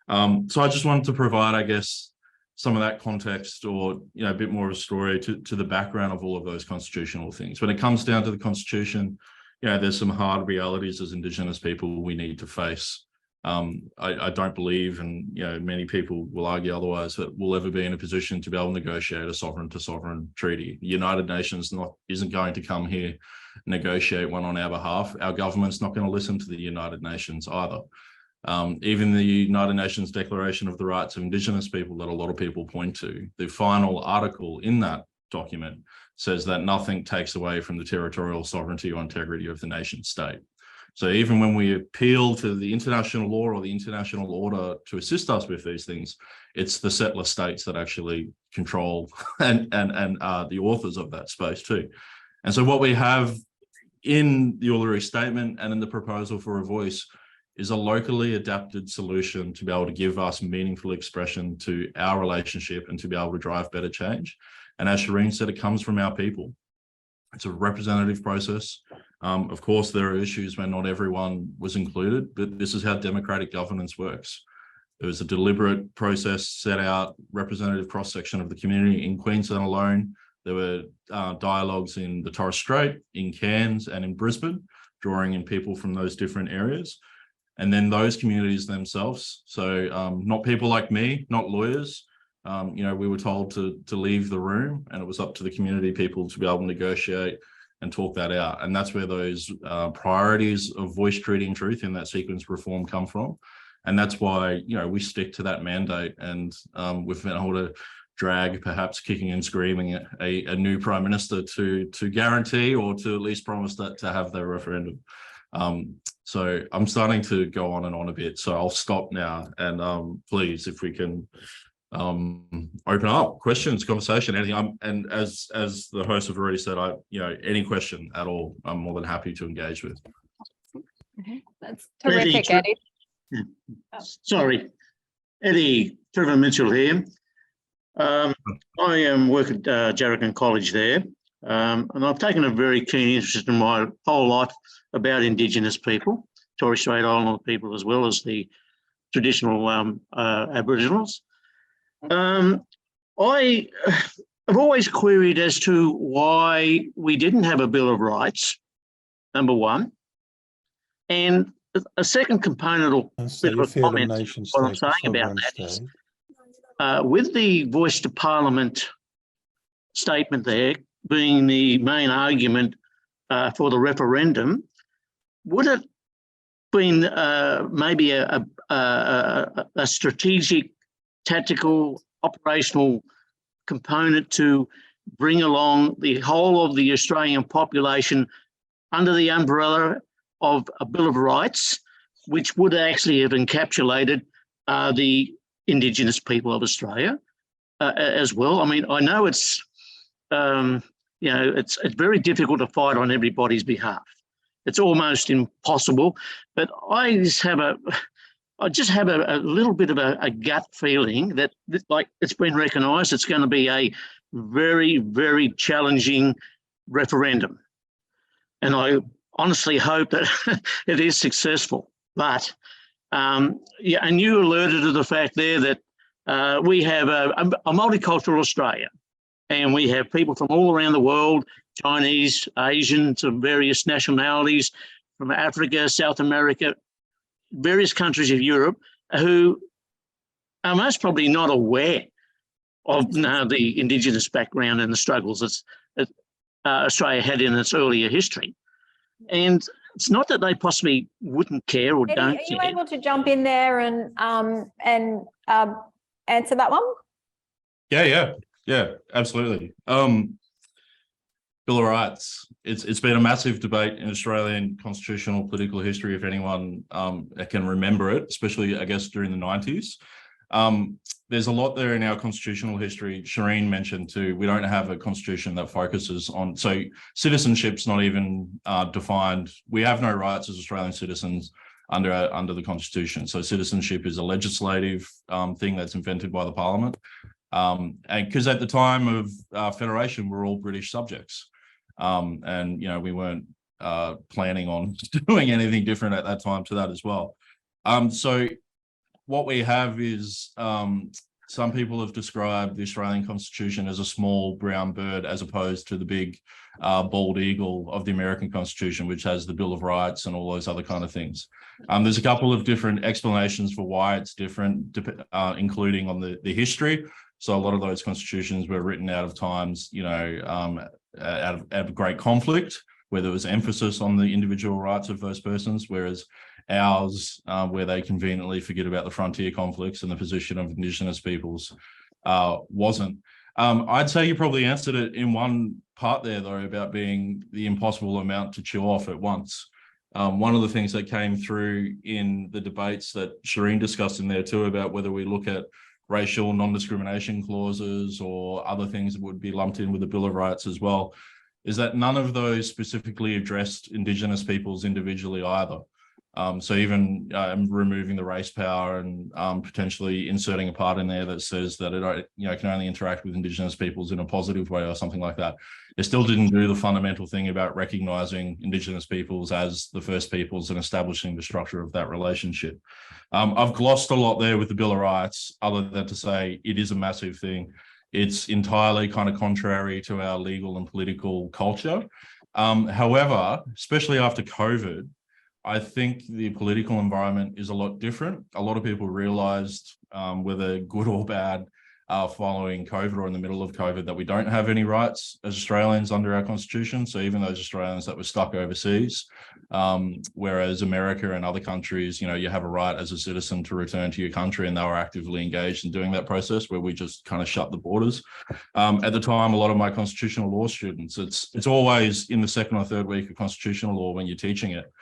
So I just wanted to provide, I guess, some of that context, or, you know, a bit more of a story to the background of all of those constitutional things. When it comes down to the Constitution, you know, there's some hard realities as Indigenous people we need to face. I don't believe, and, you know, many people will argue otherwise, that we'll ever be in a position to be able to negotiate a sovereign to sovereign treaty. The United Nations isn't going to come here and negotiate one on our behalf. Our government's not going to listen to the United Nations either. Even the United Nations Declaration of the Rights of Indigenous People that a lot of people point to, the final article in that document says that nothing takes away from the territorial sovereignty or integrity of the nation state. So even when we appeal to the international law or the international order to assist us with these things, it's the settler states that actually control and are the authors of that space too. And so what we have in the Uluru Statement and in the proposal for a voice is a locally adapted solution to be able to give us meaningful expression to our relationship and to be able to drive better change. And as Shireen said, it comes from our people. It's a representative process. Of course, there are issues where not everyone was included, but this is how democratic governance works. There was a deliberate process set out, representative cross-section of the community. In Queensland alone, there were dialogues in the Torres Strait, in Cairns and in Brisbane, drawing in people from those different areas. And then those communities themselves, so not people like me, not lawyers, you know, we were told to leave the room, and it was up to the community people to be able to negotiate and talk that out. And that's where those priorities of voice, treaty and truth in that sequence reform come from. And that's why, you know, we stick to that mandate, and we've been able to drag, perhaps kicking and screaming, a new Prime Minister to guarantee, or to at least promise that to have their referendum. So I'm starting to go on and on a bit, so I'll stop now. And please, if we can open up questions, conversation, anything. And as the hosts have already said, you know, any question at all, I'm more than happy to engage with. Okay. That's terrific, Eddie. Sorry, Eddie Trevor Mitchell here. I work at Jarragon College there, and I've taken a very keen interest in my whole life about Indigenous people, Torres Strait Islander people, as well as the traditional Aboriginals. I have always queried as to why we didn't have a Bill of Rights, number one, and a second component, or bit of a comment, what I'm saying about that is, with the Voice to Parliament statement there being the main argument for the referendum, would it been maybe a strategic, tactical, operational component to bring along the whole of the Australian population under the umbrella of a Bill of Rights, which would actually have encapsulated the Indigenous people of Australia as well? I mean, I know it's, you know, it's very difficult to fight on everybody's behalf. It's almost impossible, but I just have a little bit of a gut feeling that, like, it's been recognised, it's going to be a very, very challenging referendum. And I honestly hope that it is successful. But, yeah, and you alerted to the fact there that we have a multicultural Australia, and we have people from all around the world, Chinese, Asians of various nationalities, from Africa, South America, various countries of Europe, who are most probably not aware of the Indigenous background and the struggles that Australia had in its earlier history. And it's not that they possibly wouldn't care or Eddie, don't are you care. able to jump in there and answer that one? Yeah, absolutely. Bill of Rights. It's been a massive debate in Australian constitutional political history, if anyone can remember it, especially, I guess, during the 90s. There's a lot there in our constitutional history. Shireen mentioned too, we don't have a constitution that focuses on, so citizenship's not even defined. We have no rights as Australian citizens under the Constitution. So citizenship is a legislative thing that's invented by the Parliament. And because at the time of federation, we're all British subjects. And, you know, we weren't planning on doing anything different at that time to that as well. So what we have is some people have described the Australian Constitution as a small brown bird as opposed to the big bald eagle of the American Constitution, which has the Bill of Rights and all those other kind of things. There's a couple of different explanations for why it's different, including on the history. So a lot of those constitutions were written out of times, you know, out of great conflict, where there was emphasis on the individual rights of those persons, whereas ours, where they conveniently forget about the frontier conflicts and the position of Indigenous peoples, wasn't. I'd say you probably answered it in one part there, though, about being the impossible amount to chew off at once. One of the things that came through in the debates that Shireen discussed in there too, about whether we look at racial non-discrimination clauses or other things that would be lumped in with the Bill of Rights as well, is that none of those specifically addressed Indigenous peoples individually either. So even removing the race power and potentially inserting a part in there that says that it, you know, can only interact with Indigenous peoples in a positive way or something like that, it still didn't do the fundamental thing about recognising Indigenous peoples as the first peoples and establishing the structure of that relationship. I've glossed a lot there with the Bill of Rights, other than to say it is a massive thing. It's entirely kind of contrary to our legal and political culture. However, especially after COVID, I think the political environment is a lot different. A lot of people realized, whether good or bad, following COVID or in the middle of COVID, that we don't have any rights as Australians under our constitution. So even those Australians that were stuck overseas, whereas America and other countries, you know, you have a right as a citizen to return to your country, and they were actively engaged in doing that process, where we just kind of shut the borders. At the time, a lot of my constitutional law students, it's always in the second or third week of constitutional law when you're teaching it.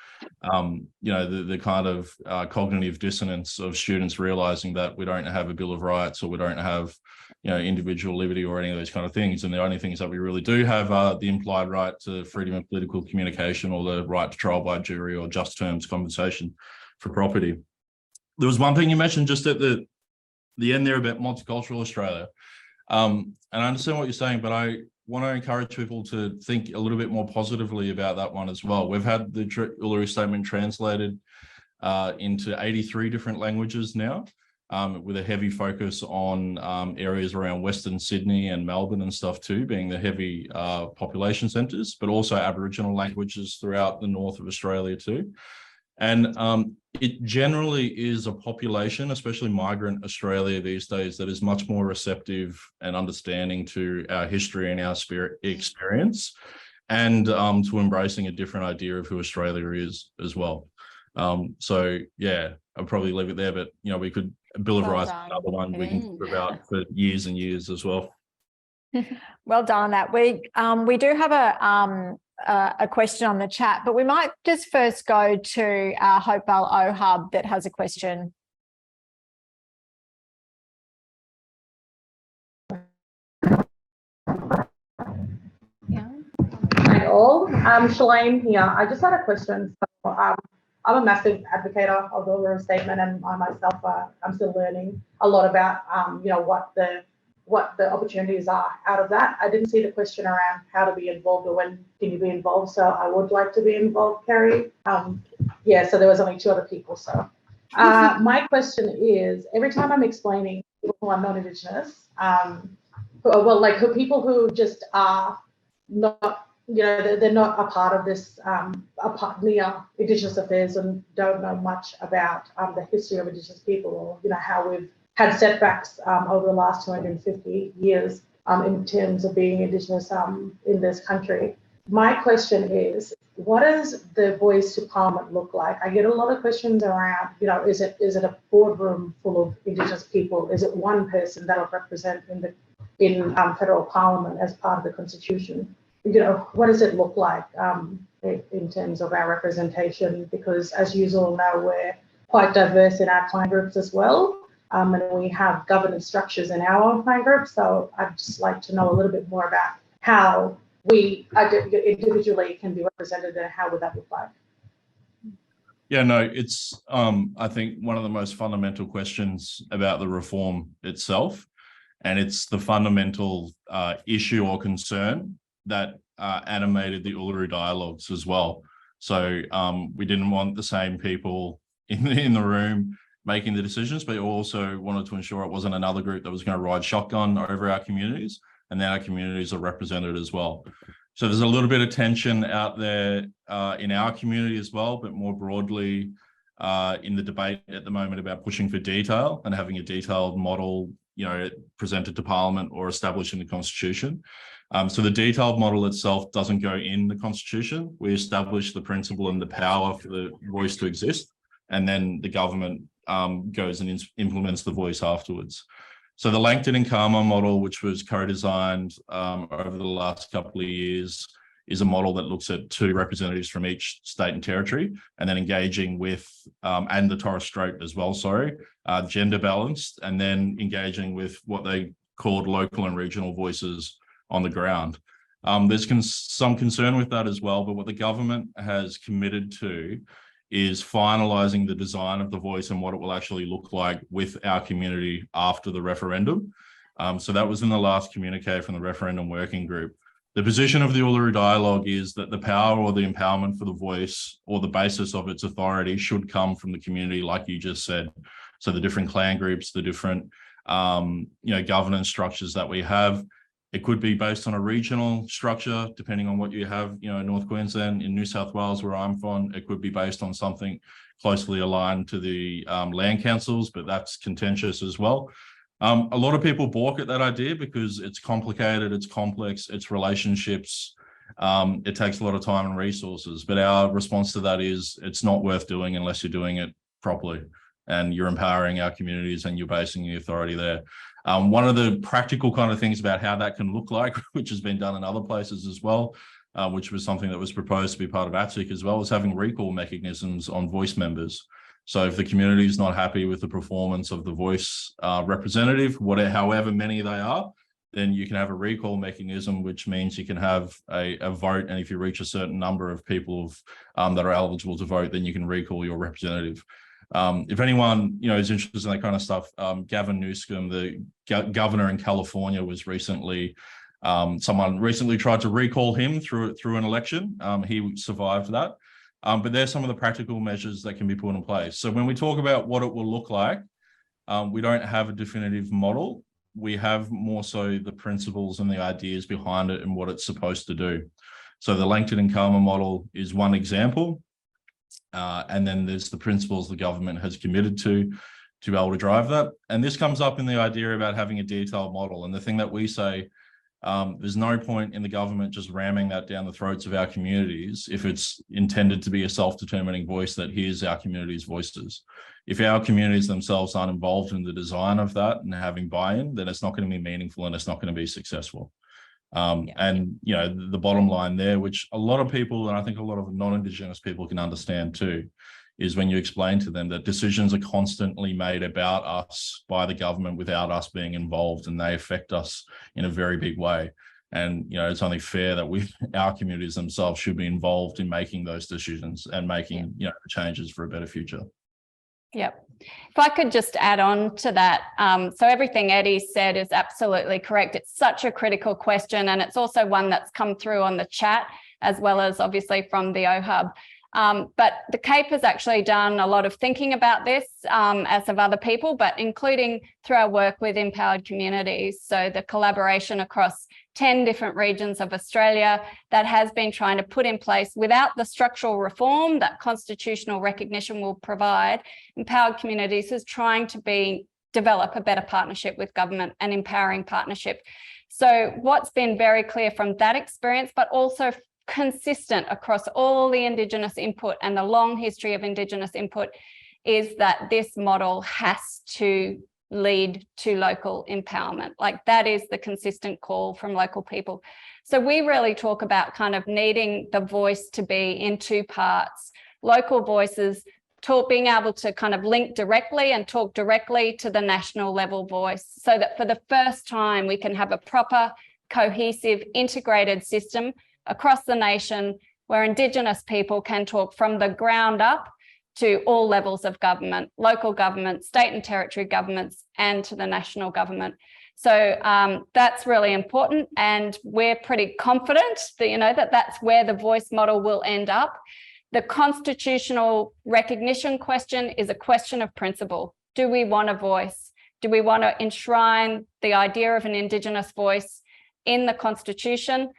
You know, the kind of cognitive dissonance of students realizing that we don't have a Bill of Rights, or we don't have, you know, individual liberty or any of those kind of things. And the only things that we really do have are the implied right to freedom of political communication, or the right to trial by jury, or just terms compensation for property. There was one thing you mentioned just at the end there about multicultural Australia. And I understand what you're saying, but I want to encourage people to think a little bit more positively about that one as well. We've had the Uluru Statement translated into 83 different languages now, with a heavy focus on areas around Western Sydney and Melbourne and stuff too, being the heavy population centres, but also Aboriginal languages throughout the north of Australia too. And it generally is a population, especially migrant Australia these days, that is much more receptive and understanding to our history and our experience, and to embracing a different idea of who Australia is as well. So yeah, I'll probably leave it there, but you know, we could, Bill of Rights, another one we can talk about for years and years as well. Well done on that. We do have a question on the chat, but we might just first go to Hopewell OHub that has a question. Yeah. Hi all, Shalane here. I just had a question. So, I'm a massive advocate of the Uluru Statement, and I myself, I'm still learning a lot about, you know, what the opportunities are out of that. I didn't see the question around how to be involved or when can you be involved. So I would like to be involved, Kerry. Yeah, so there was only 2 other people. So my question is, every time I'm explaining people who are non-Indigenous, well, like who people who just are not, you know, they're not a part of this, near Indigenous affairs and don't know much about the history of Indigenous people, or, you know, how we've had setbacks over the last 250 years in terms of being Indigenous in this country. My question is, what does the voice to Parliament look like? I get a lot of questions around, you know, is it a boardroom full of Indigenous people? Is it one person that will represent in federal Parliament as part of the Constitution? You know, what does it look like in terms of our representation? Because as you all know, we're quite diverse in our client groups as well. And we have governance structures in our own client groups. So I'd just like to know a little bit more about how we individually can be represented and how would that look like? Yeah, no, it's, I think, one of the most fundamental questions about the reform itself. And it's the fundamental issue or concern that animated the Uluru Dialogues as well. So we didn't want the same people in the room making the decisions, but also wanted to ensure it wasn't another group that was going to ride shotgun over our communities, and then our communities are represented as well. So there's a little bit of tension out there in our community as well, but more broadly in the debate at the moment about pushing for detail and having a detailed model, you know, presented to Parliament or established in the Constitution. So the detailed model itself doesn't go in the Constitution. We establish the principle and the power for the voice to exist, and then the government goes and implements the voice afterwards. So the Langton and Karma model, which was co-designed over the last couple of years, is a model that looks at 2 representatives from each state and territory, and then engaging with, and the Torres Strait as well, gender balanced, and then engaging with what they called local and regional voices on the ground. There's some concern with that as well, but what the government has committed to is finalising the design of the voice and what it will actually look like with our community after the referendum. So that was in the last communique from the Referendum Working Group. The position of the Uluru Dialogue is that the power or the empowerment for the voice, or the basis of its authority, should come from the community, like you just said. So the different clan groups, the different governance structures that we have. It could be based on a regional structure, depending on what you have, in North Queensland, in New South Wales, where I'm from. It could be based on something closely aligned to the land councils, but that's contentious as well. A lot of people balk at that idea because it's complicated, it's complex, it's relationships, it takes a lot of time and resources. But our response to that is it's not worth doing unless you're doing it properly and you're empowering our communities and you're basing the authority there. One of the practical kind of things about how that can look like, which has been done in other places as well, which was something that was proposed to be part of ATSIC as well, is having recall mechanisms on voice members. So if the community is not happy with the performance of the voice representative, however many they are, then you can have a recall mechanism, which means you can have a vote. And if you reach a certain number of people that are eligible to vote, then you can recall your representative. If anyone is interested in that kind of stuff, Gavin Newsom, the governor in California, was recently someone recently tried to recall him through an election. He survived that. But there's some of the practical measures that can be put in place. So when we talk about what it will look like, we don't have a definitive model. We have more so the principles and the ideas behind it and what it's supposed to do. So the Langton and Karma model is one example. And then there's the principles the government has committed to be able to drive that. And this comes up in the idea about having a detailed model. And the thing that we say, there's no point in the government just ramming that down the throats of our communities if it's intended to be a self-determining voice that hears our community's voices. If our communities themselves aren't involved in the design of that and having buy-in, then it's not going to be meaningful and it's not going to be successful. And the bottom line there, which a lot of people, and I think a lot of non-Indigenous people can understand too, is when you explain to them that decisions are constantly made about us by the government without us being involved, and they affect us in a very big way. And it's only fair that our communities themselves should be involved in making those decisions and making changes for a better future. Yep. If I could just add on to that. So everything Eddie said is absolutely correct. It's such a critical question, and it's also one that's come through on the chat as well as obviously from the OHUB. But the CAPE has actually done a lot of thinking about this, as have other people, but including through our work with empowered communities. So the collaboration across 10 different regions of Australia that has been trying to put in place, without the structural reform that constitutional recognition will provide, empowered communities is trying to be develop a better partnership with government, an empowering partnership. So what's been very clear from that experience, but also consistent across all the Indigenous input and the long history of Indigenous input, is that this model has to lead to local empowerment. Like, that is the consistent call from local people. So we really talk about kind of needing the voice to be in two parts: local voices, being able to kind of link directly and talk directly to the national level voice, so that for the first time we can have a proper, cohesive, integrated system across the nation where Indigenous people can talk from the ground up to all levels of government, local government, state and territory governments, and to the national government. So that's really important, and we're pretty confident that, that that's where the voice model will end up. The constitutional recognition question is a question of principle. Do we want a voice? Do we want to enshrine the idea of an Indigenous voice in the Constitution?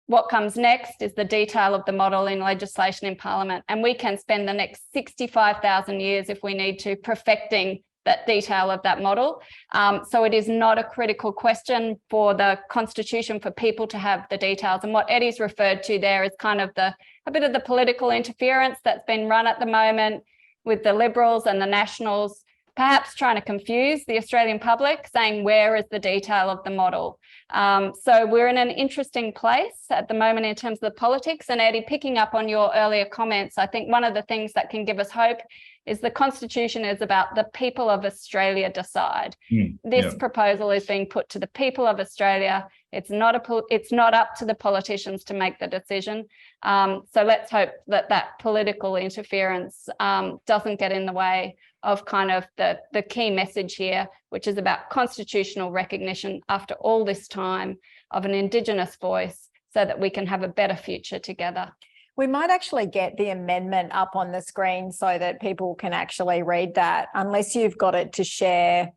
What comes next is the detail of the model in legislation in Parliament, and we can spend the next 65,000 years, if we need to, perfecting that detail of that model. So it is not a critical question for the Constitution for people to have the details. And what Eddie's referred to there is kind of a bit of the political interference that's been run at the moment with the Liberals and the Nationals, perhaps trying to confuse the Australian public, saying, where is the detail of the model? So we're in an interesting place at the moment in terms of the politics. And Eddie, picking up on your earlier comments, I think one of the things that can give us hope is the Constitution is about the people of Australia decide. This proposal is being put to the people of Australia. It's not up to the politicians to make the decision. So let's hope that that political interference doesn't get in the way of kind of the key message here, which is about constitutional recognition after all this time of an Indigenous voice, so that we can have a better future together. We might actually get the amendment up on the screen so that people can actually read that, unless you've got it to share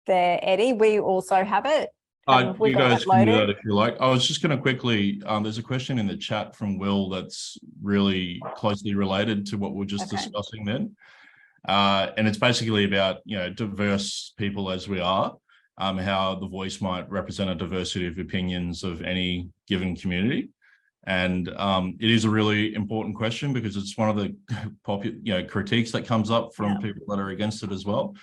there, Eddie. We also have it. You guys can do that if you like. I was just going to quickly, there's a question in the chat from Will that's really closely related to what we're just discussing then. And it's basically about, diverse people as we are, how the voice might represent a diversity of opinions of any given community. And it is a really important question, because it's one of the critiques that comes up from people that are against it as well,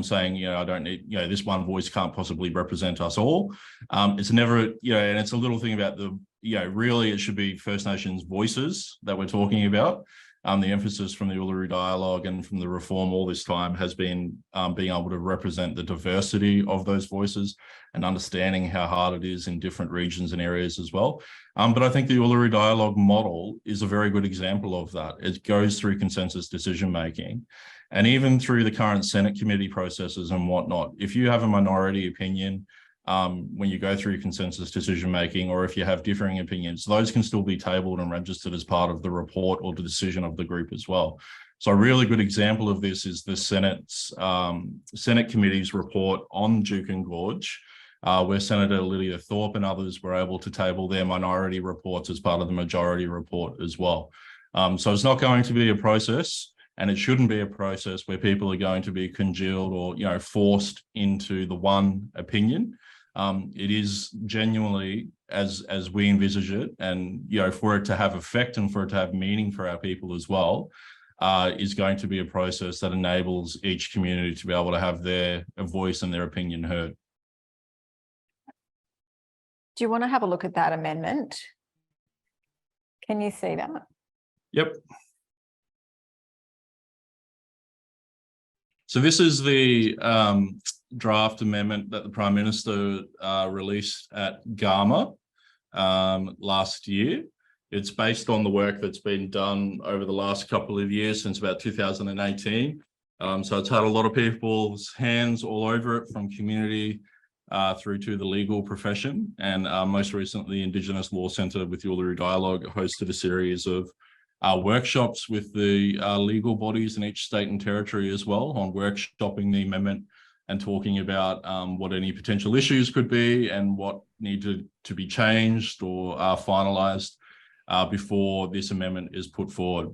saying, I don't need, this one voice can't possibly represent us all. It's never, and it's a little thing about really it should be First Nations voices that we're talking about. The emphasis from the Uluru Dialogue and from the reform all this time has been being able to represent the diversity of those voices and understanding how hard it is in different regions and areas as well. But I think the Uluru Dialogue model is a very good example of that. It goes through consensus decision-making, and even through the current Senate committee processes and whatnot. If you have a minority opinion, when you go through consensus decision-making, or if you have differing opinions, those can still be tabled and registered as part of the report or the decision of the group as well. So a really good example of this is the Senate committee's report on Juukan Gorge, where Senator Lydia Thorpe and others were able to table their minority reports as part of the majority report as well. So it's not going to be a process, and it shouldn't be a process where people are going to be congealed or forced into the one opinion. It is genuinely, as we envisage it, and for it to have effect and for it to have meaning for our people as well, is going to be a process that enables each community to be able to have their voice and their opinion heard. Do you want to have a look at that amendment? Can you see that? Yep. So this is the draft amendment that the Prime Minister released at GAMA last year. It's based on the work that's been done over the last couple of years, since about 2018. So it's had a lot of people's hands all over it, from community through to the legal profession. And most recently, Indigenous Law Centre with the Uluru Dialogue hosted a series of workshops with the legal bodies in each state and territory as well, on workshopping the amendment and talking about what any potential issues could be and what needed to be changed or finalised before this amendment is put forward.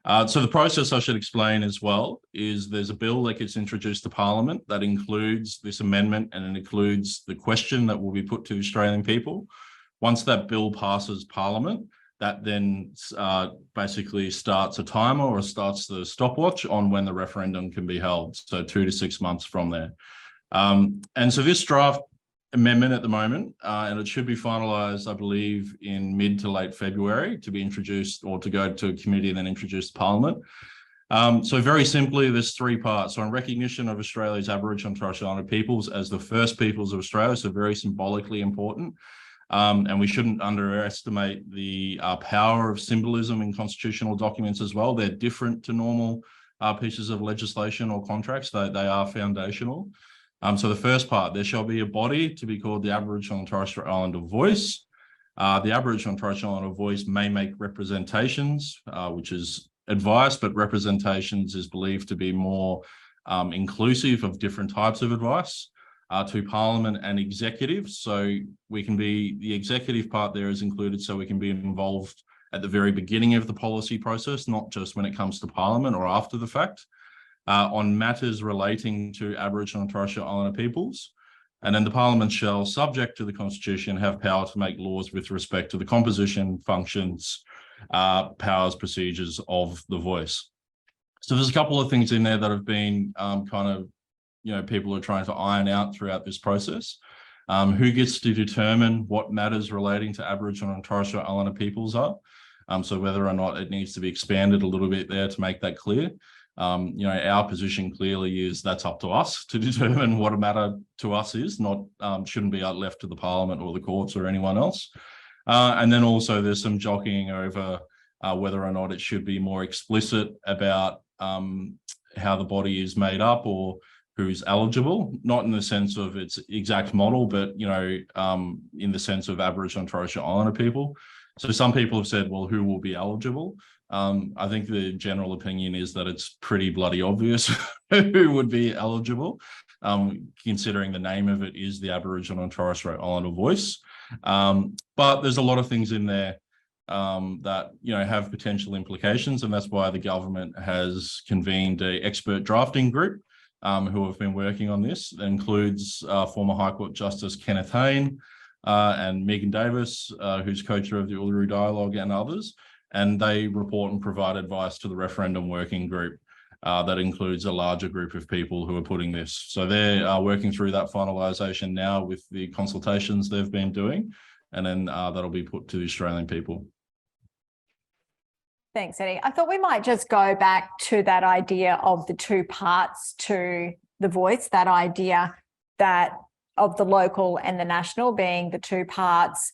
So the process, I should explain as well, is there's a bill that gets introduced to Parliament that includes this amendment, and it includes the question that will be put to Australian people. Once that bill passes Parliament, that then basically starts a timer or starts the stopwatch on when the referendum can be held. So 2 to 6 months from there. And so this draft amendment at the moment, and it should be finalised, I believe, in mid to late February to be introduced or to go to a committee and then introduced to Parliament. So very simply, there's 3 parts. So in recognition of Australia's Aboriginal and Torres Strait Islander peoples as the first peoples of Australia, so very symbolically important. And we shouldn't underestimate the power of symbolism in constitutional documents as well. They're different to normal pieces of legislation or contracts. They are foundational. So the first part, there shall be a body to be called the Aboriginal and Torres Strait Islander Voice. The Aboriginal and Torres Strait Islander Voice may make representations, which is advice, but representations is believed to be more inclusive of different types of advice. To Parliament and executive. So we can be, the executive part there is included so we can be involved at the very beginning of the policy process, not just when it comes to Parliament or after the fact, on matters relating to Aboriginal and Torres Strait Islander peoples. And then the Parliament shall, subject to the Constitution, have power to make laws with respect to the composition, functions, powers, procedures of the voice. So there's a couple of things in there that have been people are trying to iron out throughout this process. Who gets to determine what matters relating to Aboriginal and Torres Strait Islander peoples are. So whether or not it needs to be expanded a little bit there to make that clear. Our position clearly is that's up to us to determine what a matter to us is, not shouldn't be left to the Parliament or the courts or anyone else. And then also there's some jockeying over whether or not it should be more explicit about how the body is made up or who's eligible, not in the sense of its exact model, but, in the sense of Aboriginal and Torres Strait Islander people. So some people have said, well, who will be eligible? I think the general opinion is that it's pretty bloody obvious who would be eligible, considering the name of it is the Aboriginal and Torres Strait Islander Voice. But there's a lot of things in there that have potential implications, and that's why the government has convened an expert drafting group who have been working on this. That includes former High Court Justice Kenneth Hayne and Megan Davis, who's co-chair of the Uluru Dialogue, and others. And they report and provide advice to the Referendum Working Group that includes a larger group of people who are putting this. So they're working through that finalisation now with the consultations they've been doing, and then that'll be put to the Australian people. Thanks, Eddie. I thought we might just go back to that idea of the 2 parts to the voice, that idea that of the local and the national being the 2 parts,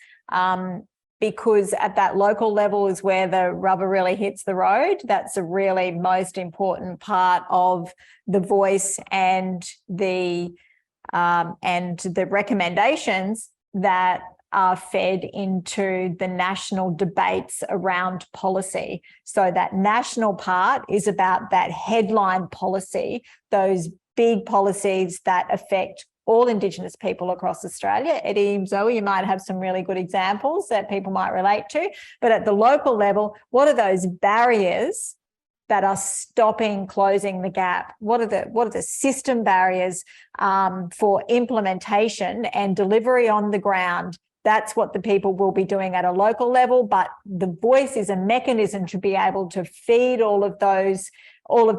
because at that local level is where the rubber really hits the road. That's a really most important part of the voice and the recommendations that are fed into the national debates around policy. So that national part is about that headline policy, those big policies that affect all Indigenous people across Australia. Eddie, Zoe, you might have some really good examples that people might relate to. But at the local level, what are those barriers that are stopping closing the gap? What are the system barriers for implementation and delivery on the ground? That's what the people will be doing at a local level, but the voice is a mechanism to be able to feed all of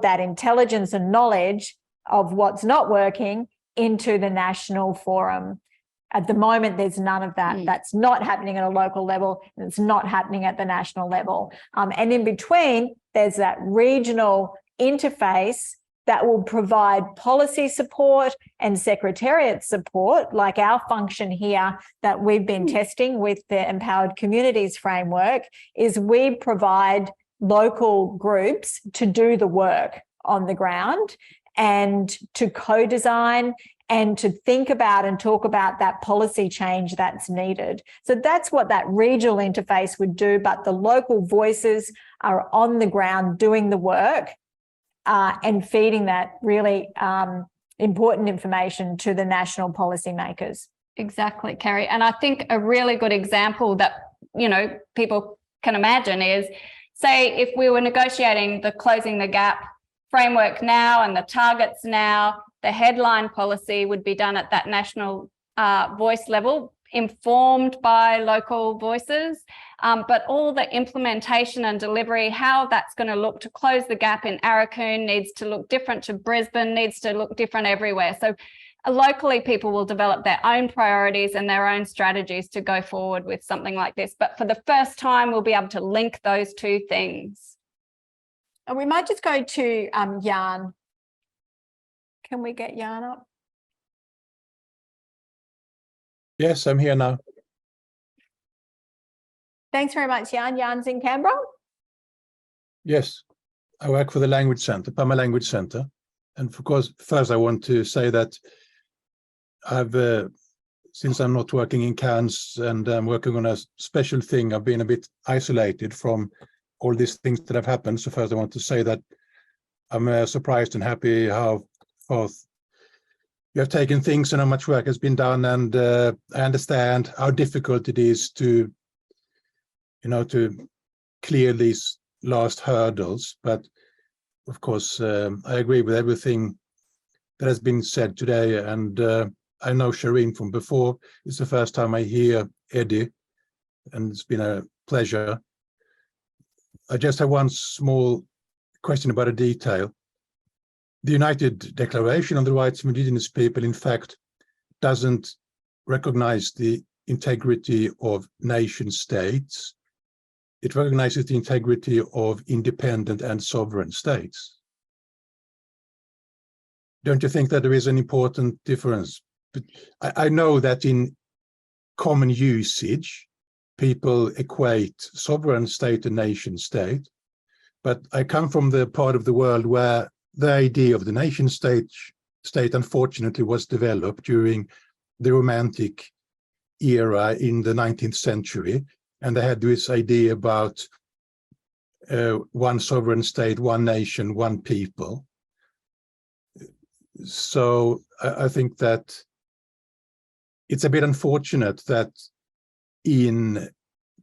that intelligence and knowledge of what's not working into the national forum. At the moment, there's none of that. That's not happening at a local level, and it's not happening at the national level. And in between, there's that regional interface that will provide policy support and secretariat support, like our function here that we've been testing with the Empowered Communities framework, is we provide local groups to do the work on the ground and to co-design and to think about and talk about that policy change that's needed. So that's what that regional interface would do, but the local voices are on the ground doing the work and feeding that really important information to the national policymakers. Exactly, Carrie. And I think a really good example that, people can imagine is say if we were negotiating the closing the gap framework now and the targets now, the headline policy would be done at that national voice level, informed by local voices, but all the implementation and delivery, how that's going to look to close the gap in Arakoon needs to look different to Brisbane, needs to look different everywhere. So locally, people will develop their own priorities and their own strategies to go forward with something like this. But for the first time, we'll be able to link those two things. And we might just go to Jan. Can we get Jan up? Yes, I'm here now. Thanks very much, Jan. Jan's in Canberra. Yes, I work for the Language Centre, Pama Language Centre. And of course, first I want to say that I've, since I'm not working in Cairns and I'm working on a special thing, I've been a bit isolated from all these things that have happened. So first I want to say that I'm surprised and happy how far you have taken things and how much work has been done. And I understand how difficult it is to, to clear these last hurdles. But of course, I agree with everything that has been said today. And I know Shireen from before. It's the first time I hear Eddie, and it's been a pleasure. I just have one small question about a detail. The United Declaration on the Rights of Indigenous People, in fact, doesn't recognize the integrity of nation states. It recognizes the integrity of independent and sovereign states. Don't you think that there is an important difference? But I know that in common usage, people equate sovereign state and nation state, but I come from the part of the world where the idea of the nation state unfortunately was developed during the Romantic era in the 19th century. And they had this idea about one sovereign state, one nation, one people. So I think that it's a bit unfortunate that in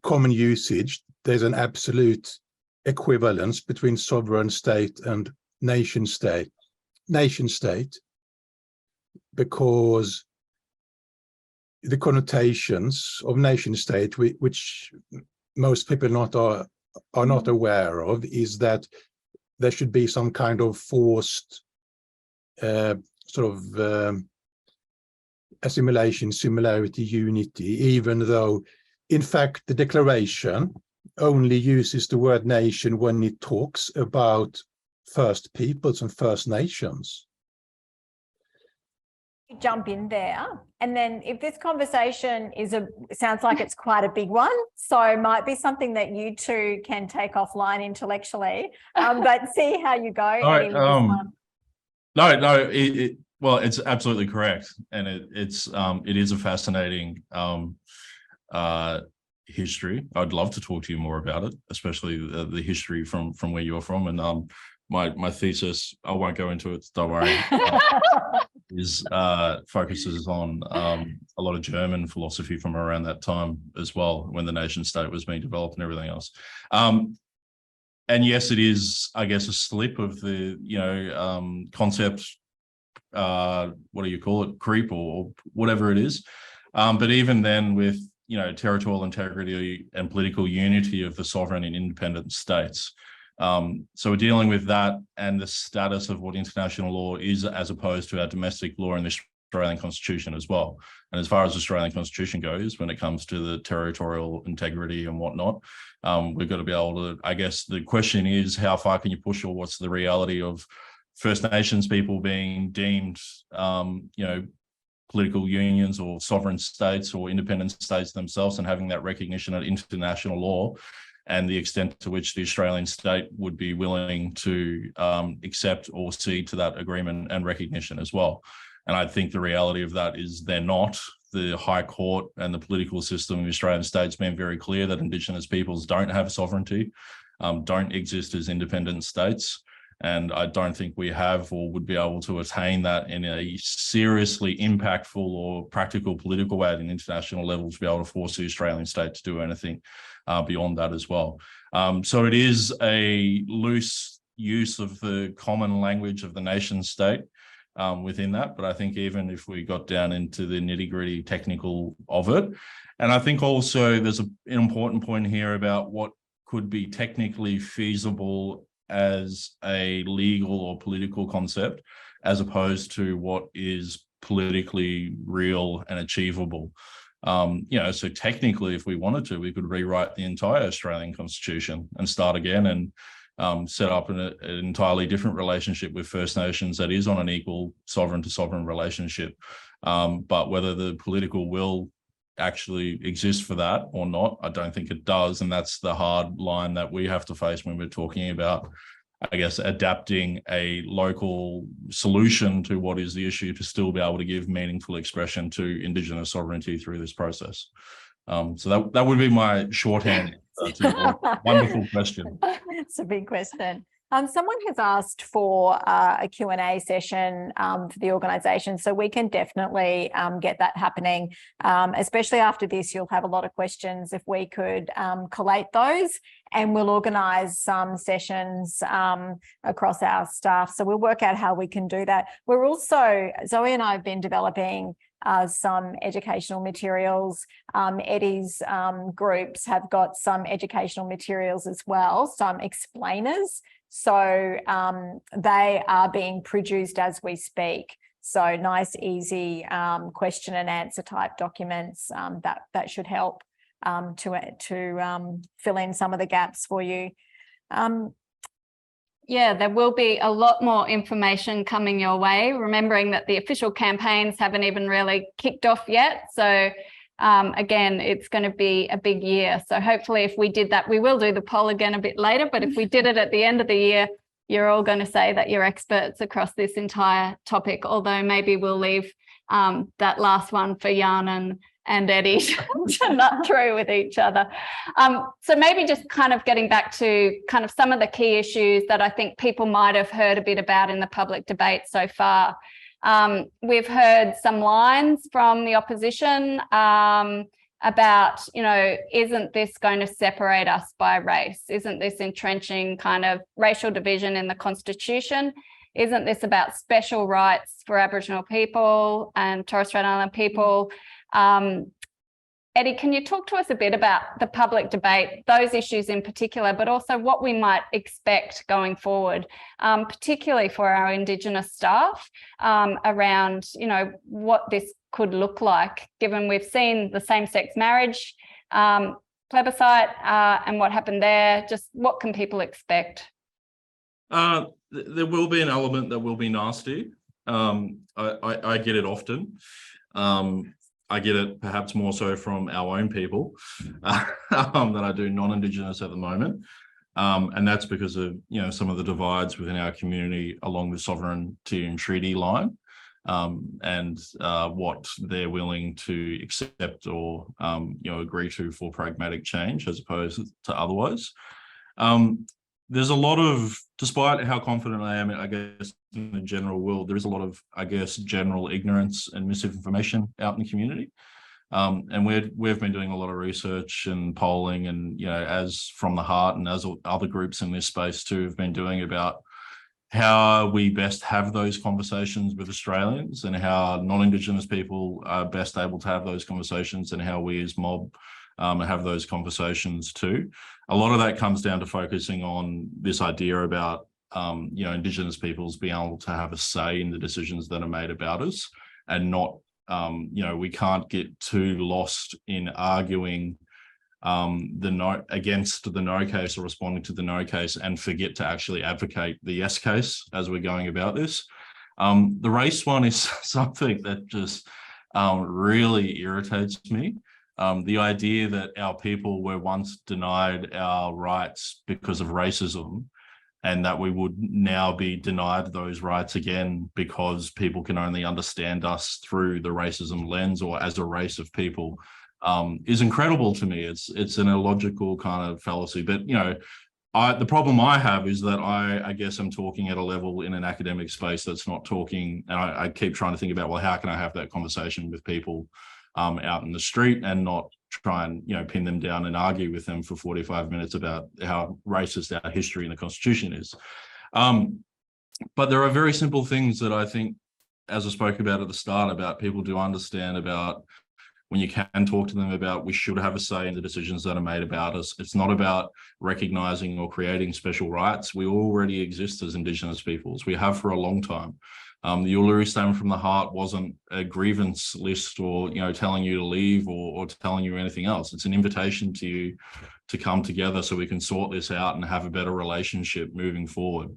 common usage, there's an absolute equivalence between sovereign state and nation state, because the connotations of nation state, which most people are not aware of, is that there should be some kind of forced assimilation, similarity, unity, even though, in fact, the declaration only uses the word nation when it talks about First Peoples and First Nations. Jump in there, and then if this conversation sounds like it's quite a big one, so it might be something that you two can take offline intellectually, but see how you go. All right, well, it's absolutely correct, and it is a fascinating history. I'd love to talk to you more about it, especially the history from where you're from. And my thesis, I won't go into it, don't worry, focuses on a lot of German philosophy from around that time as well, when the nation state was being developed and everything else. And yes, it is, I guess, a slip of the concept, what do you call it, creep or whatever it is. But even then, with territorial integrity and political unity of the sovereign and independent states. So we're dealing with that and the status of what international law is, as opposed to our domestic law in the Australian Constitution as well. And as far as the Australian Constitution goes, when it comes to the territorial integrity and whatnot, we've got to be able to, I guess the question is, how far can you push, or what's the reality of First Nations people being deemed, political unions or sovereign states or independent states themselves, and having that recognition of international law, and the extent to which the Australian state would be willing to accept or cede to that agreement and recognition as well. And I think the reality of that is they're not. The High Court and the political system in the Australian state's been very clear that Indigenous peoples don't have sovereignty, don't exist as independent states. And I don't think we have or would be able to attain that in a seriously impactful or practical political way at an international level to be able to force the Australian state to do anything beyond that as well. So it is a loose use of the common language of the nation state within that. But I think even if we got down into the nitty-gritty technical of it, and I think also there's an important point here about what could be technically feasible as a legal or political concept, as opposed to what is politically real and achievable. So technically, if we wanted to, we could rewrite the entire Australian Constitution and start again and set up an entirely different relationship with First Nations that is on an equal sovereign to sovereign relationship. But whether the political will actually exist for that or not, I don't think it does. And that's the hard line that we have to face when we're talking about, I guess, adapting a local solution to what is the issue to still be able to give meaningful expression to Indigenous sovereignty through this process. So that would be my shorthand to a wonderful question. It's a big question. Someone has asked for a Q&A session for the organisation, so we can definitely get that happening. Especially after this, you'll have a lot of questions. If we could collate those, and we'll organise some sessions across our staff. So we'll work out how we can do that. We're also, Zoe and I have been developing some educational materials. Eddie's groups have got some educational materials as well, some explainers. So they are being produced as we speak. So nice, easy question and answer type documents that should help to fill in some of the gaps for you. Yeah, there will be a lot more information coming your way, remembering that the official campaigns haven't even really kicked off yet. So again, it's going to be a big year. So hopefully if we did that, we will do the poll again a bit later, but if we did it at the end of the year, you're all going to say that you're experts across this entire topic, although maybe we'll leave that last one for Jan and Eddie to nut through with each other. So maybe just kind of getting back to kind of some of the key issues that I think people might have heard a bit about in the public debate so far. We've heard some lines from the opposition about, isn't this going to separate us by race? Isn't this entrenching kind of racial division in the Constitution? Isn't this about special rights for Aboriginal people and Torres Strait Islander people? Eddie, can you talk to us a bit about the public debate, those issues in particular, but also what we might expect going forward, particularly for our Indigenous staff, around, what this could look like, given we've seen the same-sex marriage plebiscite and what happened there? Just what can people expect? There will be an element that will be nasty. I get it often. I get it perhaps more so from our own people than I do non-Indigenous at the moment. And that's because of, some of the divides within our community along the sovereignty and treaty line, and what they're willing to accept or, agree to for pragmatic change as opposed to otherwise. There's a lot of, despite how confident I am, I guess, in the general world, there is a lot of, I guess, general ignorance and misinformation out in the community. And we've been doing a lot of research and polling and, as From the Heart and as other groups in this space too have been doing about how we best have those conversations with Australians and how non-Indigenous people are best able to have those conversations and how we as mob have those conversations too. A lot of that comes down to focusing on this idea about, Indigenous peoples being able to have a say in the decisions that are made about us and not, we can't get too lost in arguing the no against the no case or responding to the no case and forget to actually advocate the yes case as we're going about this. The race one is something that just really irritates me. The idea that our people were once denied our rights because of racism and that we would now be denied those rights again because people can only understand us through the racism lens or as a race of people is incredible to me. It's an illogical kind of fallacy. But, the problem I have is that I guess I'm talking at a level in an academic space that's not talking, and I keep trying to think about, well, how can I have that conversation with people out in the street and not try and, you know, pin them down and argue with them for 45 minutes about how racist our history and the Constitution is. But there are very simple things that I think, as I spoke about at the start, about people do understand about when you can talk to them about we should have a say in the decisions that are made about us. It's not about recognising or creating special rights. We already exist as Indigenous peoples. We have for a long time. The Uluru Statement from the Heart wasn't a grievance list or, you know, telling you to leave or telling you anything else. It's an invitation to you to come together so we can sort this out and have a better relationship moving forward.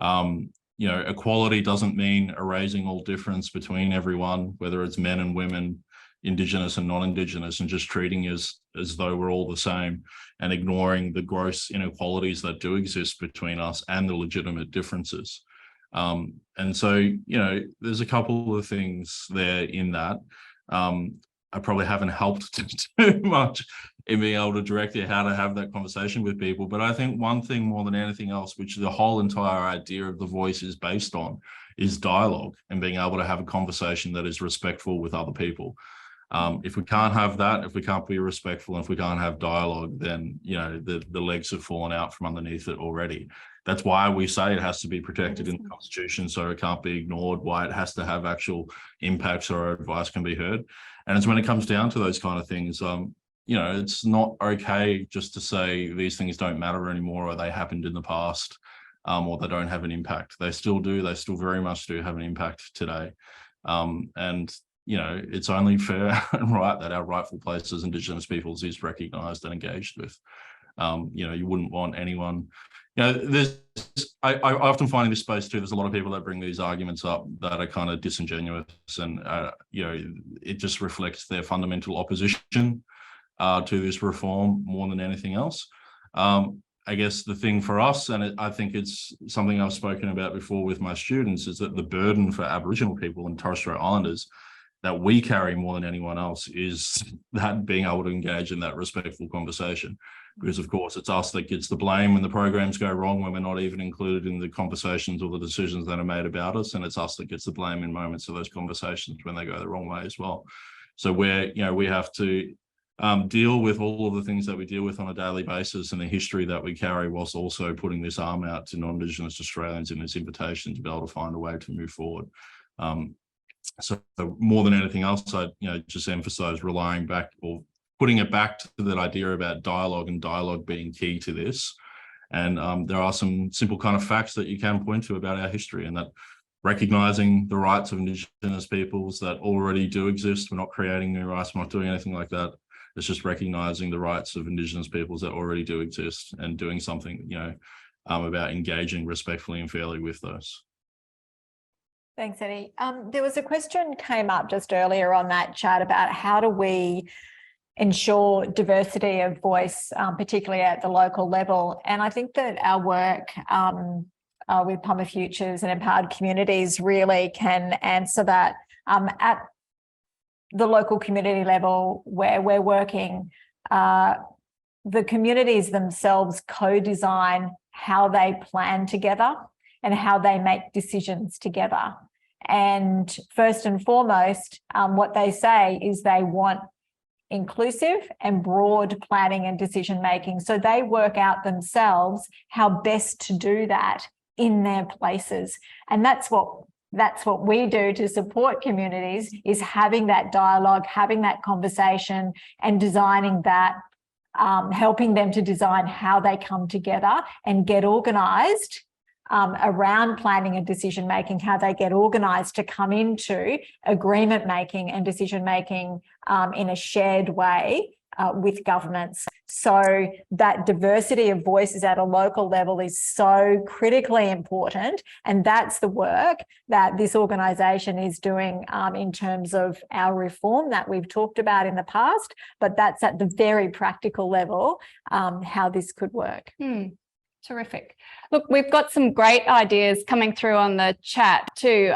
You know, equality doesn't mean erasing all difference between everyone, whether it's men and women, Indigenous and non-Indigenous, and just treating us as though we're all the same and ignoring the gross inequalities that do exist between us and the legitimate differences. And so, you know, there's a couple of things there in that. I probably haven't helped too much in being able to direct you how to have that conversation with people. But I think one thing more than anything else, which the whole entire idea of the voice is based on, is dialogue and being able to have a conversation that is respectful with other people. If we can't have that, if we can't be respectful, and if we can't have dialogue, then, you know, the legs have fallen out from underneath it already. That's why we say it has to be protected in the Constitution, so it can't be ignored, why it has to have actual impact so our advice can be heard. And it's when it comes down to those kind of things, you know, it's not okay just to say these things don't matter anymore, or they happened in the past, or they don't have an impact. They still do. They still very much do have an impact today. And, you know, it's only fair and right that our rightful place as Indigenous peoples is recognised and engaged with. You know, you wouldn't want anyone, you know, I often find in this space too, there's a lot of people that bring these arguments up that are kind of disingenuous, and, you know, it just reflects their fundamental opposition to this reform more than anything else. I guess the thing for us, and I think it's something I've spoken about before with my students, is that the burden for Aboriginal people and Torres Strait Islanders that we carry more than anyone else is that being able to engage in that respectful conversation. Because of course it's us that gets the blame when the programs go wrong, when we're not even included in the conversations or the decisions that are made about us. And it's us that gets the blame in moments of those conversations when they go the wrong way as well. So we're, you know, we have to deal with all of the things that we deal with on a daily basis and the history that we carry, whilst also putting this arm out to non-Indigenous Australians in this invitation to be able to find a way to move forward. So more than anything else, I, you know, just emphasize relying back or putting it back to that idea about dialogue, and dialogue being key to this. And there are some simple kind of facts that you can point to about our history, and that recognising the rights of Indigenous peoples that already do exist. We're not creating new rights, we're not doing anything like that. It's just recognising the rights of Indigenous peoples that already do exist and doing something, you know, about engaging respectfully and fairly with those. Thanks, Eddie. There was a question came up just earlier on that chat about how do we ensure diversity of voice, particularly at the local level. And I think that our work with Palmer Futures and Empowered Communities really can answer that. At the local community level where we're working, the communities themselves co-design how they plan together and how they make decisions together. And first and foremost, what they say is they want inclusive and broad planning and decision making. So they work out themselves how best to do that in their places. And that's what we do to support communities, is having that dialogue, having that conversation and designing that, helping them to design how they come together and get organised around planning and decision making, how they get organised to come into agreement making and decision making in a shared way with governments. So that diversity of voices at a local level is so critically important, and that's the work that this organisation is doing in terms of our reform that we've talked about in the past, but that's at the very practical level how this could work. Terrific. Look, we've got some great ideas coming through on the chat too.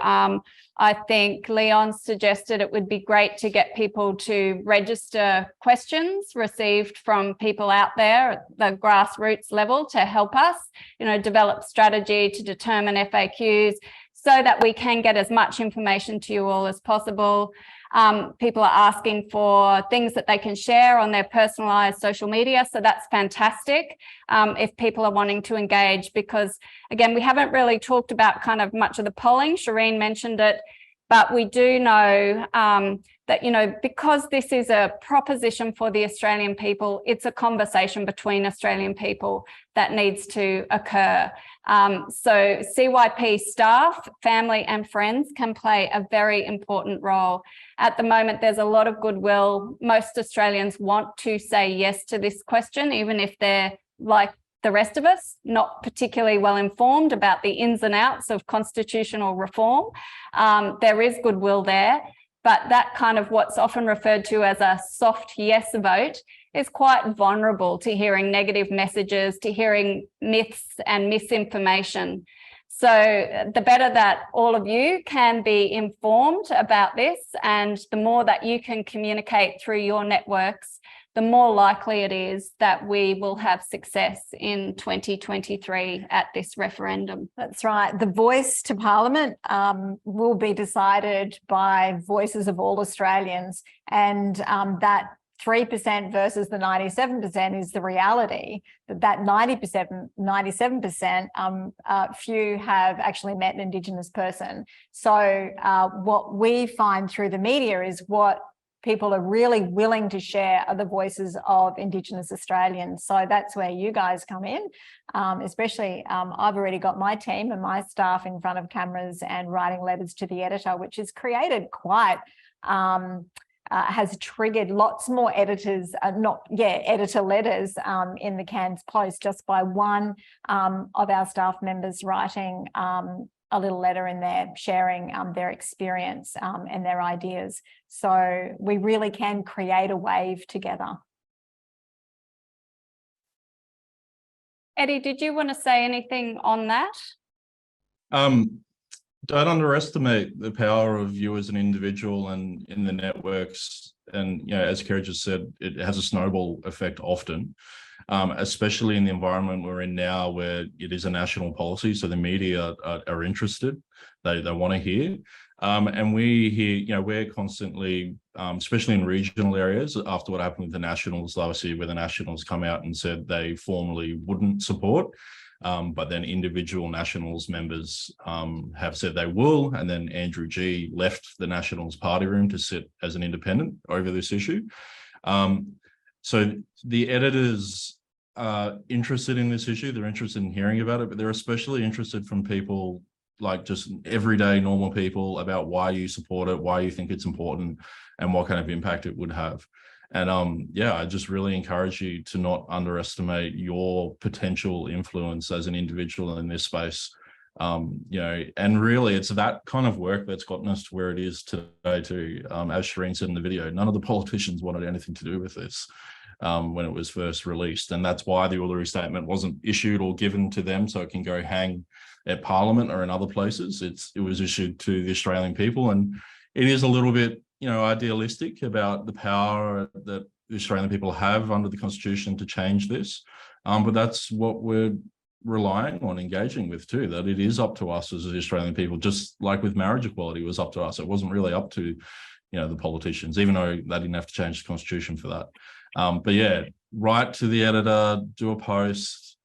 I think Leon suggested it would be great to get people to register questions received from people out there at the grassroots level to help us, develop strategy to determine FAQs so that we can get as much information to you all as possible. People are asking for things that they can share on their personalized social media. So that's fantastic if people are wanting to engage, because again, we haven't really talked about kind of much of the polling. Shireen mentioned it, but we do know that, because this is a proposition for the Australian people, it's a conversation between Australian people that needs to occur. So CYP staff, family and friends can play a very important role. At the moment, there's a lot of goodwill. Most Australians want to say yes to this question, even if they're like the rest of us, not particularly well informed about the ins and outs of constitutional reform. There is goodwill there, but that kind of what's often referred to as a soft yes vote is quite vulnerable to hearing negative messages, to hearing myths and misinformation. So the better that all of you can be informed about this, and the more that you can communicate through your networks, the more likely it is that we will have success in 2023 at this referendum. That's right. The voice to Parliament will be decided by voices of all Australians, and that 3% versus the 97% is the reality. That 97%, few have actually met an Indigenous person. So what we find through the media is what people are really willing to share are the voices of Indigenous Australians. So that's where you guys come in, especially I've already got my team and my staff in front of cameras and writing letters to the editor, which has created quite, has triggered lots more editors, editor letters in the Cairns Post just by one of our staff members writing a little letter in there sharing their experience and their ideas. So we really can create a wave together. Eddie, did you want to say anything on that? Don't underestimate the power of you as an individual and in the networks. And, as Kerry just said, it has a snowball effect often, especially in the environment we're in now where it is a national policy. So the media are interested, they want to hear. And we hear, we're constantly, especially in regional areas, after what happened with the Nationals last year, where the Nationals come out and said they formally wouldn't support. But then individual Nationals members have said they will, and then Andrew G left the Nationals party room to sit as an independent over this issue. So the editors are interested in this issue, they're interested in hearing about it, but they're especially interested from people like just everyday normal people about why you support it, why you think it's important, and what kind of impact it would have. And I just really encourage you to not underestimate your potential influence as an individual in this space. And really it's that kind of work that's gotten us to where it is today too. As Shireen said in the video, none of the politicians wanted anything to do with this when it was first released. And that's why the Uluru Statement wasn't issued or given to them so it can go hang at Parliament or in other places. It was issued to the Australian people, and it is a little bit idealistic about the power that the Australian people have under the Constitution to change this. But that's what we're relying on engaging with too, that it is up to us as the Australian people, just like with marriage equality, it was up to us. It wasn't really up to, the politicians, even though they didn't have to change the Constitution for that. But yeah, write to the editor, do a post,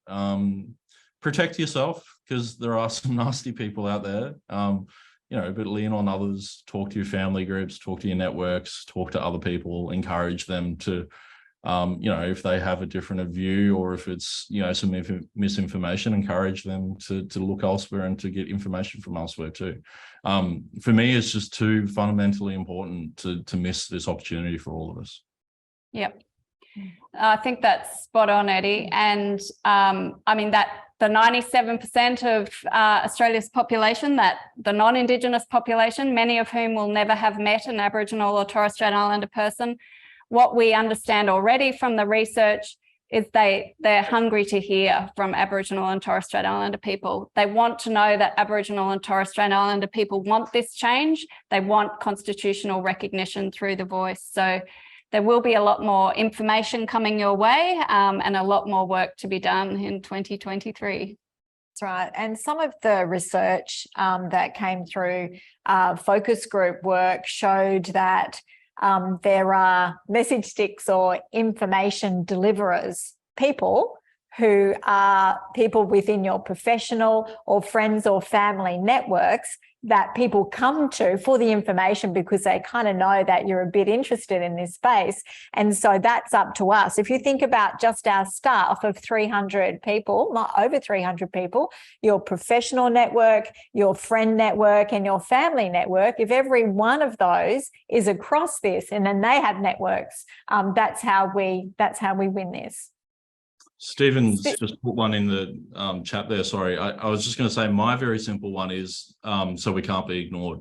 protect yourself, because there are some nasty people out there. But lean on others, talk to your family groups, talk to your networks, talk to other people, encourage them to, if they have a different view or if it's, some misinformation, encourage them to look elsewhere and to get information from elsewhere too. For me, it's just too fundamentally important to miss this opportunity for all of us. Yep. I think that's spot on, Eddie. And that the 97% of Australia's population, that the non-Indigenous population, many of whom will never have met an Aboriginal or Torres Strait Islander person, what we understand already from the research is they're hungry to hear from Aboriginal and Torres Strait Islander people. They want to know that Aboriginal and Torres Strait Islander people want this change. They want constitutional recognition through the voice. So there will be a lot more information coming your way, and a lot more work to be done in 2023. That's right. And some of the research that came through focus group work showed that there are message sticks or information deliverers, people who are people within your professional or friends or family networks that people come to for the information because they kind of know that you're a bit interested in this space. And so that's up to us. If you think about just our staff of 300 people, not over 300 people, your professional network, your friend network, and your family network, if every one of those is across this and then they have networks, that's how we win this. Stephen's just put one in the chat there. Sorry, I was just going to say my very simple one is so we can't be ignored.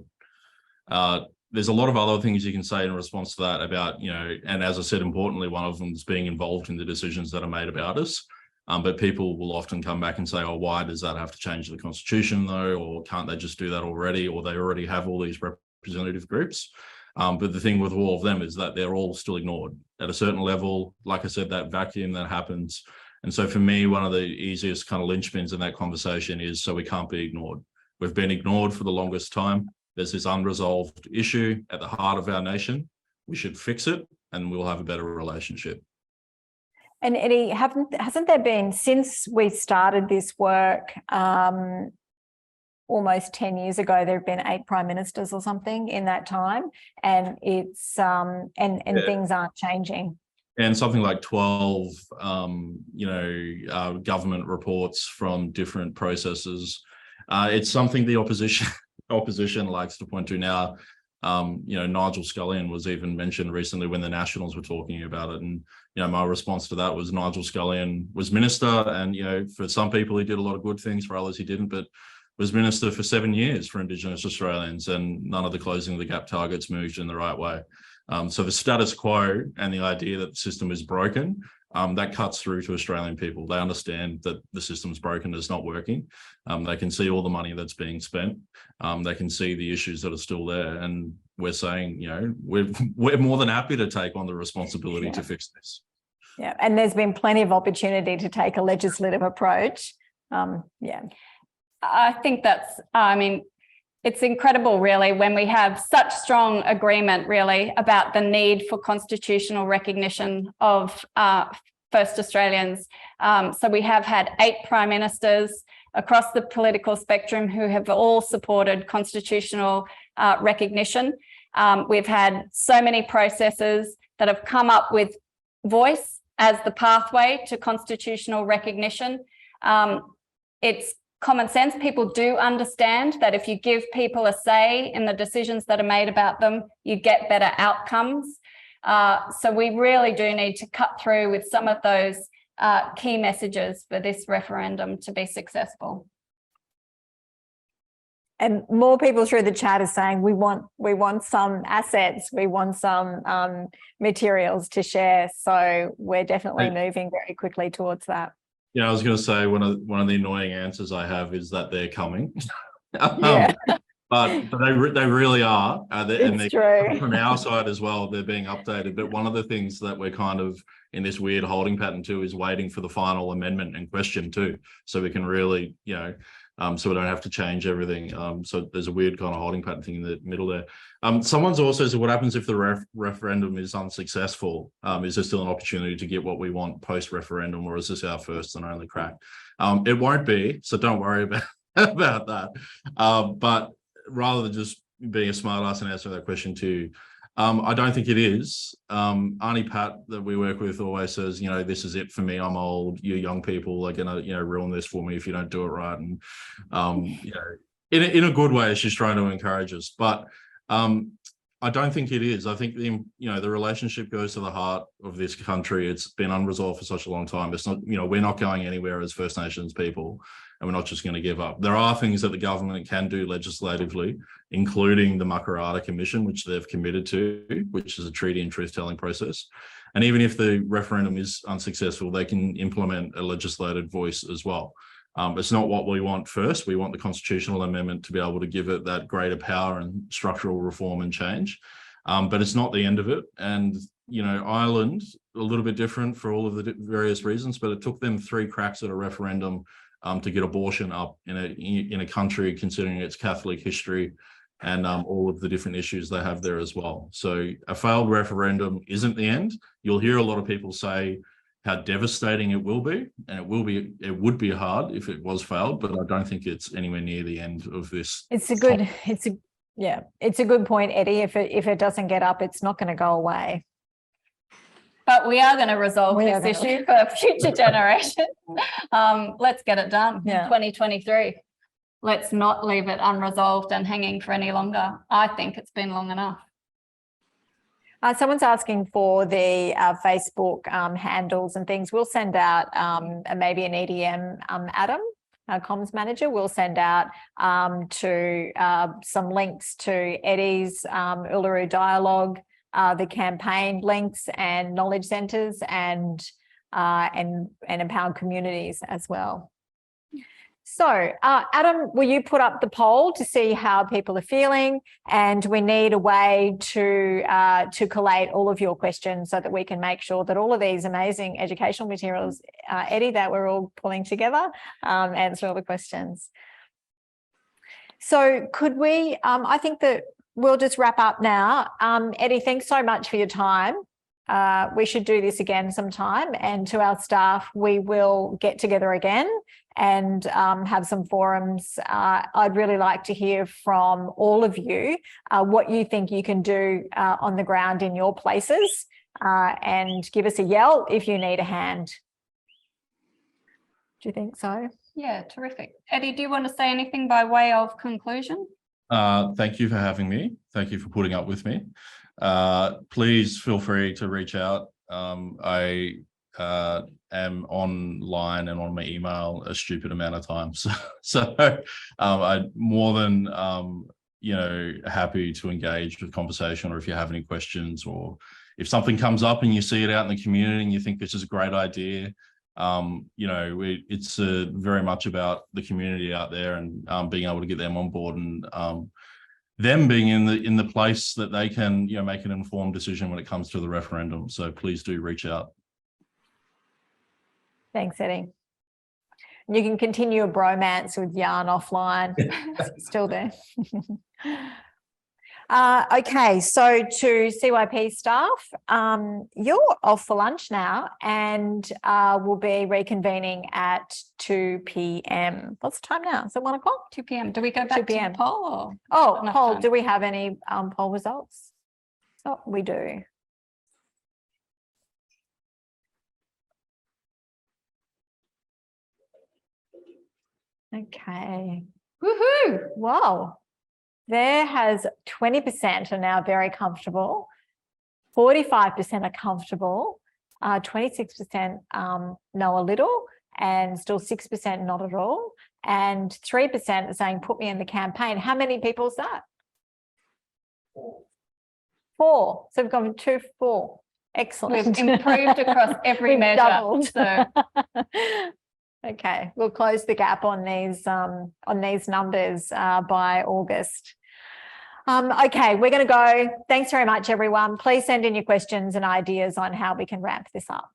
There's a lot of other things you can say in response to that about, you know, and as I said, importantly, one of them is being involved in the decisions that are made about us. But people will often come back and say, oh, why does that have to change the constitution though? Or can't they just do that already? Or they already have all these representative groups. But the thing with all of them is that they're all still ignored at a certain level. Like I said, that vacuum that happens. And so for me, one of the easiest kind of linchpins in that conversation is so we can't be ignored. We've been ignored for the longest time. There's this unresolved issue at the heart of our nation. We should fix it and we'll have a better relationship. And Eddie, hasn't there been, since we started this work almost 10 years ago, there have been 8 prime ministers or something in that time, and it's things aren't changing. And something like 12, government reports from different processes. It's something the opposition likes to point to now. Nigel Scullion was even mentioned recently when the Nationals were talking about it. And, my response to that was Nigel Scullion was minister. And, for some people, he did a lot of good things, for others he didn't, but was minister for 7 years for Indigenous Australians, and none of the closing the gap targets moved in the right way. So the status quo and the idea that the system is broken, that cuts through to Australian people. They understand that the system's broken, it's not working. They can see all the money that's being spent. They can see the issues that are still there. And we're saying, we're more than happy to take on the responsibility to fix this. Yeah, and there's been plenty of opportunity to take a legislative approach. I think that's, it's incredible, really, when we have such strong agreement, really, about the need for constitutional recognition of First Australians. So we have had 8 prime ministers across the political spectrum who have all supported constitutional recognition. We've had so many processes that have come up with voice as the pathway to constitutional recognition. It's common sense. People do understand that if you give people a say in the decisions that are made about them, you get better outcomes. So we really do need to cut through with some of those key messages for this referendum to be successful. And more people through the chat are saying we want some assets, we want some materials to share. So we're definitely moving very quickly towards that. Yeah, I was going to say one of the annoying answers I have is that they're coming. Yeah. But they really are. It's true. From our side as well, they're being updated. But one of the things that we're kind of in this weird holding pattern too is waiting for the final amendment and question too, so we can really, so we don't have to change everything. So there's a weird kind of holding pattern thing in the middle there. Someone's also said, what happens if the referendum is unsuccessful? Is there still an opportunity to get what we want post-referendum, or is this our first and only crack? It won't be, so don't worry about that. But rather than just being a smart ass and answer that question too, I don't think it is. Auntie Pat that we work with always says, this is it for me. I'm old. You young people are gonna, ruin this for me if you don't do it right. And in a good way, she's trying to encourage us. But I don't think it is. I think the relationship goes to the heart of this country. It's been unresolved for such a long time. It's not, we're not going anywhere as First Nations people. and we're not just going to give up. There are things that the government can do legislatively, including the Makarrata Commission, which they've committed to, which is a treaty and truth-telling process. And even if the referendum is unsuccessful, they can implement a legislated voice as well. It's not what we want first. We want the constitutional amendment to be able to give it that greater power and structural reform and change. But it's not the end of it. And, you know, Ireland, a little bit different for all of the various reasons, but it took them 3 cracks at a referendum to get abortion up in a country considering its Catholic history and all of the different issues they have there as well. So a failed referendum isn't the end. You'll hear a lot of people say how devastating it will be, and it would be hard if it was failed, but I don't think it's anywhere near the end of this. It's a good point, Eddie. If it doesn't get up, it's not going to go away. But we are going to resolve this issue for future generations. Let's get it done in 2023. Let's not leave it unresolved and hanging for any longer. I think it's been long enough. Someone's asking for the Facebook handles and things. We'll send out maybe an EDM, Adam, our comms manager, will send out to some links to Eddie's Uluru Dialogue, the campaign links and knowledge centres and empowered communities as well. So, Adam, will you put up the poll to see how people are feeling? And we need a way to collate all of your questions so that we can make sure that all of these amazing educational materials, Eddie, that we're all pulling together, answer all the questions. So could we, I think that we'll just wrap up now. Eddie, thanks so much for your time. We should do this again sometime, and to our staff, we will get together again and have some forums. I'd really like to hear from all of you what you think you can do on the ground in your places, and give us a yell if you need a hand. Do you think so? Yeah, terrific. Eddie, do you want to say anything by way of conclusion? Thank you for having me. Thank you for putting up with me. Please feel free to reach out. I am online and on my email a stupid amount of times. So I'm more than happy to engage with conversation, or if you have any questions, or if something comes up and you see it out in the community and you think this is a great idea, it's very much about the community out there and being able to get them on board and them being in the place that they can make an informed decision when it comes to the referendum. So please do reach out. Thanks, Eddie. You can continue a bromance with Yarn offline. Still there. Okay, so to CYP staff, you're off for lunch now, and we'll be reconvening at 2 p.m. What's the time now? Is it 1 o'clock? 2 p.m. Do we go back to the poll? Or poll. time? Do we have any poll results? Oh, we do. Okay. Woohoo! Wow. There has 20% are now very comfortable, 45% are comfortable, 26% know a little, and still 6% not at all, and 3% are saying put me in the campaign. How many people is that? 4. So we've gone from 2 to 4. Excellent. We've improved across every We've measure. doubled. So okay, we'll close the gap on these numbers by August. Okay, we're going to go. Thanks very much, everyone. Please send in your questions and ideas on how we can ramp this up.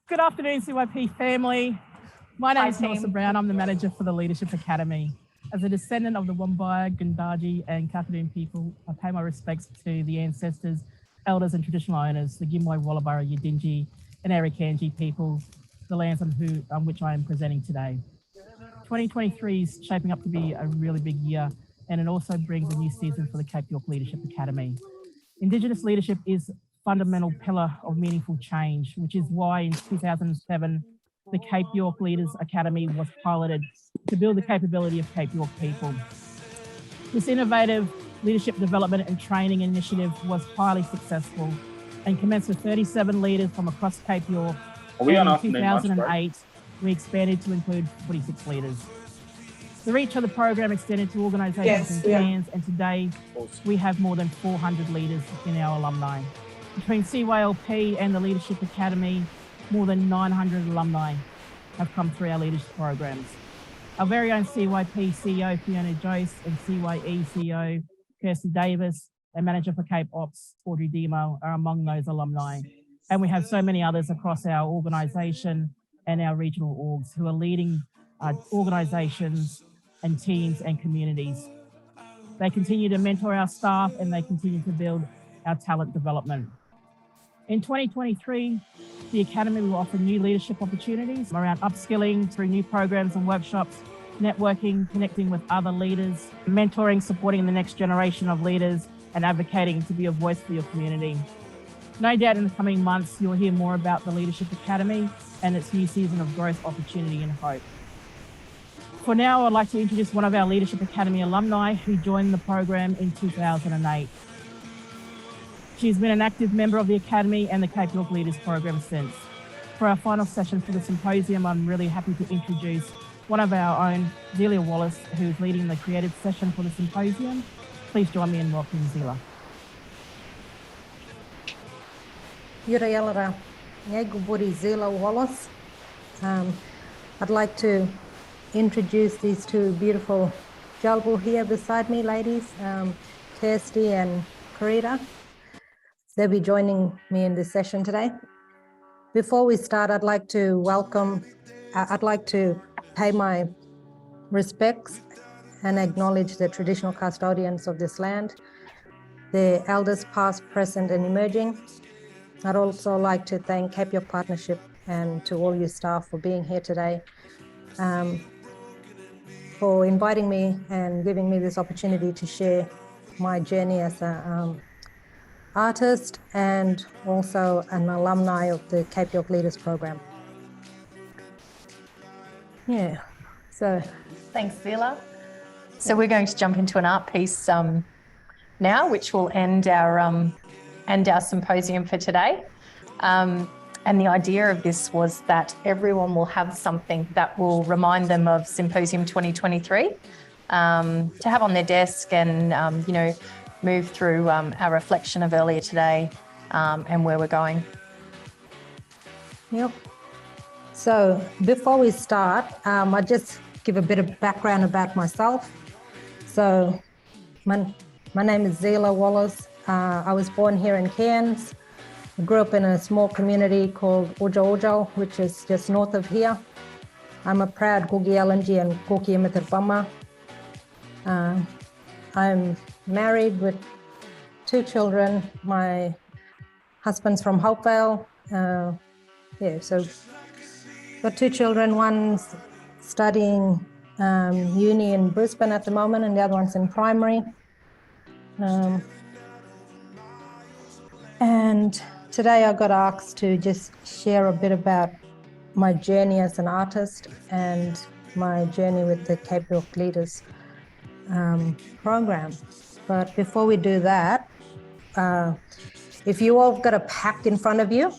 Good afternoon, CYP family. My name is Melissa Brown. I'm the manager for the Leadership Academy. As a descendant of the Wambai, Gundari and Kakadu people, I pay my respects to the ancestors, elders and traditional owners, the Gimoi, Wallabara, Yidinji and Arikandji peoples, the lands on which I am presenting today. 2023 is shaping up to be a really big year and it also brings a new season for the Cape York Leadership Academy. Indigenous leadership is a fundamental pillar of meaningful change, which is why in 2007, the Cape York Leaders Academy was piloted to build the capability of Cape York people. This innovative leadership development and training initiative was highly successful and commenced with 37 leaders from across Cape York. And in 2008, we expanded to include 46 leaders. The reach of the program extended to organisations in Cairns, and today we have more than 400 leaders in our alumni. Between CYLP and the Leadership Academy, more than 900 alumni have come through our leadership programs. Our very own CYP CEO, Fiona Joyce, and CYE CEO, Kirsty Davis, and Manager for Cape Ops, Audrey Demo, are among those alumni. And we have so many others across our organisation and our regional orgs who are leading organisations and teams and communities. They continue to mentor our staff and they continue to build our talent development. In 2023, the Academy will offer new leadership opportunities around upskilling through new programs and workshops, networking, connecting with other leaders, mentoring, supporting the next generation of leaders, and advocating to be a voice for your community. No doubt in the coming months, you'll hear more about the Leadership Academy and its new season of growth, opportunity, and hope. For now, I'd like to introduce one of our Leadership Academy alumni who joined the program in 2008. She's been an active member of the Academy and the Cape York Leaders Program since. For our final session for the Symposium, I'm really happy to introduce one of our own, Zeila Wallace, who's leading the creative session for the Symposium. Please join me in welcoming Zeila. Yura Zeila Wallace. I'd like to introduce these two beautiful jalbu here beside me, ladies, Kirsty and Karita. They'll be joining me in this session today. Before we start, I'd like to pay my respects and acknowledge the traditional custodians of this land, the elders past, present, and emerging. I'd also like to thank Cape York Partnership and to all your staff for being here today, for inviting me and giving me this opportunity to share my journey as an artist and also an alumni of the Cape York Leaders Program. Yeah, so. Thanks, Zeila. So we're going to jump into an art piece now, which will end our symposium for today. And the idea of this was that everyone will have something that will remind them of Symposium 2023 to have on their desk and, move through our reflection of earlier today and where we're going. Yep. So before we start, I'll just give a bit of background about myself. So my name is Zeila Wallace. I was born here in Cairns. I grew up in a small community called Ojo, which is just north of here. I'm a proud Gugi Alanji and Gugi Imitabama. I'm married with 2 children. My husband's from Hopevale. So got 2 children. One's studying uni in Brisbane at the moment, and the other one's in primary. And today I got asked to just share a bit about my journey as an artist and my journey with the Cape York Leaders program. But before we do that, if you all got a pack in front of you,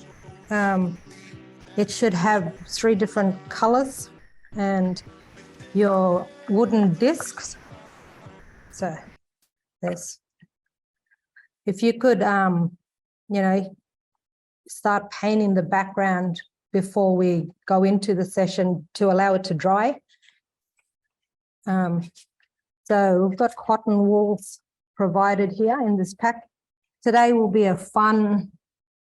it should have 3 different colors and your wooden discs. So there's, if you could, start painting the background before we go into the session to allow it to dry. So we've got cotton wools provided here in this pack. Today will be a fun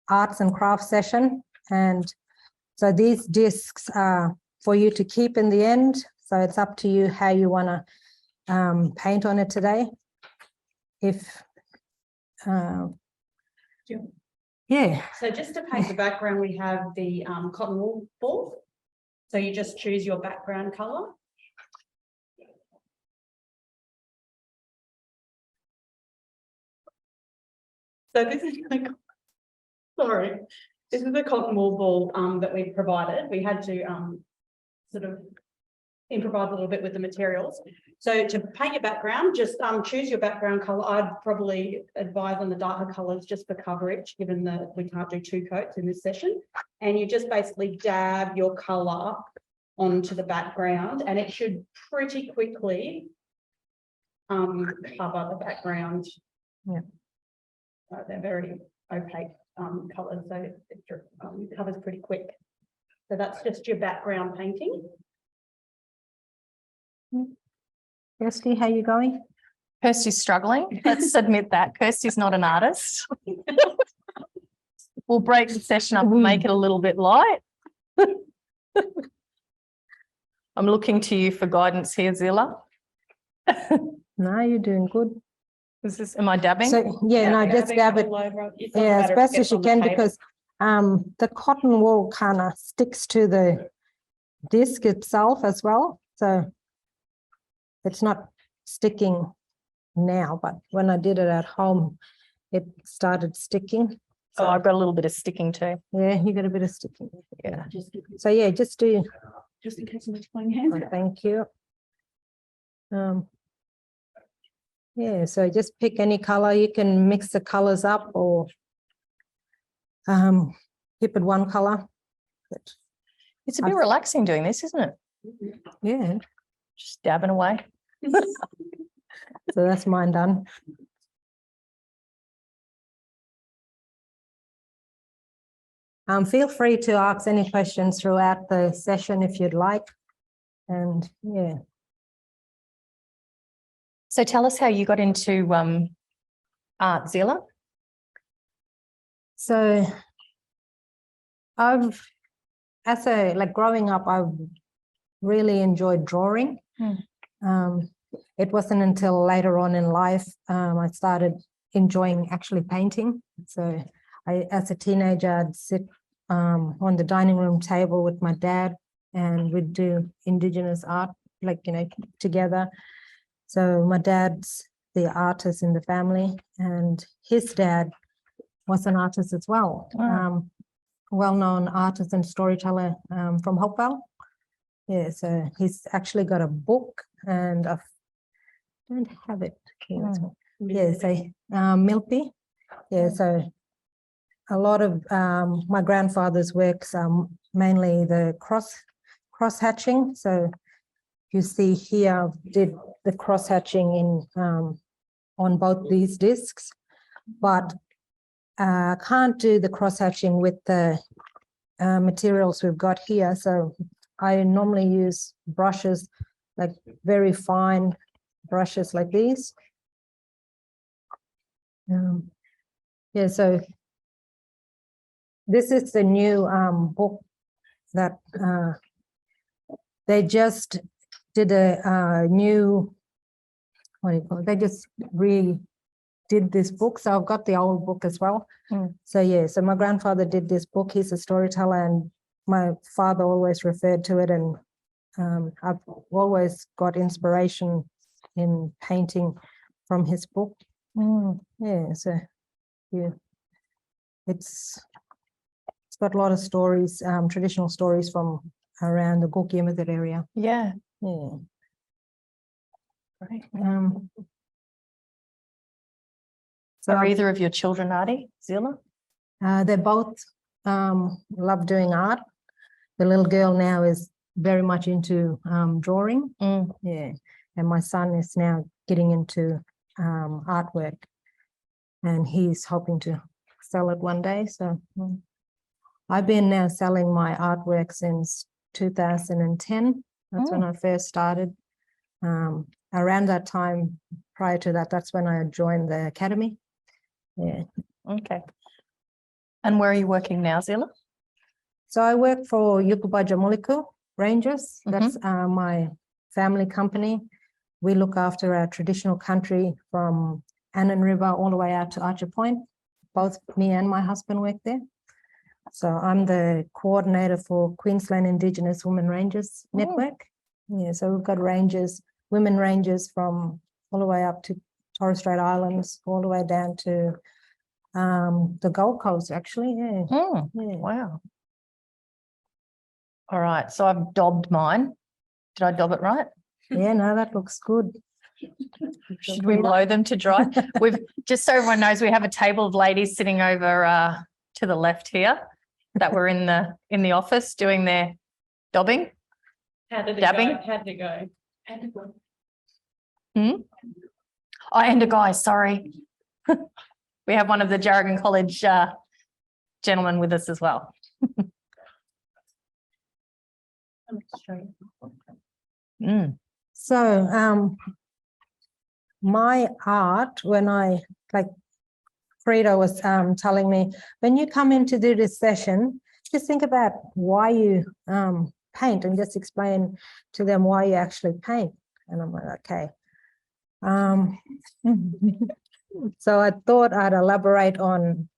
arts and crafts session. And so these discs are for you to keep in the end. So it's up to you how you want to paint on it today. Yeah. So just to paint the background, we have the cotton wool ball. So you just choose your background color. So this is sorry, this is the cotton wool ball that we provided. We had to sort of improvise a little bit with the materials. So to paint your background, just choose your background color. I'd probably advise on the darker colors just for coverage, given that we can't do 2 coats in this session. And you just basically dab your color onto the background, and it should pretty quickly cover the background. Yeah. They're very opaque colors, so it covers pretty quick. So that's just your background painting. Kirsty, how you going? Kirsty's struggling. Let's admit that. Kirsty's not an artist. We'll break the session up and make it a little bit light. I'm looking to you for guidance here, Zeila. No, you're doing good. Am I dabbing? So yeah, no, just dab it. Yeah, as best as you can, because the cotton wool kind of sticks to the disc itself as well. So it's not sticking now, but when I did it at home, it started sticking. So I've got a little bit of sticking too. Yeah, you got a bit of sticking. Yeah. So yeah, just do. Just in case I'm explaining hands. Oh, thank you. Yeah, so just pick any color. You can mix the colors up or keep it one color. But it's a bit relaxing doing this, isn't it? Yeah. Just dabbing away. So that's mine done. Feel free to ask any questions throughout the session if you'd like. And yeah. So tell us how you got into art, Zeila. So growing up, I've really enjoyed drawing. It wasn't until later on in life I started enjoying actually painting. So as a teenager, I'd sit on the dining room table with my dad and we'd do Indigenous art, together. So my dad's the artist in the family, and his dad was an artist as well. Wow. Well-known artist and storyteller from Hopewell. Yeah, so he's actually got a book, and I don't have it here. Yeah, so Milpy. Yeah, so a lot of my grandfather's works, mainly the cross hatching. So you see here, I did the cross hatching in on both these discs, but I can't do the cross hatching with the materials we've got here. So I normally use brushes, like very fine brushes like these. Yeah, so this is the new book that they just did a new, what do you call it? They just redid this book. So I've got the old book as well. So yeah, so my grandfather did this book. He's a storyteller, and my father always referred to it. And I've always got inspiration in painting from his book. Yeah, so yeah, it's got a lot of stories, traditional stories from around the Gulk-Yimithirr area. Yeah. Yeah. Great. So are either of your children arty, Zeila? They both love doing art. The little girl now is very much into drawing. Yeah, and my son is now getting into artwork, and he's hoping to sell it one day. So I've been now selling my artwork since 2010. That's when I first started. Around that time, prior to that, that's when I joined the academy. Yeah. Okay. And where are you working now, Zeila? So I work for Yukubajamuliku Rangers. That's my family company. We look after our traditional country from Annan River all the way out to Archer Point. Both me and my husband work there. So I'm the coordinator for Queensland Indigenous Women Rangers Network. Yeah, so we've got rangers, women rangers from all the way up to Torres Strait Islands, all the way down to the Gold Coast, actually. Yeah. Mm, wow. All right, so I've daubed mine. Did I daub it right? Yeah, no, that looks good. Should we blow them to dry? We've just so everyone knows, we have a table of ladies sitting over to the left here that were in the office doing their dabbing. How did it Dabbing. go? How did it go? Oh, and a guy, sorry. We have one of the Jarragon College gentlemen with us as well. So my art, when I, like Frida was telling me, when you come in to do this session, just think about why you paint and just explain to them why you actually paint. And I'm like, okay. So I thought I'd elaborate on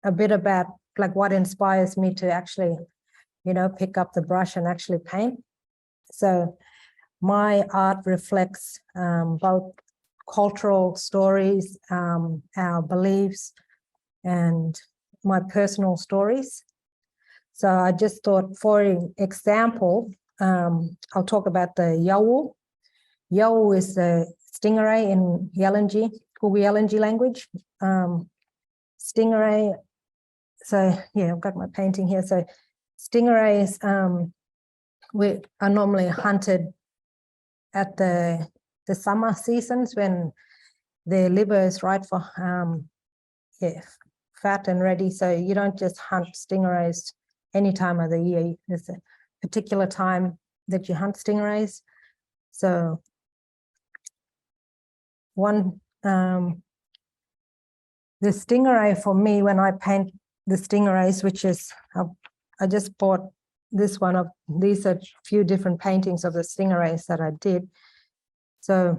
a bit about like what inspires me to actually, you know, pick up the brush and actually paint. So my art reflects both cultural stories, our beliefs, and my personal stories. So I just thought, for example, I'll talk about the yawu. Yawu is the stingray in Yalanji, Kugu Yalanji language. Stingray, so yeah, I've got my painting here. So stingrays we are normally hunted at the summer seasons when their liver is right for fat and ready. So you don't just hunt stingrays any time of the year. There's a particular time that you hunt stingrays. So one, the stingray for me, when I paint the stingrays, which is, I just bought this one of, these are a few different paintings of the stingrays that I did. So,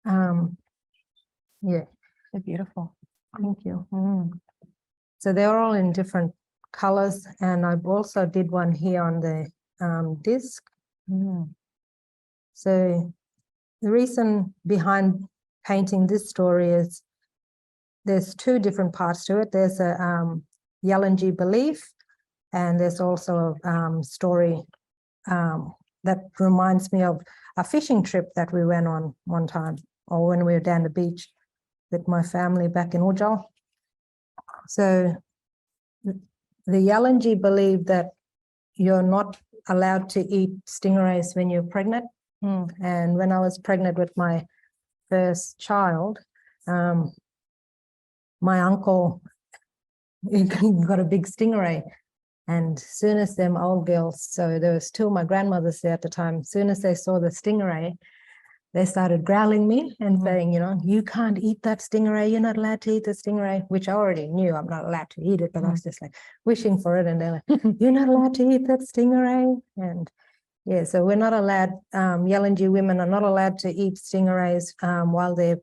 yeah. They're beautiful. Thank you. So they're all in different colors, and I've also did one here on the disc. So the reason behind painting this story is there's two different parts to it. There's a Yalanji belief, and there's also a story that reminds me of a fishing trip that we went on one time, or when we were down the beach with my family back in Ujjal. So the Yalanji believe that you're not allowed to eat stingrays when you're pregnant. And when I was pregnant with my first child, my uncle got a big stingray. And soon as them old girls, so there was two of my grandmothers there at the time, soon as they saw the stingray, they started growling me and saying, you know, you can't eat that stingray, you're not allowed to eat the stingray, which I already knew I'm not allowed to eat it, but I was just like wishing for it. And they're like, you're not allowed to eat that stingray. And yeah, so we're not allowed, Yalanji women are not allowed to eat stingrays while they're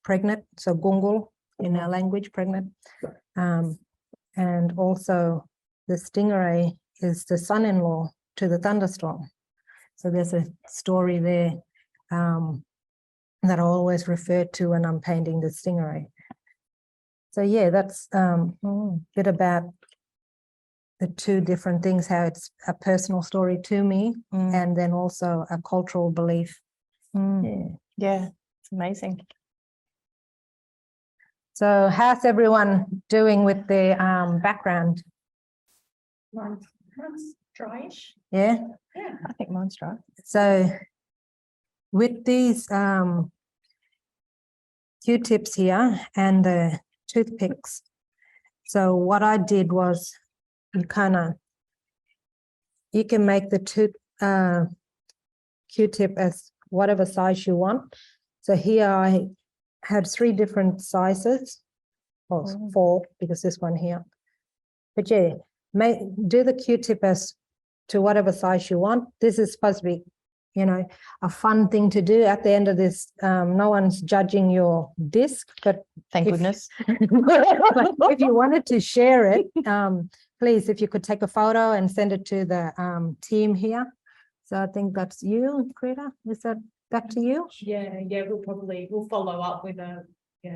pregnant. So gungul in our language, pregnant. And also the stingray is the son-in-law to the thunderstorm. So there's a story there that I always refer to when I'm painting the stingray. So yeah, that's a bit about the two different things, how it's a personal story to me and then also a cultural belief. Yeah, it's amazing. So how's everyone doing with their background? Mine's dryish. Yeah? Yeah, I think mine's dry. So with these Q-tips here and the toothpicks, so what I did was you can make the Q-tip as whatever size you want. So here I had 3 different sizes, or 4 because this one here. But yeah, do the Q-tip as to whatever size you want. This is supposed to be, you know, a fun thing to do at the end of this. No one's judging your disc, but thank goodness. If you wanted to share it, please, if you could take a photo and send it to the team here. So I think that's you, Greta. Is that back to you? Yeah, we'll follow up with a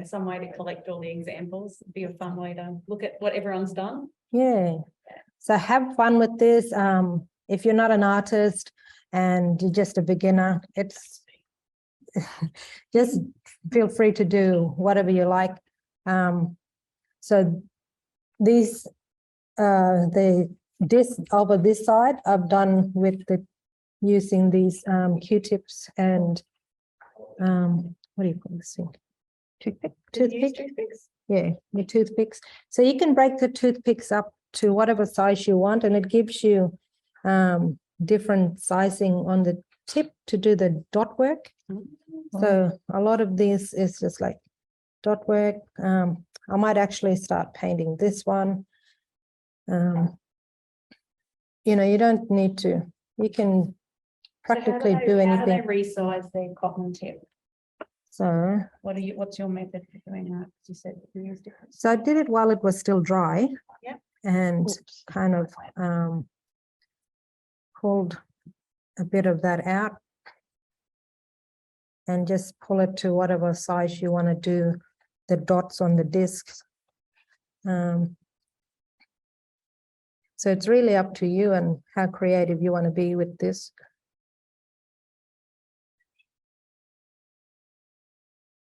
some way to collect all the examples. It'd be a fun way to look at what everyone's done. Yeah. So have fun with this. If you're not an artist and you're just a beginner, it's just feel free to do whatever you like. So these the disc over this side I've done with the using these Q-tips and what do you call this thing? Toothpicks. Yeah, the toothpicks. So you can break the toothpicks up to whatever size you want, and it gives you different sizing on the tip to do the dot work. So a lot of this is just like dot work. I might actually start painting this one. You know, you don't need to, you can practically do anything. How do they resize their cotton tip? So what's your method for doing that? You said you used different. So I did it while it was still dry. Yep. And kind of pulled a bit of that out and just pull it to whatever size you want to do the dots on the discs. So it's really up to you and how creative you want to be with this.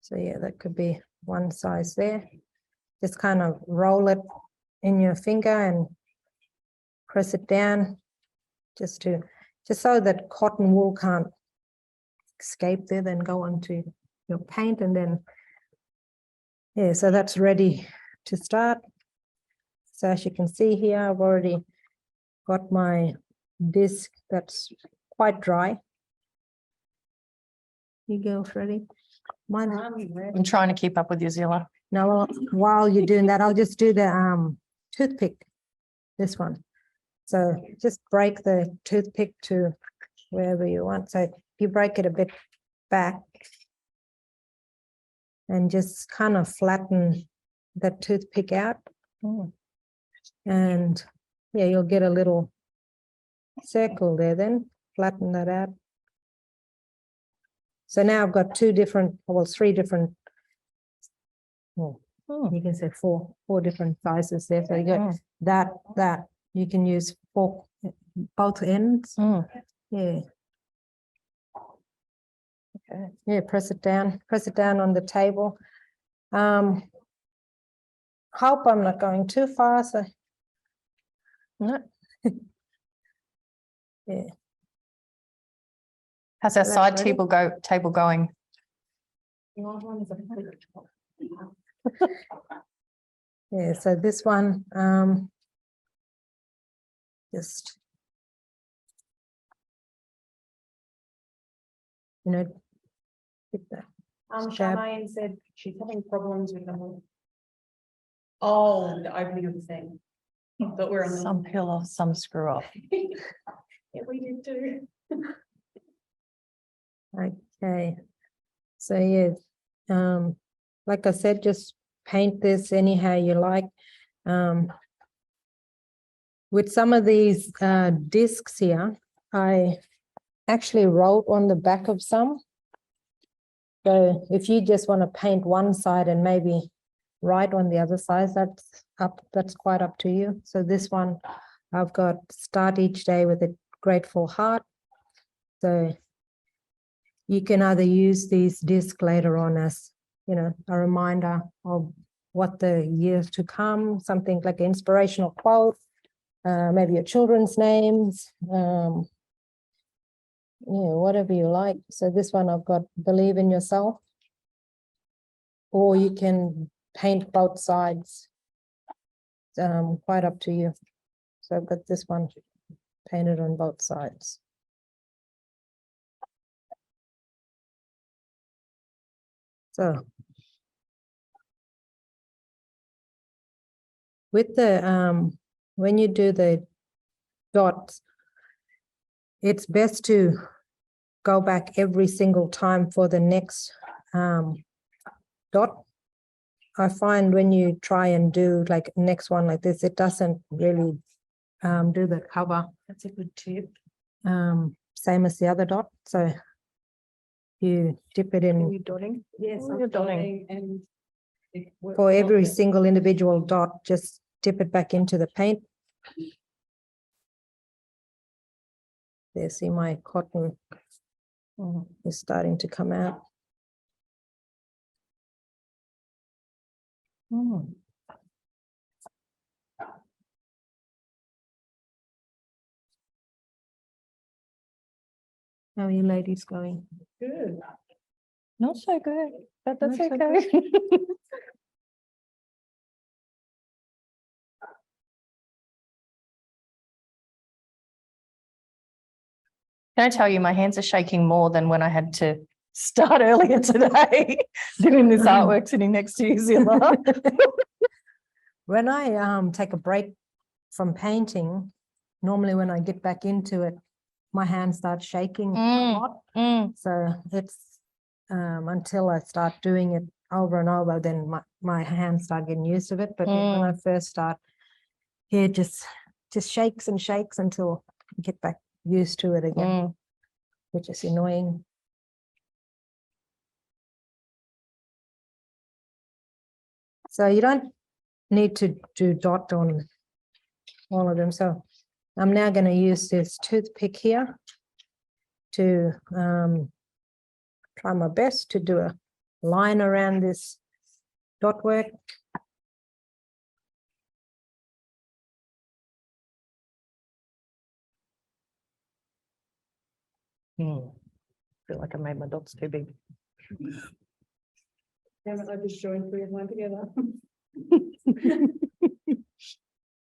So yeah, that could be one size there. Just kind of roll it in your finger and press it down just so that cotton wool can't escape there, then go onto your paint, and then yeah, so that's ready to start. So as you can see here, I've already got my disc that's quite dry. You go, Freddie. I'm trying to keep up with you, Zeila. Now, while you're doing that, I'll just do the toothpick, this one. So just break the toothpick to wherever you want. So if you break it a bit back and just kind of flatten the toothpick out. And yeah, you'll get a little circle there, then flatten that out. So now I've got three different, you can say four different sizes there. So you got that, you can use both ends. Yeah. Okay. Yeah, press it down on the table. Hope I'm not going too far. So no. Yeah. How's our side table going? Yeah, so this one, just, you know, Charmaine said she's having problems with the opening of the thing. But we're on some pillar, some screw up. Yeah, we did too. Okay, so yeah, like I said, just paint this anyhow you like. With some of these discs here, I actually wrote on the back of some. So if you just want to paint one side and maybe write on the other side, that's quite up to you. So this one, I've got start each day with a grateful heart. So you can either use these discs later on as, you know, a reminder of what the years to come, something like an inspirational quote, maybe your children's names, yeah, whatever you like. So this one I've got believe in yourself, or you can paint both sides, quite up to you. So I've got this one painted on both sides. So with the when you do the dots, it's best to go back every single time for the next dot. I find when you try and do like next one like this, it doesn't really do the cover. That's a good tip. Same as the other dot. So you dip it in. Are you dotting? Yes, you're dotting. And For every single individual dot, just dip it back into the paint. There, see my cotton is starting to come out. How are you ladies going? Good. Not so good, but that's Not so okay. Can I tell you, my hands are shaking more than when I had to start earlier today doing this artwork sitting next to you, Zeila. When I take a break from painting, normally when I get back into it, my hand starts shaking a lot. So it's until I start doing it over and over, then my hands start getting used to it. But when I first start, it just shakes and shakes until I get back used to it again, which is annoying. So you don't need to do dot on all of them. So I'm now going to use this toothpick here to try my best to do a line around this dot work. Feel like I made my dots too big. Haven't I just joined three of mine together?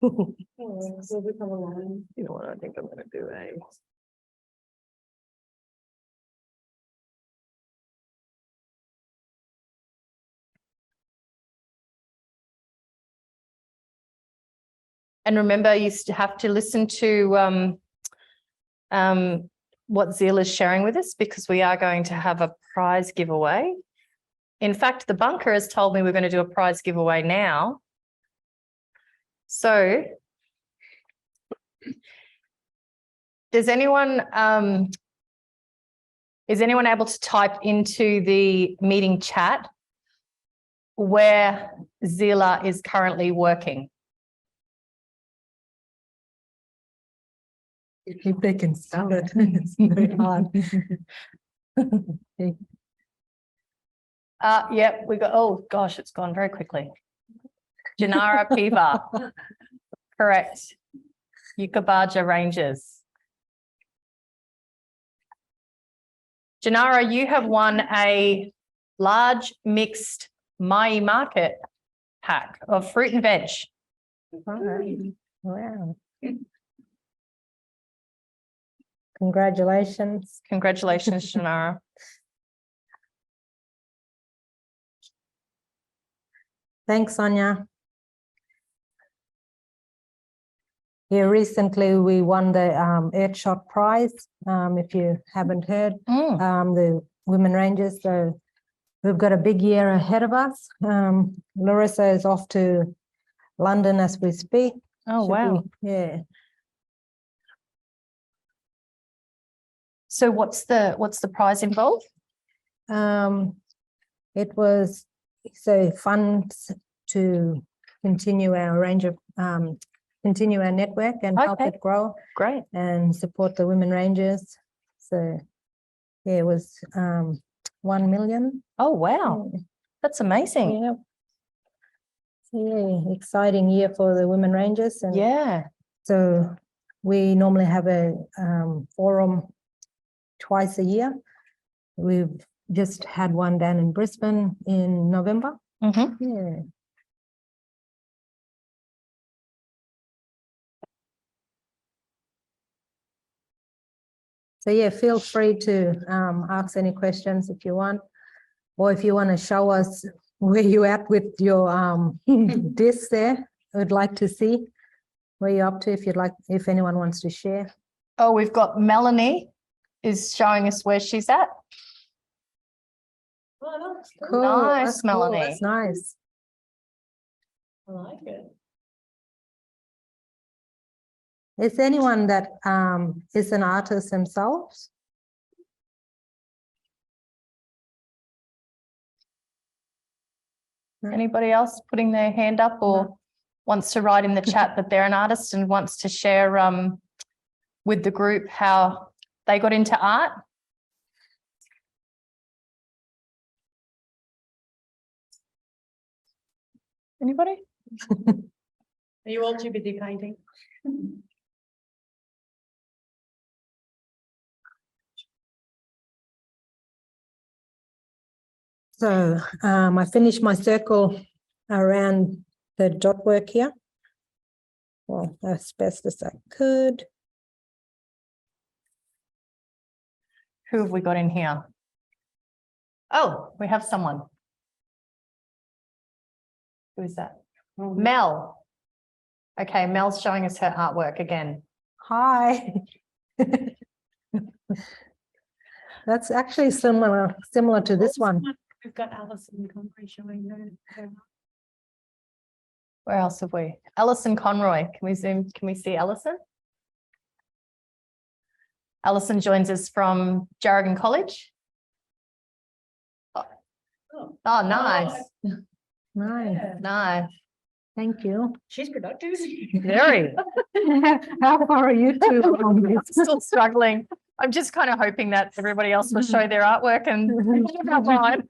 Oh, so become a line. You know what I think I'm going to do, eh? And remember, you have to listen to what Zeila is sharing with us, because we are going to have a prize giveaway. In fact, the bunker has told me we're going to do a prize giveaway now. So, is anyone able to type into the meeting chat where Zeila is currently working? If they can spell it, it's very hard. Yep, we got, oh gosh, it's gone very quickly. Janara Piva. Correct. Yukabaja Rangers. Janara, you have won a large mixed Mai market pack of fruit and veg. Wow. Congratulations. Congratulations, Janara. Thanks, Sonia. Yeah, recently we won the Earthshot Prize. If you haven't heard, the Women Rangers. So we've got a big year ahead of us. Larissa is off to London as we speak. Oh, wow. Yeah. So what's the prize involved? It was funds to continue our range of continue our network and help it grow. Great. And support the Women Rangers. So yeah, it was 1 million. Oh wow. That's amazing. Yeah. Yeah, exciting year for the Women Rangers. And yeah. So we normally have a forum twice a year. We've just had one down in Brisbane in November. Yeah. So yeah, feel free to ask any questions if you want, or if you want to show us where you're at with your disc there. I would like to see where you're up to, if you'd like, if anyone wants to share. Oh, we've got Melanie is showing us where she's at. Oh, that's Cool. Nice, That's cool. Melanie. That's nice. I like it. Is anyone that is an artist themselves? Anybody else putting their hand up or wants to write in the chat that they're an artist and wants to share with the group how they got into art? Anybody? Are you all too busy painting? So I finished my circle around the dot work here. Well, as best as I could. Who have we got in here? Oh, we have someone. Who is that? Mel. Okay, Mel's showing us her artwork again. Hi. That's actually similar to this one. We've got Alison Conroy showing her. Where else have we? Alison Conroy. Can we zoom? Can we see Alison? Alison joins us from Jarragon College. Oh, nice. Nice. Nice. Thank you. She's productive. Very. How far are you two on this? Still struggling. I'm just kind of hoping that everybody else will show their artwork and about mine.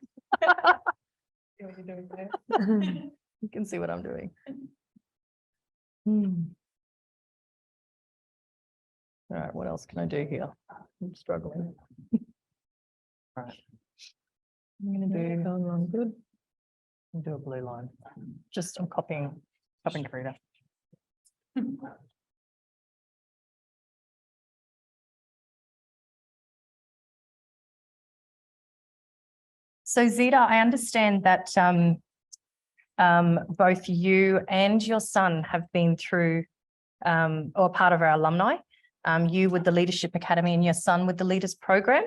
You can see what I'm doing. All right, what else can I do here? I'm struggling. All right. I'm going to do going on good. I'll do a blue line. Just I'm copying Karina. So Zita, I understand that both you and your son have been through or part of our alumni. You with the Leadership Academy and your son with the Leaders Program.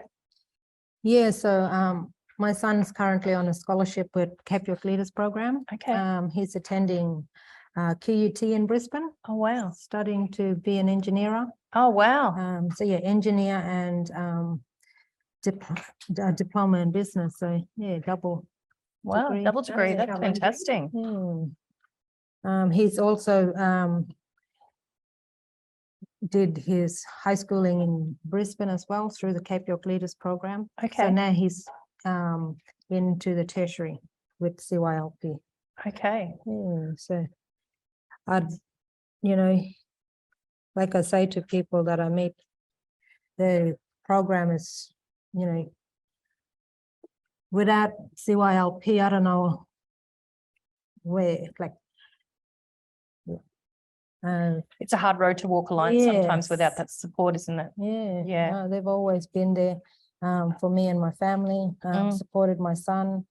Yeah, so my son's currently on a scholarship with Cape York Leaders Program. Okay. He's attending QUT in Brisbane. Oh, wow. Studying to be an engineer. Oh, wow. So yeah, engineer and diploma in business. So yeah, double. Wow, degree. double degree. That's fantastic. He's also did his high schooling in Brisbane as well through the Cape York Leaders Program. Okay. So now he's into the tertiary with CYLP. Okay. So I'd, like I say to people that I meet, the program is, without CYLP, I don't know where, it's a hard road to walk alone sometimes without that support, isn't it? Yeah. No, they've always been there for me and my family, supported my son,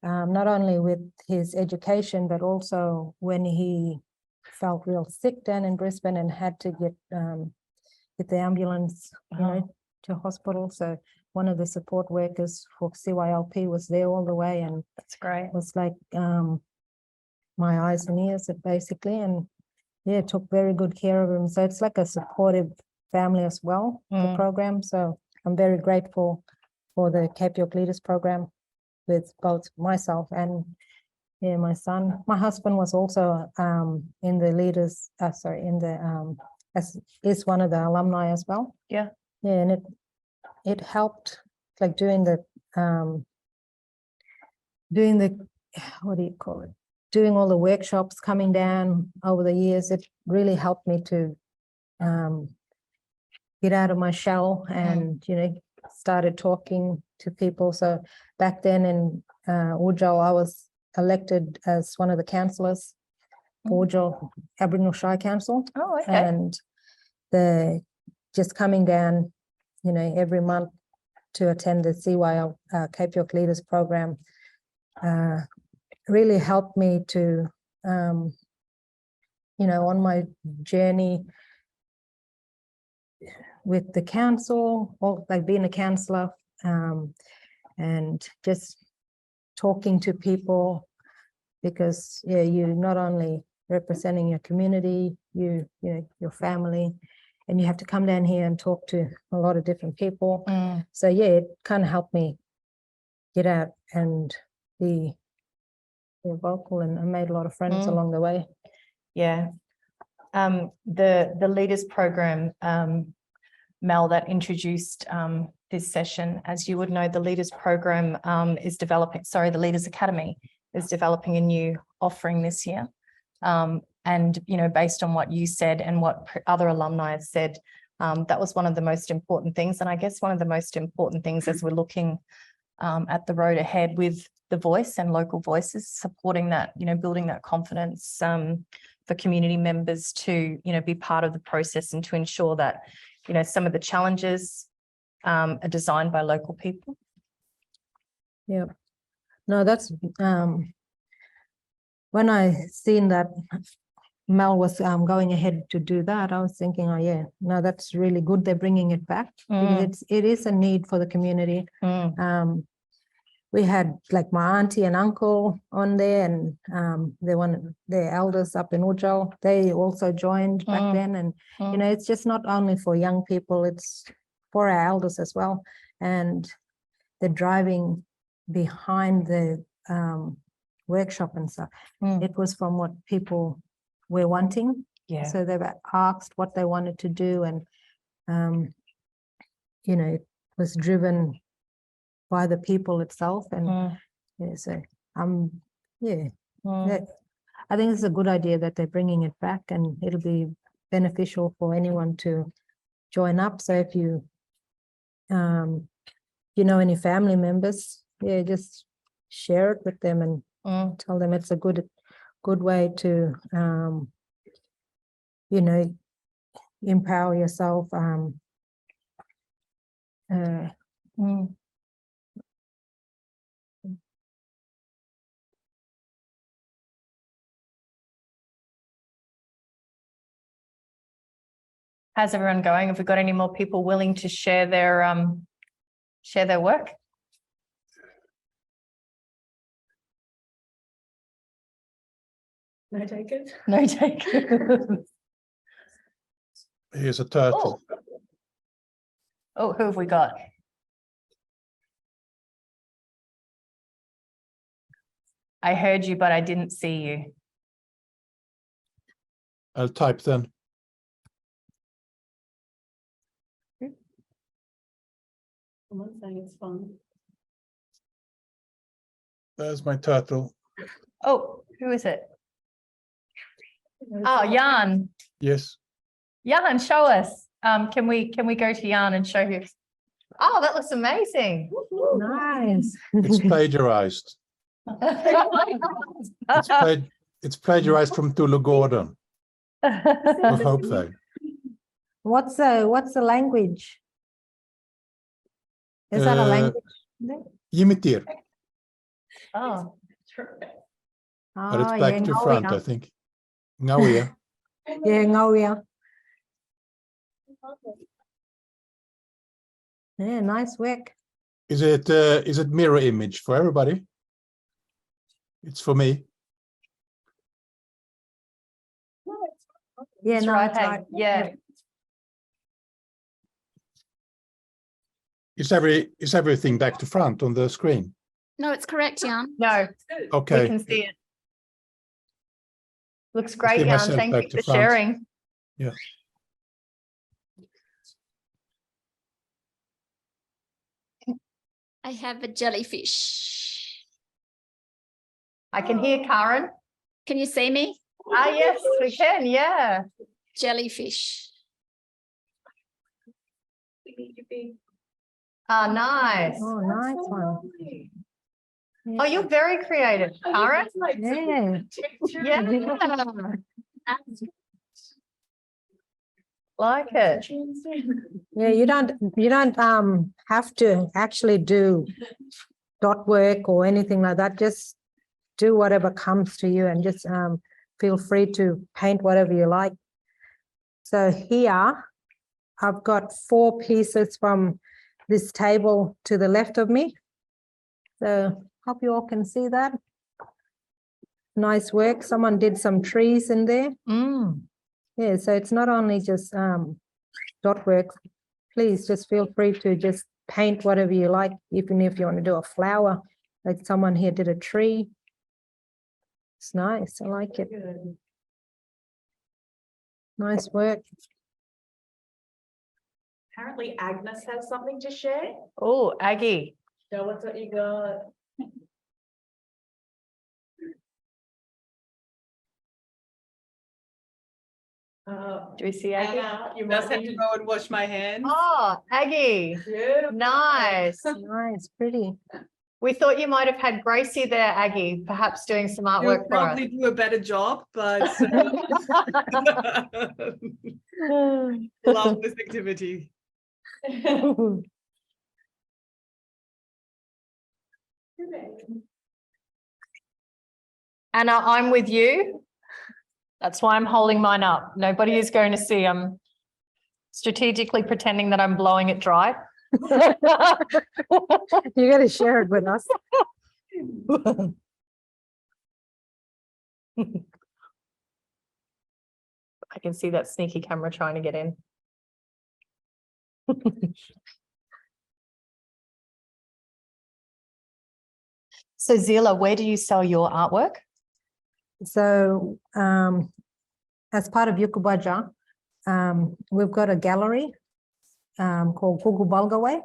not only with his education, but also when he felt real sick down in Brisbane and had to get the ambulance, to hospital. So one of the support workers for CYLP was there all the way, and that's great. It was like my eyes and ears, basically, and yeah, took very good care of him. So it's like a supportive family as well, the program. So I'm very grateful for the Cape York Leaders Program with both myself and my son. My husband was also in the leaders, is one of the alumni as well. Yeah. Yeah, and it helped, like doing the what do you call it? Doing all the workshops, coming down over the years, it really helped me to get out of my shell and, started talking to people. So back then in Wujal, I was elected as one of the councillors for Wujal Aboriginal Shire Council. Oh, okay. And just coming down, every month to attend the CYL Cape York Leaders Program really helped me to, on my journey with the council, or like being a councillor, and just talking to people, because you're not only representing your community, your family, and you have to come down here and talk to a lot of different people. So yeah, it kind of helped me get out and be vocal, and I made a lot of friends along the way. Yeah. The Leaders Program, Mel, that introduced this session, as you would know, the Leaders Program is developing, the Leaders Academy is developing a new offering this year. And, you know, based on what you said and what other alumni have said, that was one of the most important things. And I guess one of the most important things as we're looking at the road ahead with the voice and local voices, supporting that, you know, building that confidence for community members to, you know, be part of the process and to ensure that, you know, some of the challenges are designed by local people. Yeah. No, that's when I seen that Mel was going ahead to do that, I was thinking, oh yeah, no, that's really good. They're bringing it back because it is a need for the community. We had like my auntie and uncle on there, and they wanted their elders up in Ujjal. They also joined back then, and you know, it's just not only for young people; it's for our elders as well. And they're driving behind the workshop and stuff. It was from what people were wanting. Yeah. So they were asked what they wanted to do, and you know, it was driven by the people itself. And yeah, so yeah, I think it's a good idea that they're bringing it back, and it'll be beneficial for anyone to join up. So if you you know any family members, yeah, just share it with them and tell them it's a good way to you know, empower yourself. How's everyone going? Have we got any more people willing to share their work? No takers? No takers. Here's a turtle. Oh, who have we got? I heard you, but I didn't see you. I'll type then. Someone's saying it's fun. There's my turtle. Oh, who is it? Oh, Jan. Yes. Jan, show us. Can we go to Jan and show you? Oh, that looks amazing. Nice. It's plagiarized. It's plagiarized from Tulu Gordon of Hopevale. What's the language? Is that a language? Yimitir, Oh, but it's back to front, I think. Ngawia. Yeah, Ngawia. Yeah, nice work. Is it mirror image for everybody? It's for me. Yeah, It's no, right, it's hey, right. yeah. Is everything back to front on the screen? No, it's correct, Jan. No, Okay. we can see it. Looks I great, see Jan. myself Thank back you to for front. sharing. Yeah. I have a jellyfish. I can hear Karen. Can you see me? Ah, yes, we can. Yeah. Jellyfish. Ah, nice. Oh, nice one. Oh, you're very creative, Karen. Yeah. Yeah. Like it. Yeah, you don't have to actually do dot work or anything like that. Just do whatever comes to you, and just feel free to paint whatever you like. So here I've got 4 pieces from this table to the left of me. So hope you all can see that. Nice work. Someone did some trees in there. Yeah, so it's not only just dot work. Please just feel free to just paint whatever you like, even if you want to do a flower, like someone here did a tree. It's nice. I like it. Nice work. Apparently Agnes has something to share. Oh, Aggie. Show us what you got. Do we see Aggie? Anna, you must have to go and wash my hands. Oh, Aggie. Nice. Nice, pretty. We thought you might have had Gracie there, Aggie, perhaps doing some You'll artwork for us. probably do a better job, but love this activity. Anna, I'm with you. That's why I'm holding mine up. Nobody is going to see. I'm strategically pretending that I'm blowing it dry. You got to share it with us. I can see that sneaky camera trying to get in. So Zeila, where do you sell your artwork? So as part of Yukubaja, we've got a gallery called Gugu Balgawe.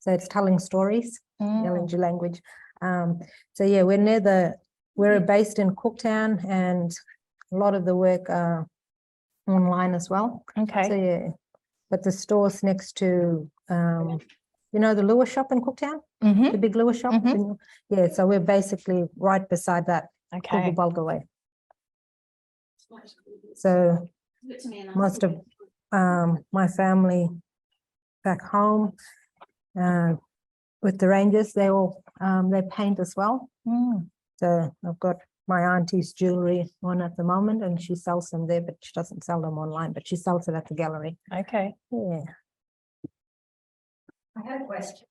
So it's telling stories, Yalenji language. So yeah, we're based in Cooktown, and a lot of the work online as well. Okay. So yeah, but the store's next to you know, the lure shop in Cooktown, the big lure shop. Yeah, so we're basically right beside that. Okay. Gugu Balgawe. So most of my family back home with the Rangers, they all they paint as well. So I've got my auntie's jewelry on at the moment, and she sells them there, but she doesn't sell them online, but she sells it at the gallery. Okay. Yeah. I have a question.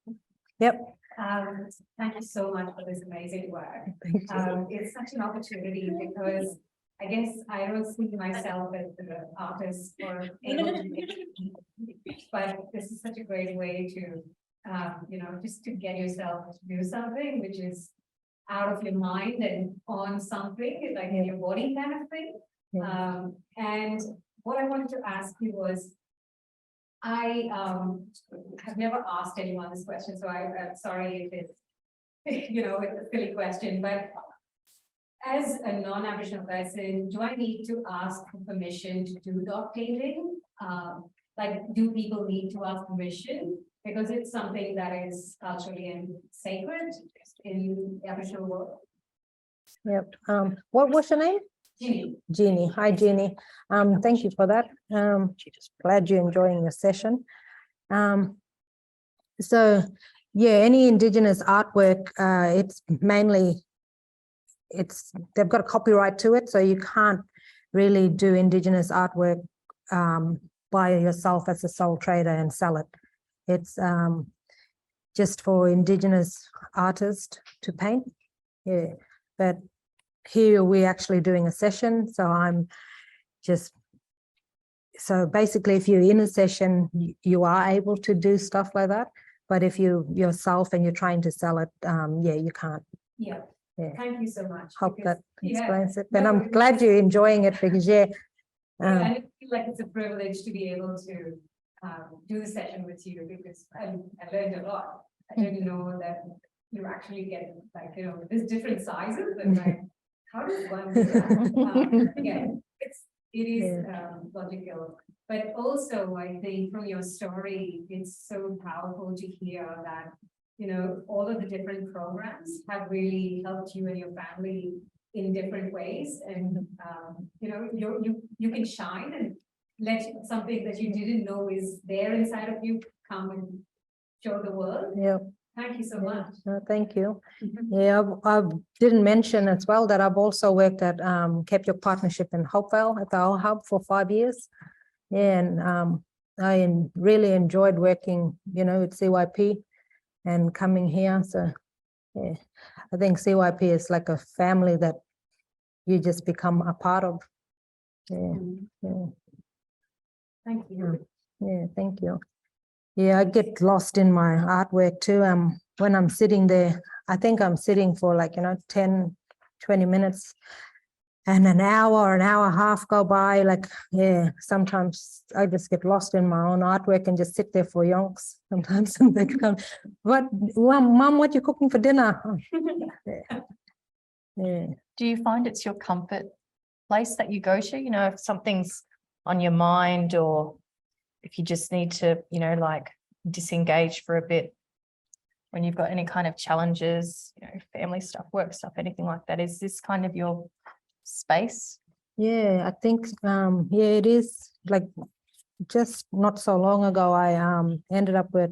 Yep. Thank you so much for this amazing work. Thank you. It's such an opportunity because I guess I don't see myself as an artist or but this is such a great way to, you know, just to get yourself to do something which is out of your mind and on something, like in your body kind of thing. And what I wanted to ask you was, I have never asked anyone this question, so I'm sorry if it's, you know, it's a silly question, but as a non-Aboriginal person, do I need to ask for permission to do dot painting? Like, do people need to ask permission? Because it's something that is culturally and sacred in the Aboriginal world. Yep. What was your name? Jeannie. Jeannie. Hi, Jeannie. Thank you for that. Glad you're enjoying your session. So yeah, any Indigenous artwork, it's mainly, they've got a copyright to it, so you can't really do Indigenous artwork by yourself as a sole trader and sell it. It's just for Indigenous artists to paint. Yeah, but here we're actually doing a session, so I'm just, so basically if you're in a session, you are able to do stuff like that, but if you yourself and you're trying to sell it, yeah, you can't. Yeah. Thank you so much. Hope because, that explains it. No, And I'm glad you're enjoying it, because yeah. I feel like it's a privilege to be able to do the session with you, because I learned a lot. I didn't know that you actually get, like, you know, there's different sizes, and like, how does one do that? Again, it is logical, but also I think from your story, it's so powerful to hear that, you know, all of the different programs have really helped you and your family in different ways, and you know, you can shine and let something that you didn't know is there inside of you come and show the world. Yeah. Thank you so much. No, thank you. Yeah, I didn't mention as well that I've also worked at Kepyuk Partnership in Hopevale at the Owl Hub for 5 years. Yeah, and I really enjoyed working, you know, with CYP and coming here. So yeah, I think CYP is like a family that you just become a part of. Yeah, yeah. Thank you. Yeah, thank you. Yeah, I get lost in my artwork too. When I'm sitting there, I think I'm sitting for like, you know, 10, 20 minutes. and an hour and a half go by. Like, yeah, sometimes I just get lost in my own artwork and just sit there for yonks. Sometimes and they come, Mom, what you cooking for dinner? Yeah. Do you find it's your comfort place that you go to? You know, if something's on your mind, or if you just need to, you know, like disengage for a bit when you've got any kind of challenges, you know, family stuff, work stuff, anything like that. Is this kind of your space? Yeah, I think yeah, it is. Like, just not so long ago, I ended up with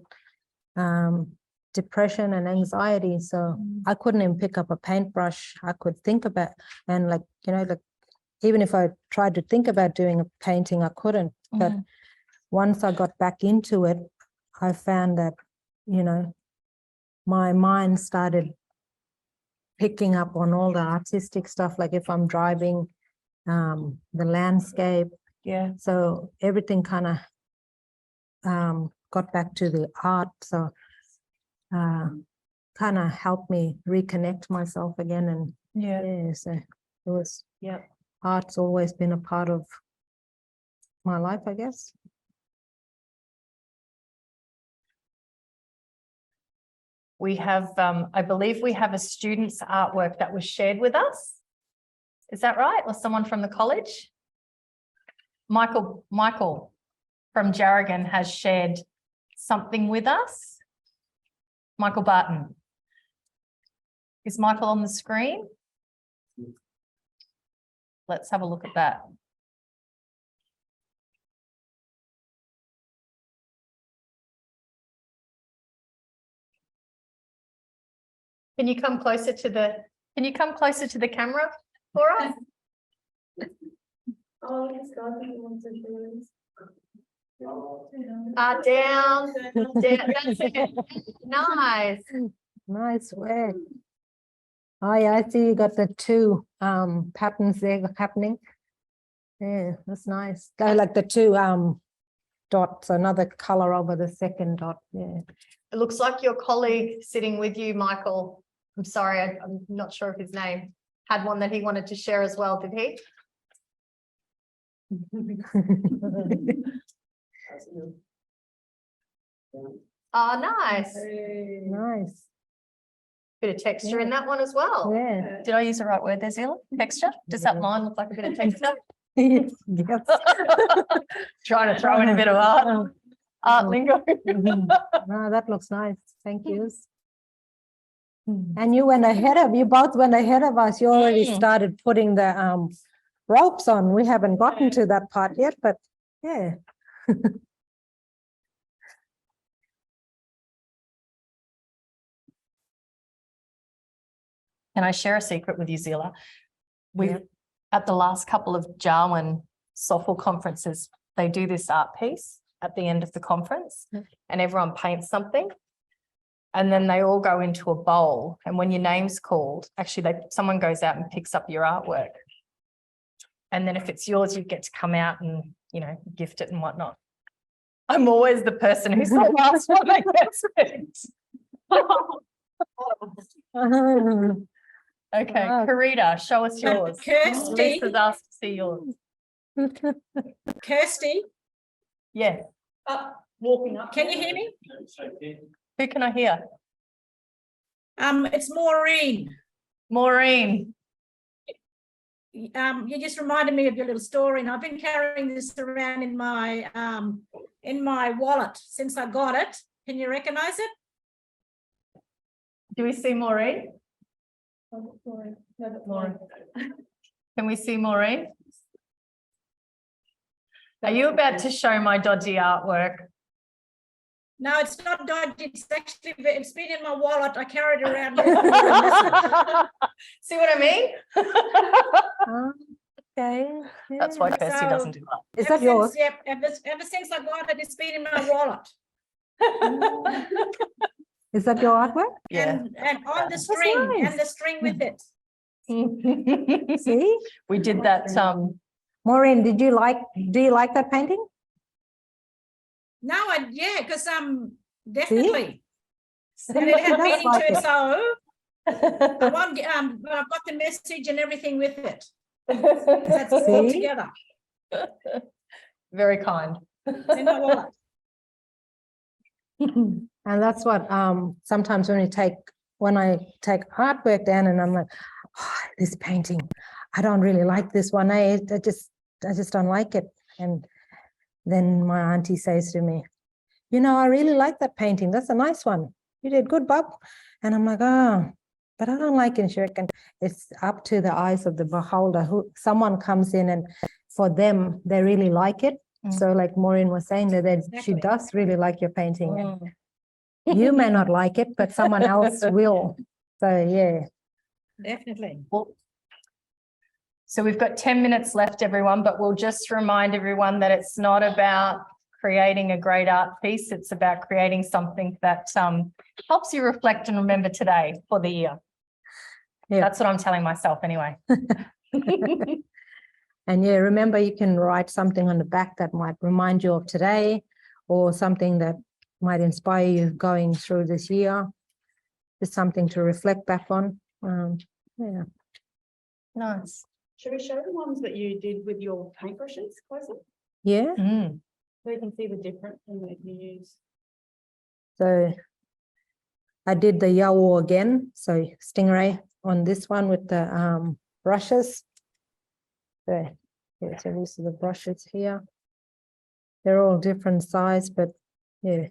depression and anxiety. So I couldn't even pick up a paintbrush. I could think about, and like, you know, like even if I tried to think about doing a painting, I couldn't. But once I got back into it, I found that, you know, my mind started picking up on all the artistic stuff. Like if I'm driving, the landscape. Yeah. So everything kind of got back to the art. So kind of helped me reconnect myself again. And yeah, so it was, art's always been a part of my life, I guess. We have, I believe we have a student's artwork that was shared with us. Is that right? Or someone from the college? Michael from Jarragon has shared something with us. Michael Barton. Is Michael on the screen? Let's have a look at that. Can you come closer to the camera for us? Down. That's it. Nice. Nice work. Oh yeah, I see you got the two patterns there happening. Yeah, that's nice. They're like the two dots, another color over the second dot. Yeah. It looks like your colleague sitting with you, Michael. I'm sorry, I'm not sure of his name. Had one that he wanted to share as well, did he? Oh, nice. Nice. Bit of texture in that one as well. Yeah. Did I use the right word there, Zeila? Texture? Does that line look like a bit of texture? Yes. Trying to throw in a bit of art lingo. No, that looks nice. Thank you. And you went ahead of, you both went ahead of us. You already started putting the ropes on. We haven't gotten to that part yet, but yeah. Can I share a secret with you, Zeila? We've at the last couple of Jarwin SOFL conferences, they do this art piece at the end of the conference, and everyone paints something, and then they all go into a bowl. And when your name's called, actually, someone goes out and picks up your artwork, and then if it's yours, you get to come out and, you know, gift it and whatnot. I'm always the person who's the last one that gets it. Okay, Karita, show us yours. Kirsty. Lisa's asked to see yours. Kirsty. Yes. Walking up. Can you hear me? Who can I hear? It's Maureen. Maureen. You just reminded me of your little story, and I've been carrying this around in my wallet since I got it. Can you recognize it? Do we see Maureen? Maureen. Can we see Maureen? Are you about to show my dodgy artwork? No, it's not dodgy. It's been in my wallet. I carried it around. See what I mean? Okay. That's why Kirsty doesn't do that. Is that yours? Yep. Ever since I got it, it's been in my wallet. Is that your artwork? Yeah. And on the string, nice. and the string with it. See? We did that. Maureen, do you like that painting? No, because definitely. See? And it had meaning like to it, it. so I've got the message and everything with it. That's all See? together. Very kind. Zeila Wallace. And that's what sometimes when I take artwork down and I'm like, oh, this painting, I don't really like this one. I just don't like it. And then my auntie says to me, you know, I really like that painting. That's a nice one. You did good, Bob. And I'm like, oh, but I don't like it. And it's up to the eyes of the beholder. Someone comes in and for them, they really like it. So like Maureen was saying that she does really like your painting. You may not like it, but someone else will. So yeah. Definitely. So we've got 10 minutes left, everyone, but we'll just remind everyone that it's not about creating a great art piece. It's about creating something that helps you reflect and remember today for the year. Yeah. That's what I'm telling myself anyway. And yeah, remember you can write something on the back that might remind you of today or something that might inspire you going through this year. Just something to reflect back on. Yeah. Nice. Should we show the ones that you did with your paintbrushes closer? Yeah. So you can see the difference in that you use. So I did the Yawo again. So Stingray on this one with the brushes. So, yeah, so these are the brushes here. They're all different size, but yeah.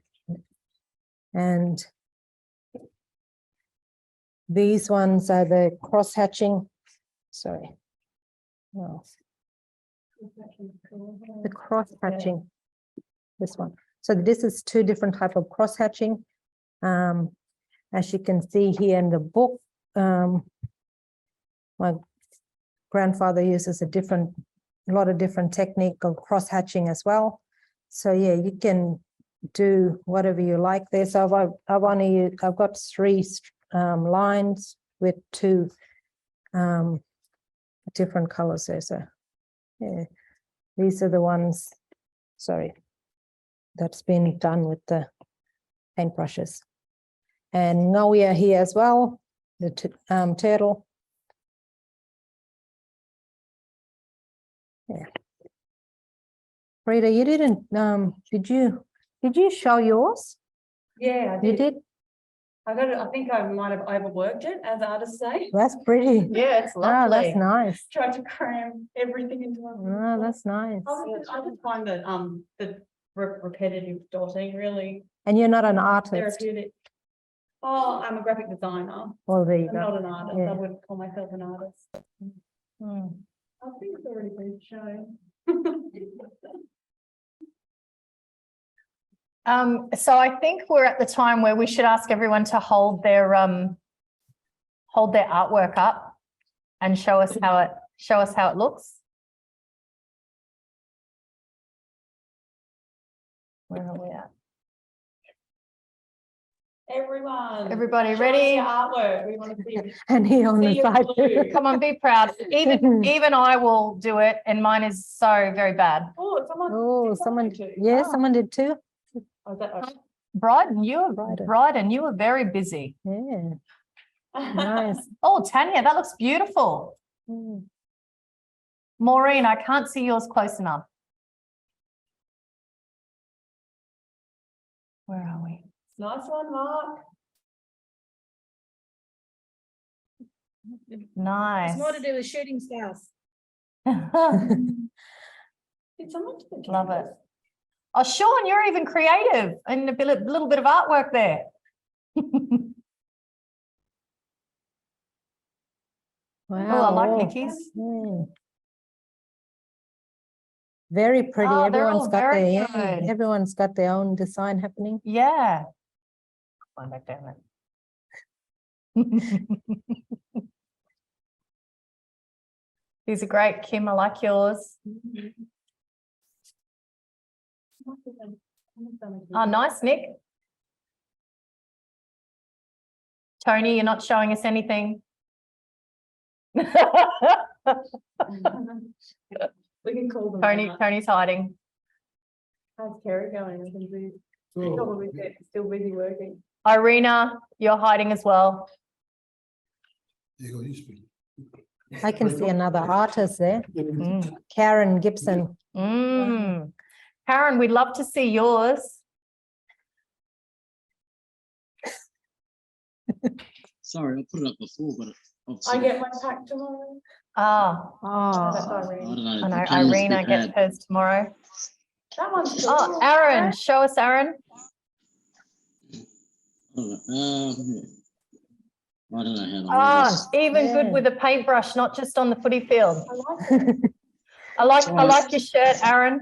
And these ones are the cross hatching. Sorry. No. The cross hatching. This one. So this is two different type of cross hatching. As you can see here in the book, my grandfather uses a lot of different technique of cross hatching as well. So yeah, you can do whatever you like there. So I've got 3 lines with 2 different colors there. So yeah, these are the ones, sorry, that's been done with the paintbrushes. And now we are here as well, the turtle. Yeah. Rita, you didn't, did you show yours? Yeah, I You did. did? I think I might have overworked it, as artists say. That's pretty. Yeah, it's lovely. Oh, that's nice. Tried to cram everything into one. Oh, that's nice. I just find that the repetitive dotting really And you're not an artist. therapeutic. Oh, I'm a graphic designer. Well, there you I'm go. not an artist. Yeah. I wouldn't call myself an artist. I think it's already been shown. So I think we're at the time where we should ask everyone to hold their artwork up and show us how it looks. Where are we at? Everybody show ready? us your artwork. We want to see it. And he on the See your side. glue. Come on, be proud. Even I will do it, and mine is so very bad. Someone did too. Bryden, you were very busy. Yeah. Nice. Oh, Tanya, that looks beautiful. Maureen, I can't see yours close enough. Where are we? Nice one, Mark. Nice. It's more to do with shooting stars. Did someone do the Love it. Oh, Sean, you're even creative and a little bit of artwork there. Wow. Oh, I like Nikki's. Very pretty. Oh, they're Everyone's all got very their good. everyone's got their own design happening. Yeah. Find back down there. These are great, Kim. I like yours. Oh, nice, Nick. Tony, you're not showing us anything. We can call them. Tony's hiding. How's Kerry going? I think he's probably still busy working. Irina, you're hiding as well. I can see another artist there. Karen Gibson. Karen, we'd love to see yours. Sorry, I put it up before, but I get my pack tomorrow. I don't know. know Irina gets hers tomorrow. That one's cool. Oh, Aaron, show us Aaron. I don't know how to Even good with a paintbrush, not just on the footy field. I like your shirt, Aaron.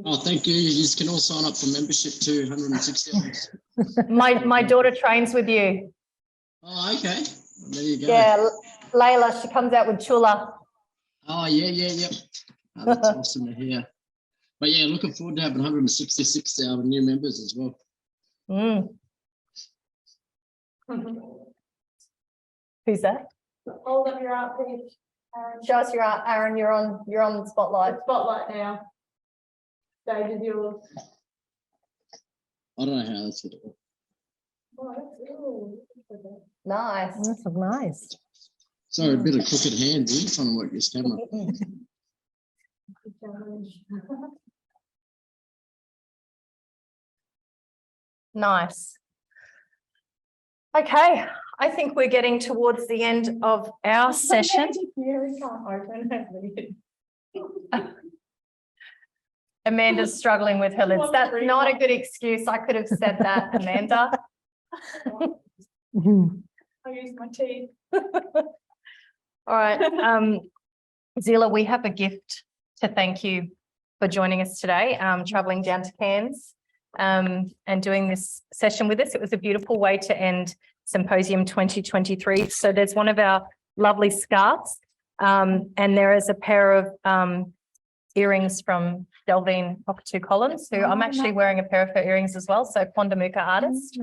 Oh, thank you. You can all sign up for membership to $160. My daughter trains with you. Oh, okay. There you go. Yeah, Layla, she comes out with Chula. Oh, yeah. Oh, that's awesome to hear. But yeah, looking forward to having 166,000 new members as well. Who's that? Hold up your art page, Aaron. Show us your art, Aaron. You're on spotlight. Spotlight now. Stage is yours. I don't know how that's going to work. Oh, that's cool. Nice. That's nice. Sorry, a bit of crooked hands here trying to work this camera. Nice. Okay, I think we're getting towards the end of our session. Amanda's struggling with her lids. That's not a good excuse. I could have said that, Amanda. I use my teeth. All right, Zeila, we have a gift to thank you for joining us today, traveling down to Cairns and doing this session with us. It was a beautiful way to end Symposium 2023. So there's one of our lovely scarves and there is a pair of earrings from Delvine Cockatoo Collins, who I'm actually wearing a pair of her earrings as well. So Pondamuka artist.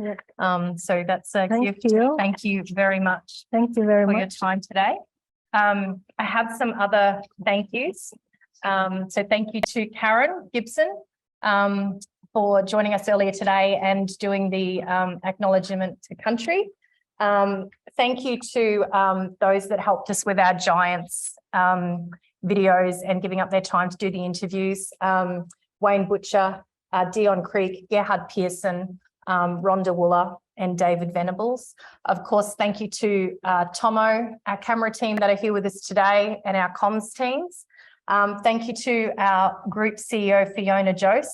So that's a gift. Thank you very much. Thank you very much for your time today. I have some other thank yous. So thank you to Karen Gibson for joining us earlier today and doing the acknowledgement to country. Thank you to those that helped us with our Giants videos and giving up their time to do the interviews. Wayne Butcher, Dion Creek, Gerhard Pearson, Rhonda Wooler, and David Venables. Of course, thank you to Tomo, our camera team that are here with us today, and our comms teams. Thank you to our group CEO, Fiona Jose,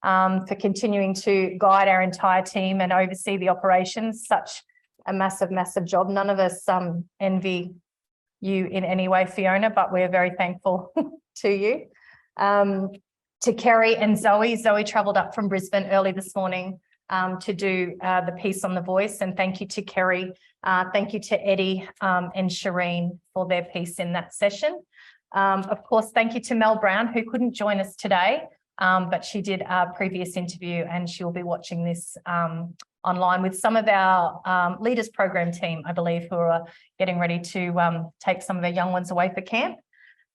for continuing to guide our entire team and oversee the operations. Such a massive, massive job. None of us envy you in any way, Fiona, but we're very thankful to you. To Kerry and Zoe. Zoe travelled up from Brisbane early this morning to do the piece on The Voice, and thank you to Kerry. Thank you to Eddie and Shireen for their piece in that session. Of course, thank you to Mel Brown, who couldn't join us today, but she did a previous interview and she'll be watching this online with some of our Leaders Program team, I believe, who are getting ready to take some of our young ones away for camp.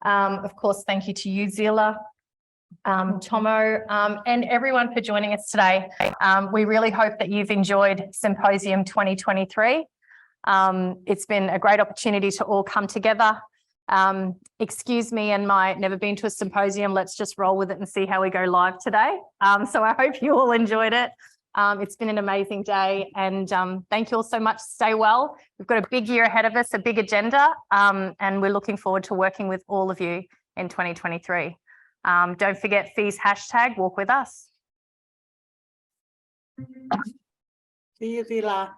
Of course, thank you to you, Zeila, Tomo, and everyone for joining us today. We really hope that you've enjoyed Symposium 2023. It's been a great opportunity to all come together. Excuse me and my never been to a symposium. Let's just roll with it and see how we go live today. So I hope you all enjoyed it. It's been an amazing day, and thank you all so much. Stay well. We've got a big year ahead of us, a big agenda, and we're looking forward to working with all of you in 2023. Don't forget FEE's hashtag, walk with us. See you, Zeila.